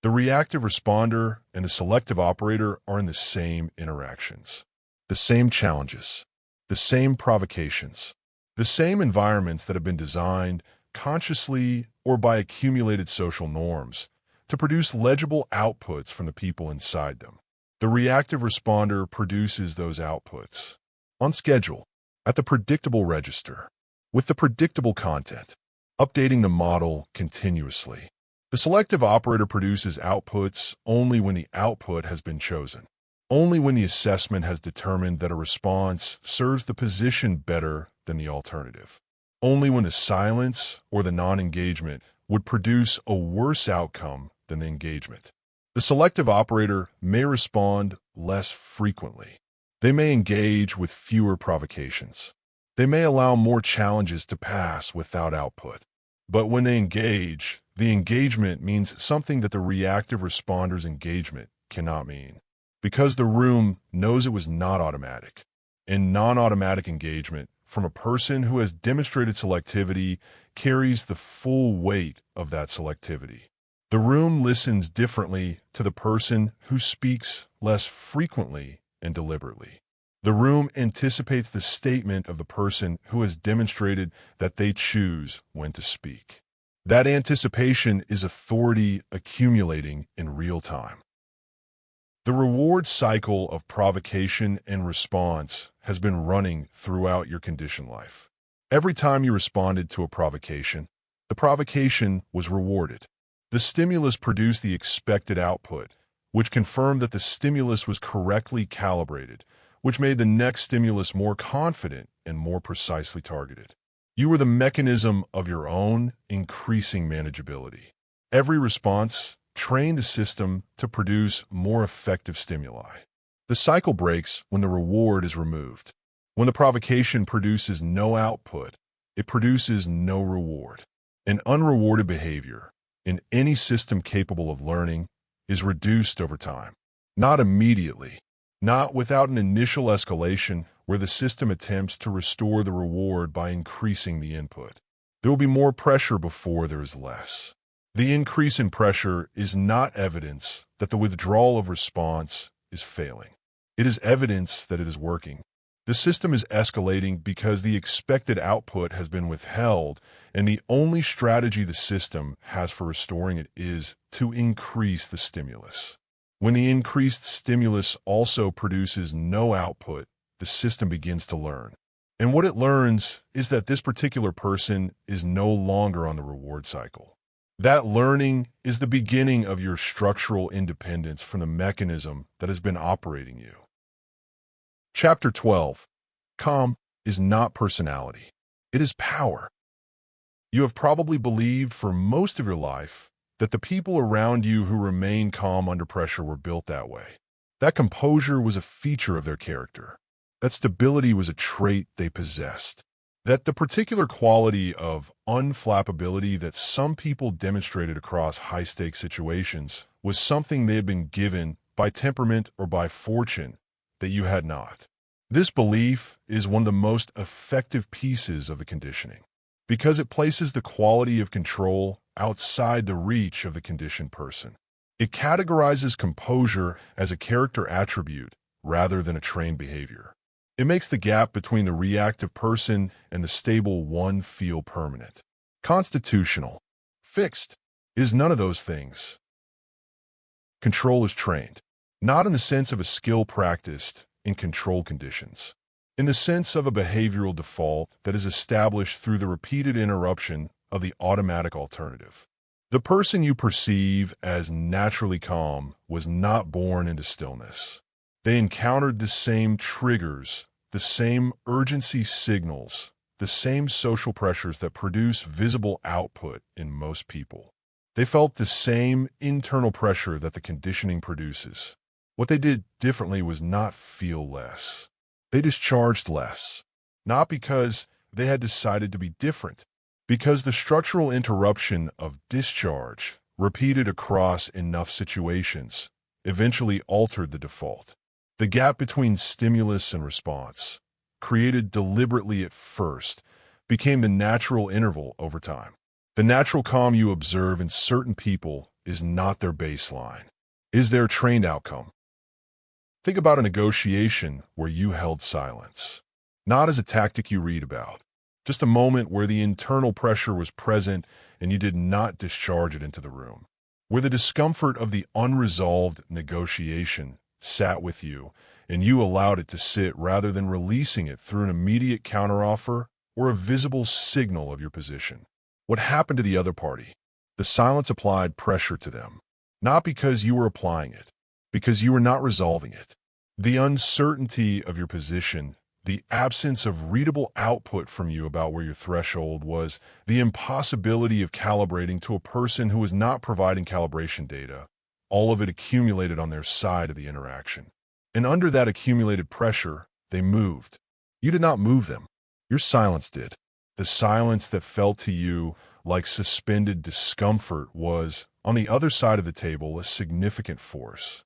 The reactive responder and the selective operator are in the same interactions, the same challenges, the same provocations, the same environments that have been designed, consciously or by accumulated social norms, to produce legible outputs from the people inside them. The reactive responder produces those outputs, on schedule, at the predictable register, with the predictable content, updating the model continuously. The selective operator produces outputs only when the output has been chosen, only when the assessment has determined that a response serves the position better than the alternative, only when the silence or the non-engagement would produce a worse outcome than the engagement. The selective operator may respond less frequently. They may engage with fewer provocations. They may allow more challenges to pass without output. But when they engage, the engagement means something that the reactive responder's engagement cannot mean, because the room knows it was not automatic. And non-automatic engagement from a person who has demonstrated selectivity carries the full weight of that selectivity. The room listens differently to the person who speaks less frequently and deliberately. The room anticipates the statement of the person who has demonstrated that they choose when to speak. That anticipation is authority accumulating in real time. The reward cycle of provocation and response has been running throughout your conditioned life. Every time you responded to a provocation, the provocation was rewarded. The stimulus produced the expected output, which confirmed that the stimulus was correctly calibrated, which made the next stimulus more confident and more precisely targeted. You were the mechanism of your own increasing manageability. Every response trained the system to produce more effective stimuli. The cycle breaks when the reward is removed. When the provocation produces no output, it produces no reward. An unrewarded behavior in any system capable of learning is reduced over time. Not immediately, not without an initial escalation where the system attempts to restore the reward by increasing the input. There will be more pressure before there is less. The increase in pressure is not evidence that the withdrawal of response is failing. It is evidence that it is working. The system is escalating because the expected output has been withheld, and the only strategy the system has for restoring it is to increase the stimulus. When the increased stimulus also produces no output, the system begins to learn. And what it learns is that this particular person is no longer on the reward cycle. That learning is the beginning of your structural independence from the mechanism that has been operating you. Chapter 12. Calm is not personality. It is power. You have probably believed for most of your life that the people around you who remain calm under pressure were built that way. That composure was a feature of their character. That stability was a trait they possessed. That the particular quality of unflappability that some people demonstrated across high-stakes situations was something they had been given by temperament or by fortune that you had not. This belief is one of the most effective pieces of the conditioning, because it places the quality of control outside the reach of the conditioned person. It categorizes composure as a character attribute rather than a trained behavior. It makes the gap between the reactive person and the stable one feel permanent. Constitutional. Fixed. It is none of those things. Control is trained, not in the sense of a skill practiced in controlled conditions, in the sense of a behavioral default that is established through the repeated interruption of the automatic alternative. The person you perceive as naturally calm was not born into stillness. They encountered the same triggers, the same urgency signals, the same social pressures that produce visible output in most people. They felt the same internal pressure that the conditioning produces. What they did differently was not feel less. They discharged less, not because they had decided to be different, because the structural interruption of discharge, repeated across enough situations, eventually altered the default. The gap between stimulus and response, created deliberately at first, became the natural interval over time. The natural calm you observe in certain people is not their baseline, it is their trained outcome. Think about a negotiation where you held silence, not as a tactic you read about, just a moment where the internal pressure was present and you did not discharge it into the room, where the discomfort of the unresolved negotiation sat with you and you allowed it to sit rather than releasing it through an immediate counteroffer or a visible signal of your position. What happened to the other party? The silence applied pressure to them, not because you were applying it, because you were not resolving it. The uncertainty of your position, the absence of readable output from you about where your threshold was, the impossibility of calibrating to a person who was not providing calibration data, all of it accumulated on their side of the interaction. And under that accumulated pressure, they moved. You did not move them. Your silence did. The silence that felt to you like suspended discomfort was, on the other side of the table, a significant force.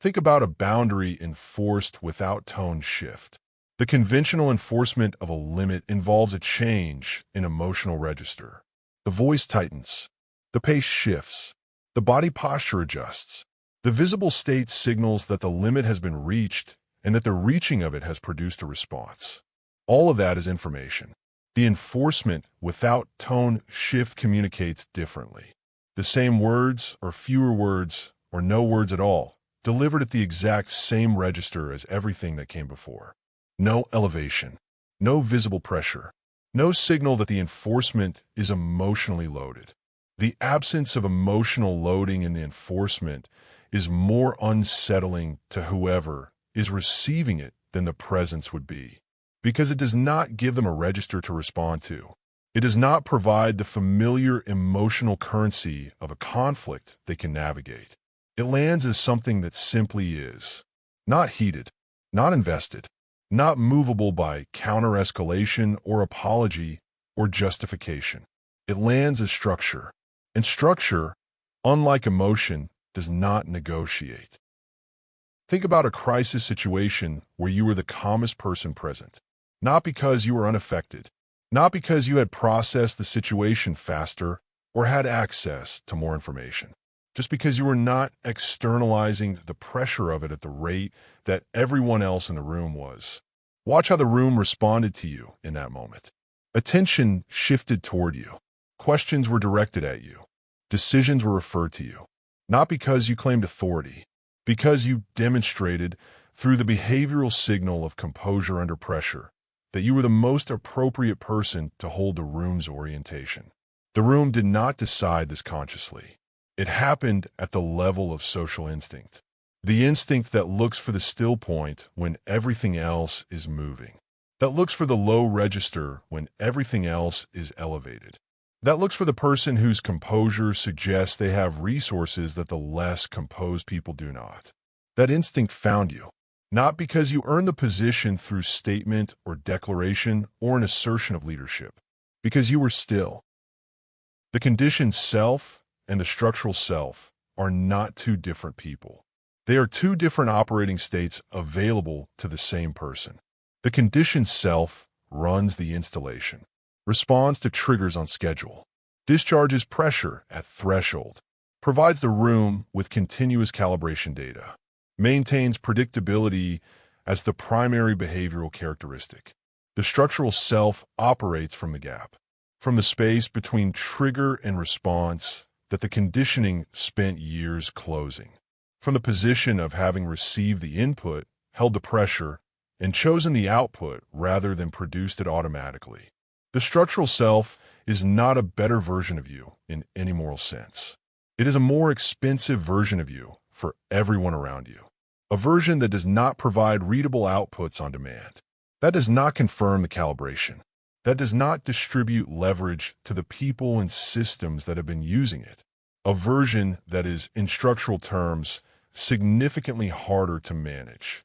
Think about a boundary enforced without tone shift. The conventional enforcement of a limit involves a change in emotional register. The voice tightens. The pace shifts. The body posture adjusts. The visible state signals that the limit has been reached and that the reaching of it has produced a response. All of that is information. The enforcement without tone shift communicates differently. The same words or fewer words or no words at all, delivered at the exact same register as everything that came before. No elevation, no visible pressure, no signal that the enforcement is emotionally loaded. The absence of emotional loading in the enforcement is more unsettling to whoever is receiving it than the presence would be, because it does not give them a register to respond to. It does not provide the familiar emotional currency of a conflict they can navigate. It lands as something that simply is, not heated, not invested, not movable by counter-escalation or apology or justification. It lands as structure, and structure, unlike emotion, does not negotiate. Think about a crisis situation where you were the calmest person present, not because you were unaffected, not because you had processed the situation faster or had access to more information, just because you were not externalizing the pressure of it at the rate that everyone else in the room was. Watch how the room responded to you in that moment. Attention shifted toward you. Questions were directed at you. Decisions were referred to you. Not because you claimed authority, because you demonstrated through the behavioral signal of composure under pressure that you were the most appropriate person to hold the room's orientation. The room did not decide this consciously. It happened at the level of social instinct. The instinct that looks for the still point when everything else is moving. That looks for the low register when everything else is elevated. That looks for the person whose composure suggests they have resources that the less composed people do not. That instinct found you, not because you earned the position through statement or declaration or an assertion of leadership, because you were still. The conditioned self and the structural self are not two different people. They are two different operating states available to the same person. The conditioned self runs the installation, responds to triggers on schedule, discharges pressure at threshold, provides the room with continuous calibration data, maintains predictability as the primary behavioral characteristic. The structural self operates from the gap, from the space between trigger and response that the conditioning spent years closing, from the position of having received the input, held the pressure, and chosen the output rather than produced it automatically. The structural self is not a better version of you in any moral sense. It is a more expensive version of you for everyone around you. A version that does not provide readable outputs on demand. That does not confirm the calibration. That does not distribute leverage to the people and systems that have been using it. A version that is, in structural terms, significantly harder to manage.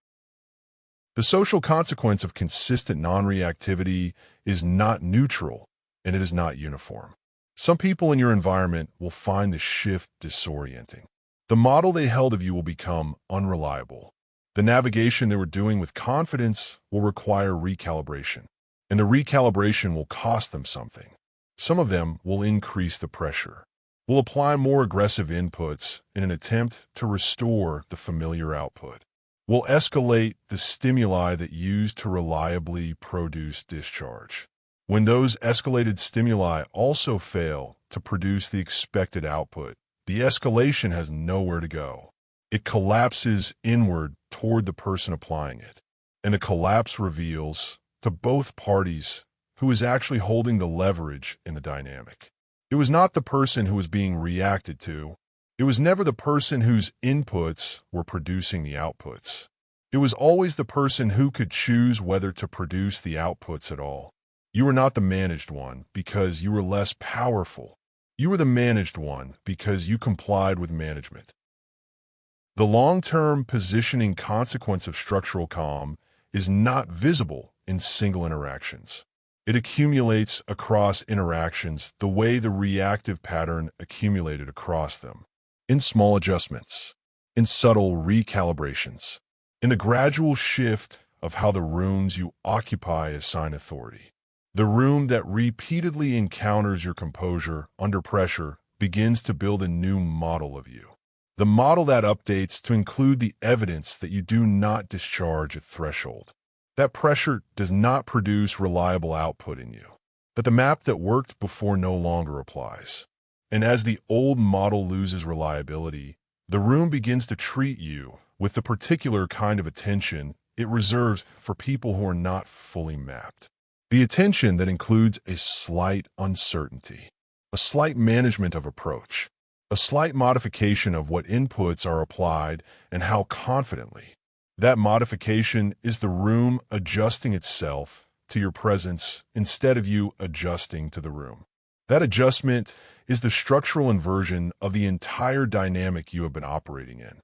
The social consequence of consistent non-reactivity is not neutral, and it is not uniform. Some people in your environment will find the shift disorienting. The model they held of you will become unreliable. The navigation they were doing with confidence will require recalibration, and the recalibration will cost them something. Some of them will increase the pressure, will apply more aggressive inputs in an attempt to restore the familiar output, will escalate the stimuli that used to reliably produce discharge. When those escalated stimuli also fail to produce the expected output, the escalation has nowhere to go. It collapses inward toward the person applying it, and the collapse reveals to both parties who is actually holding the leverage in the dynamic. It was not the person who was being reacted to. It was never the person whose inputs were producing the outputs. It was always the person who could choose whether to produce the outputs at all. You were not the managed one because you were less powerful. You were the managed one because you complied with management. The long-term positioning consequence of structural calm is not visible in single interactions. It accumulates across interactions the way the reactive pattern accumulated across them, in small adjustments, in subtle recalibrations, in the gradual shift of how the rooms you occupy assign authority. The room that repeatedly encounters your composure under pressure begins to build a new model of you. The model that updates to include the evidence that you do not discharge at threshold. That pressure does not produce reliable output in you. That the map that worked before no longer applies. And as the old model loses reliability, the room begins to treat you with the particular kind of attention it reserves for people who are not fully mapped. The attention that includes a slight uncertainty, a slight management of approach, a slight modification of what inputs are applied and how confidently. That modification is the room adjusting itself to your presence instead of you adjusting to the room. That adjustment is the structural inversion of the entire dynamic you have been operating in.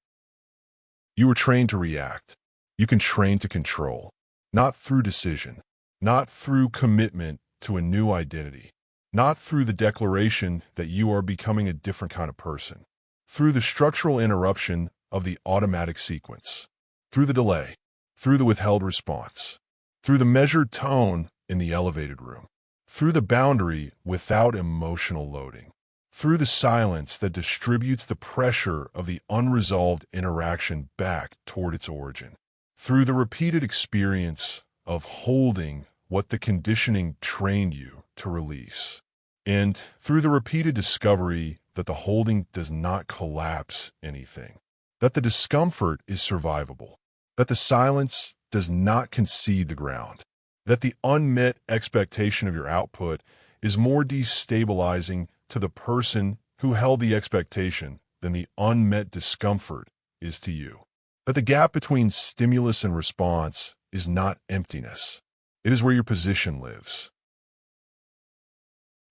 You were trained to react. You can train to control, not through decision, not through commitment to a new identity, not through the declaration that you are becoming a different kind of person, through the structural interruption of the automatic sequence, through the delay, through the withheld response, through the measured tone in the elevated room, through the boundary without emotional loading, through the silence that distributes the pressure of the unresolved interaction back toward its origin, through the repeated experience of holding what the conditioning trained you to release, and through the repeated discovery that the holding does not collapse anything, that the discomfort is survivable, that the silence does not concede the ground, that the unmet expectation of your output is more destabilizing to the person who held the expectation than the unmet discomfort is to you, that the gap between stimulus and response is not emptiness. It is where your position lives.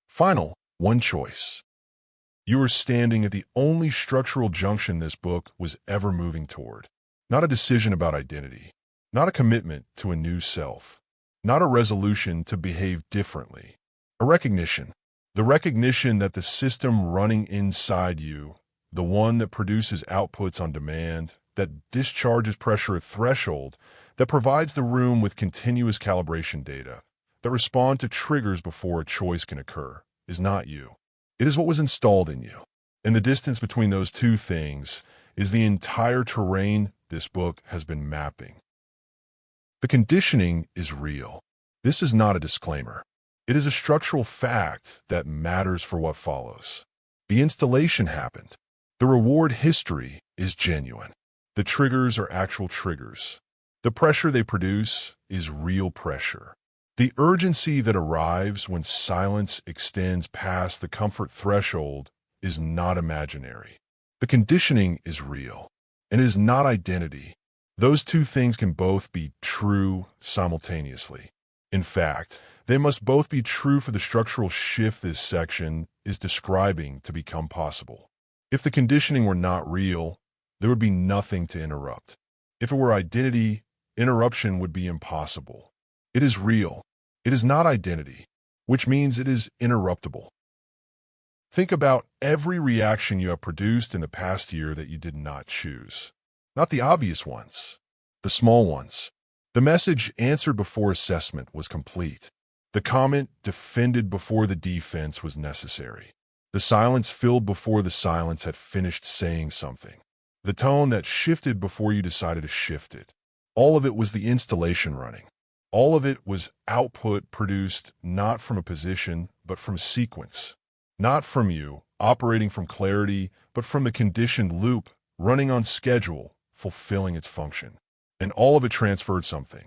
Final, one choice. You are standing at the only structural junction this book was ever moving toward. Not a decision about identity. Not a commitment to a new self. Not a resolution to behave differently. A recognition. The recognition that the system running inside you, the one that produces outputs on demand, that discharges pressure at threshold, that provides the room with continuous calibration data, that respond to triggers before a choice can occur, is not you. It is what was installed in you. And the distance between those two things is the entire terrain this book has been mapping. The conditioning is real. This is not a disclaimer. It is a structural fact that matters for what follows. The installation happened. The reward history is genuine. The triggers are actual triggers. The pressure they produce is real pressure. The urgency that arrives when silence extends past the comfort threshold is not imaginary. The conditioning is real, and it is not identity. Those two things can both be true simultaneously. In fact, they must both be true for the structural shift this section is describing to become possible. If the conditioning were not real, there would be nothing to interrupt. If it were identity, interruption would be impossible. It is real. It is not identity, which means it is interruptible. Think about every reaction you have produced in the past year that you did not choose. Not the obvious ones, the small ones. The message answered before assessment was complete. The comment defended before the defense was necessary. The silence filled before the silence had finished saying something. The tone that shifted before you decided to shift it. All of it was the installation running. All of it was output produced not from a position, but from sequence. Not from you, operating from clarity, but from the conditioned loop, running on schedule, fulfilling its function. And all of it transferred something.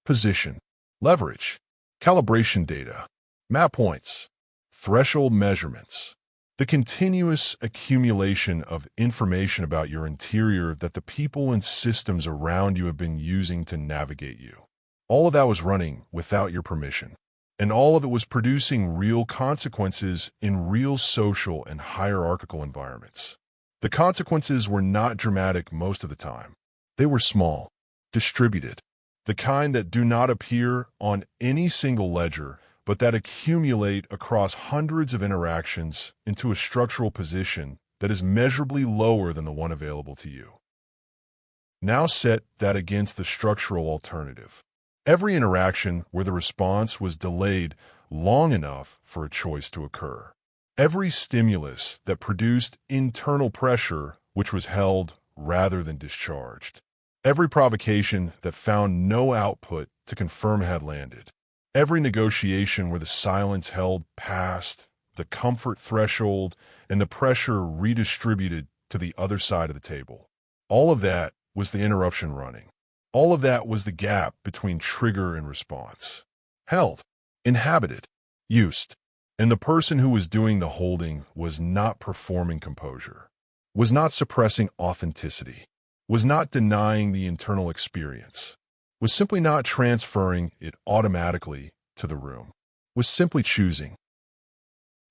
Position, leverage, calibration data, map points, threshold measurements. The continuous accumulation of information about your interior that the people and systems around you have been using to navigate you. All of that was running without your permission. And all of it was producing real consequences in real social and hierarchical environments. The consequences were not dramatic most of the time. They were small, distributed, the kind that do not appear on any single ledger, but that accumulate across hundreds of interactions into a structural position that is measurably lower than the one available to you. Now set that against the structural alternative. Every interaction where the response was delayed long enough for a choice to occur. Every stimulus that produced internal pressure which was held rather than discharged. Every provocation that found no output to confirm had landed. Every negotiation where the silence held past the comfort threshold and the pressure redistributed to the other side of the table. All of that was the interruption running. All of that was the gap between trigger and response. Held, inhabited, used. And the person who was doing the holding was not performing composure, was not suppressing authenticity, was not denying the internal experience, was simply not transferring it automatically to the room, was simply choosing.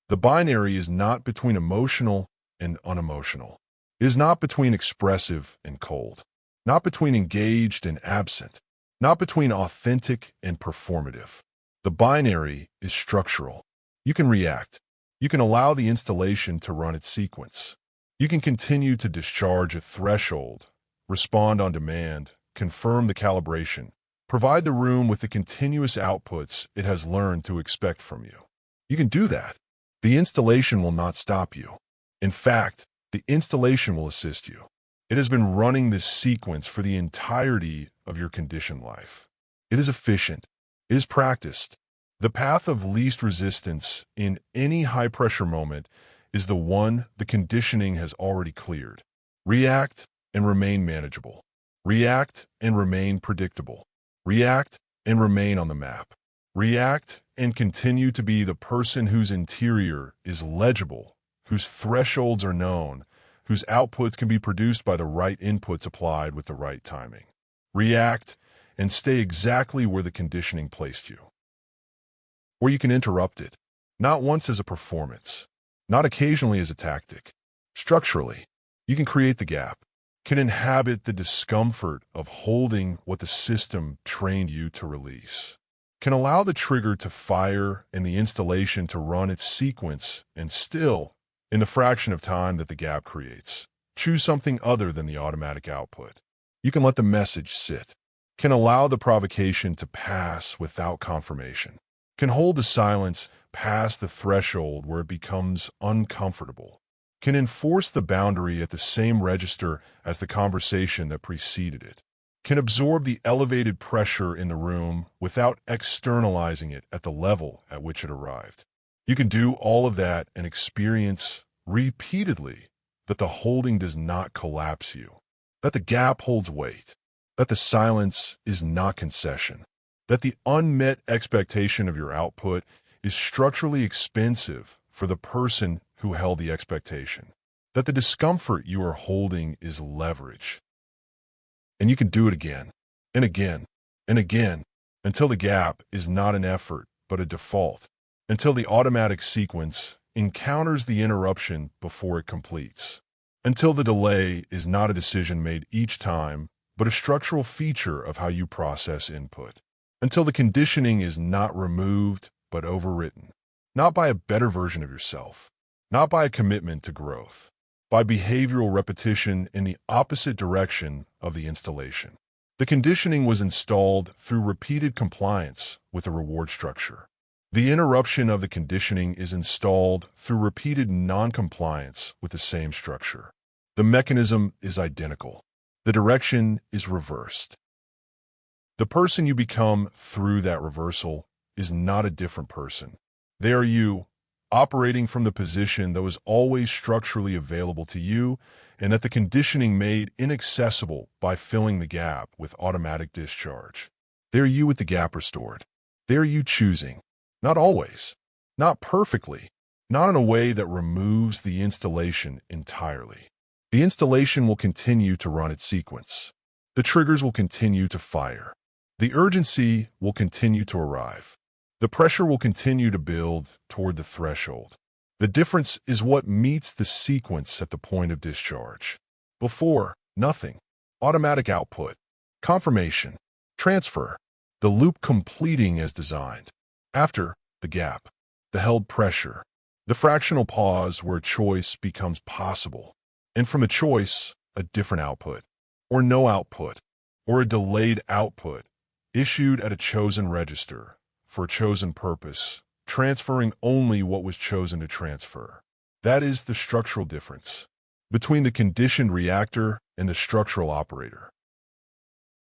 The binary is not between emotional and unemotional. It is not between expressive and cold, not between engaged and absent, not between authentic and performative. The binary is structural. You can react. You can allow the installation to run its sequence. You can continue to discharge a threshold, respond on demand, confirm the calibration, provide the room with the continuous outputs it has learned to expect from you. You can do that. The installation will not stop you. In fact, the installation will assist you. It has been running this sequence for the entirety of your conditioned life. It is efficient. It is practiced. The path of least resistance in any high-pressure moment is the one the conditioning has already cleared. React and remain manageable. React and remain predictable. React and remain on the map. React and continue to be the person whose interior is legible, whose thresholds are known, whose outputs can be produced by the right inputs applied with the right timing. React and stay exactly where the conditioning placed you. Or you can interrupt it, not once as a performance, not occasionally as a tactic. Structurally, you can create the gap, can inhabit the discomfort of holding what the system trained you to release, can allow the trigger to fire and the installation to run its sequence and still, in the fraction of time that the gap creates, choose something other than the automatic output. You can let the message sit, can allow the provocation to pass without confirmation, can hold the silence past the threshold where it becomes uncomfortable, can enforce the boundary at the same register as the conversation that preceded it, can absorb the elevated pressure in the room without externalizing it at the level at which it arrived. You can do all of that and experience repeatedly that the holding does not collapse you, that the gap holds weight, that the silence is not concession, that the unmet expectation of your output is structurally expensive for the person who held the expectation, that the discomfort you are holding is leverage. And you can do it again, and again, and again, until the gap is not an effort, but a default, until the automatic sequence encounters the interruption before it completes, until the delay is not a decision made each time, but a structural feature of how you process input, until the conditioning is not removed, but overwritten, not by a better version of yourself, not by a commitment to growth, by behavioral repetition in the opposite direction of the installation. The conditioning was installed through repeated compliance with a reward structure. The interruption of the conditioning is installed through repeated non-compliance with the same structure. The mechanism is identical. The direction is reversed. The person you become through that reversal is not a different person. They are you, operating from the position that was always structurally available to you and that the conditioning made inaccessible by filling the gap with automatic discharge. They are you with the gap restored. They are you choosing. Not always, not perfectly, not in a way that removes the installation entirely. The installation will continue to run its sequence. The triggers will continue to fire. The urgency will continue to arrive. The pressure will continue to build toward the threshold. The difference is what meets the sequence at the point of discharge. Before, nothing. Automatic output. Confirmation. Transfer. The loop completing as designed. After, the gap. The held pressure. The fractional pause where choice becomes possible. And from a choice, a different output. Or no output. Or a delayed output. Issued at a chosen register. For a chosen purpose. Transferring only what was chosen to transfer. That is the structural difference between the conditioned reactor and the structural operator.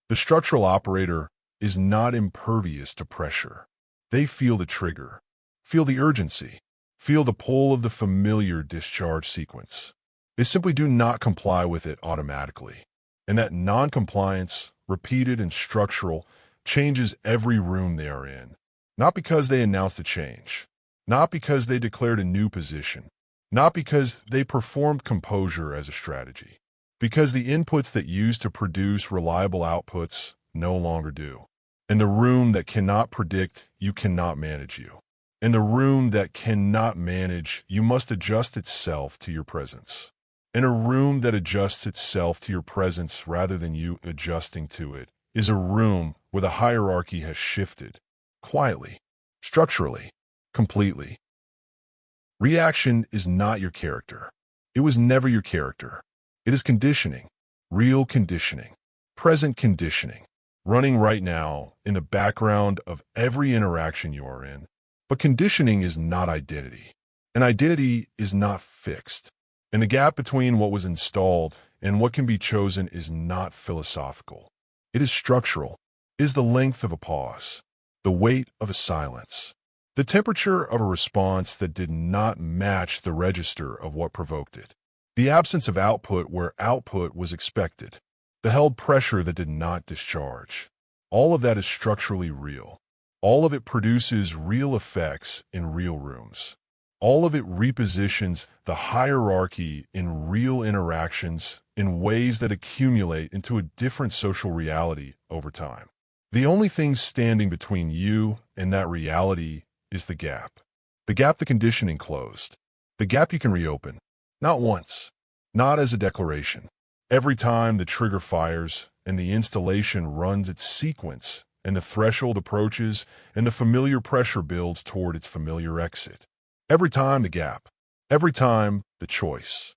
The structural operator is not impervious to pressure. They feel the trigger, feel the urgency, feel the pull of the familiar discharge sequence. They simply do not comply with it automatically. And that non-compliance, repeated and structural, changes every room they are in. Not because they announced a change, not because they declared a new position, not because they performed composure as a strategy, because the inputs that used to produce reliable outputs no longer do. In the room that cannot predict, you cannot manage you. In the room that cannot manage, you must adjust itself to your presence. In a room that adjusts itself to your presence rather than you adjusting to it is a room where the hierarchy has shifted. Quietly, structurally, completely. Reaction is not your character. It was never your character. It is conditioning, real conditioning, present conditioning, running right now in the background of every interaction you are in. But conditioning is not identity, and identity is not fixed. And the gap between what was installed and what can be chosen is not philosophical. It is structural, is the length of a pause. The weight of a silence, the temperature of a response that did not match the register of what provoked it, the absence of output where output was expected, the held pressure that did not discharge. All of that is structurally real. All of it produces real effects in real rooms. All of it repositions the hierarchy in real interactions in ways that accumulate into a different social reality over time. The only thing standing between you and that reality is the gap. The gap the conditioning closed. The gap you can reopen. Not once. Not as a declaration. Every time the trigger fires and the installation runs its sequence and the threshold approaches and the familiar pressure builds toward its familiar exit. Every time the gap. Every time the choice.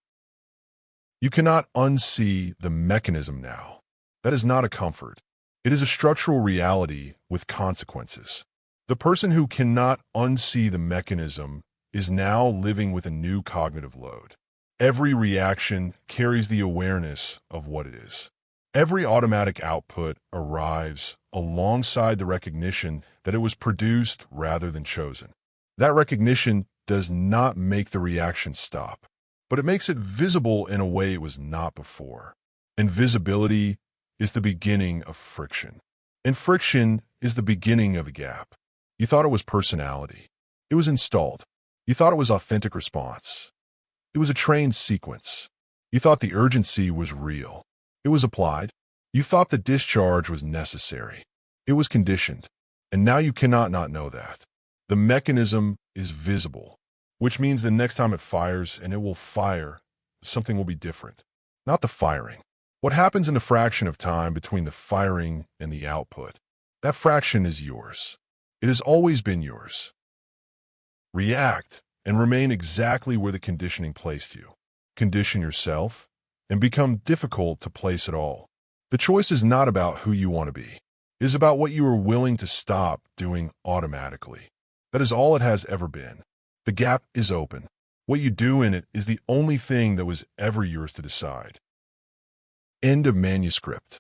You cannot unsee the mechanism now. That is not a comfort. It is a structural reality with consequences. The person who cannot unsee the mechanism is now living with a new cognitive load. Every reaction carries the awareness of what it is. Every automatic output arrives alongside the recognition that it was produced rather than chosen. That recognition does not make the reaction stop, but it makes it visible in a way it was not before. And visibility is the beginning of friction. And friction is the beginning of a gap. You thought it was personality. It was installed. You thought it was authentic response. It was a trained sequence. You thought the urgency was real. It was applied. You thought the discharge was necessary. It was conditioned. And now you cannot not know that. The mechanism is visible, which means the next time it fires, and it will fire, something will be different. Not the firing. What happens in the fraction of time between the firing and the output? That fraction is yours. It has always been yours. React and remain exactly where the conditioning placed you. Condition yourself and become difficult to place at all. The choice is not about who you want to be. It is about what you are willing to stop doing automatically. That is all it has ever been. The gap is open. What you do in it is the only thing that was ever yours to decide. End of manuscript.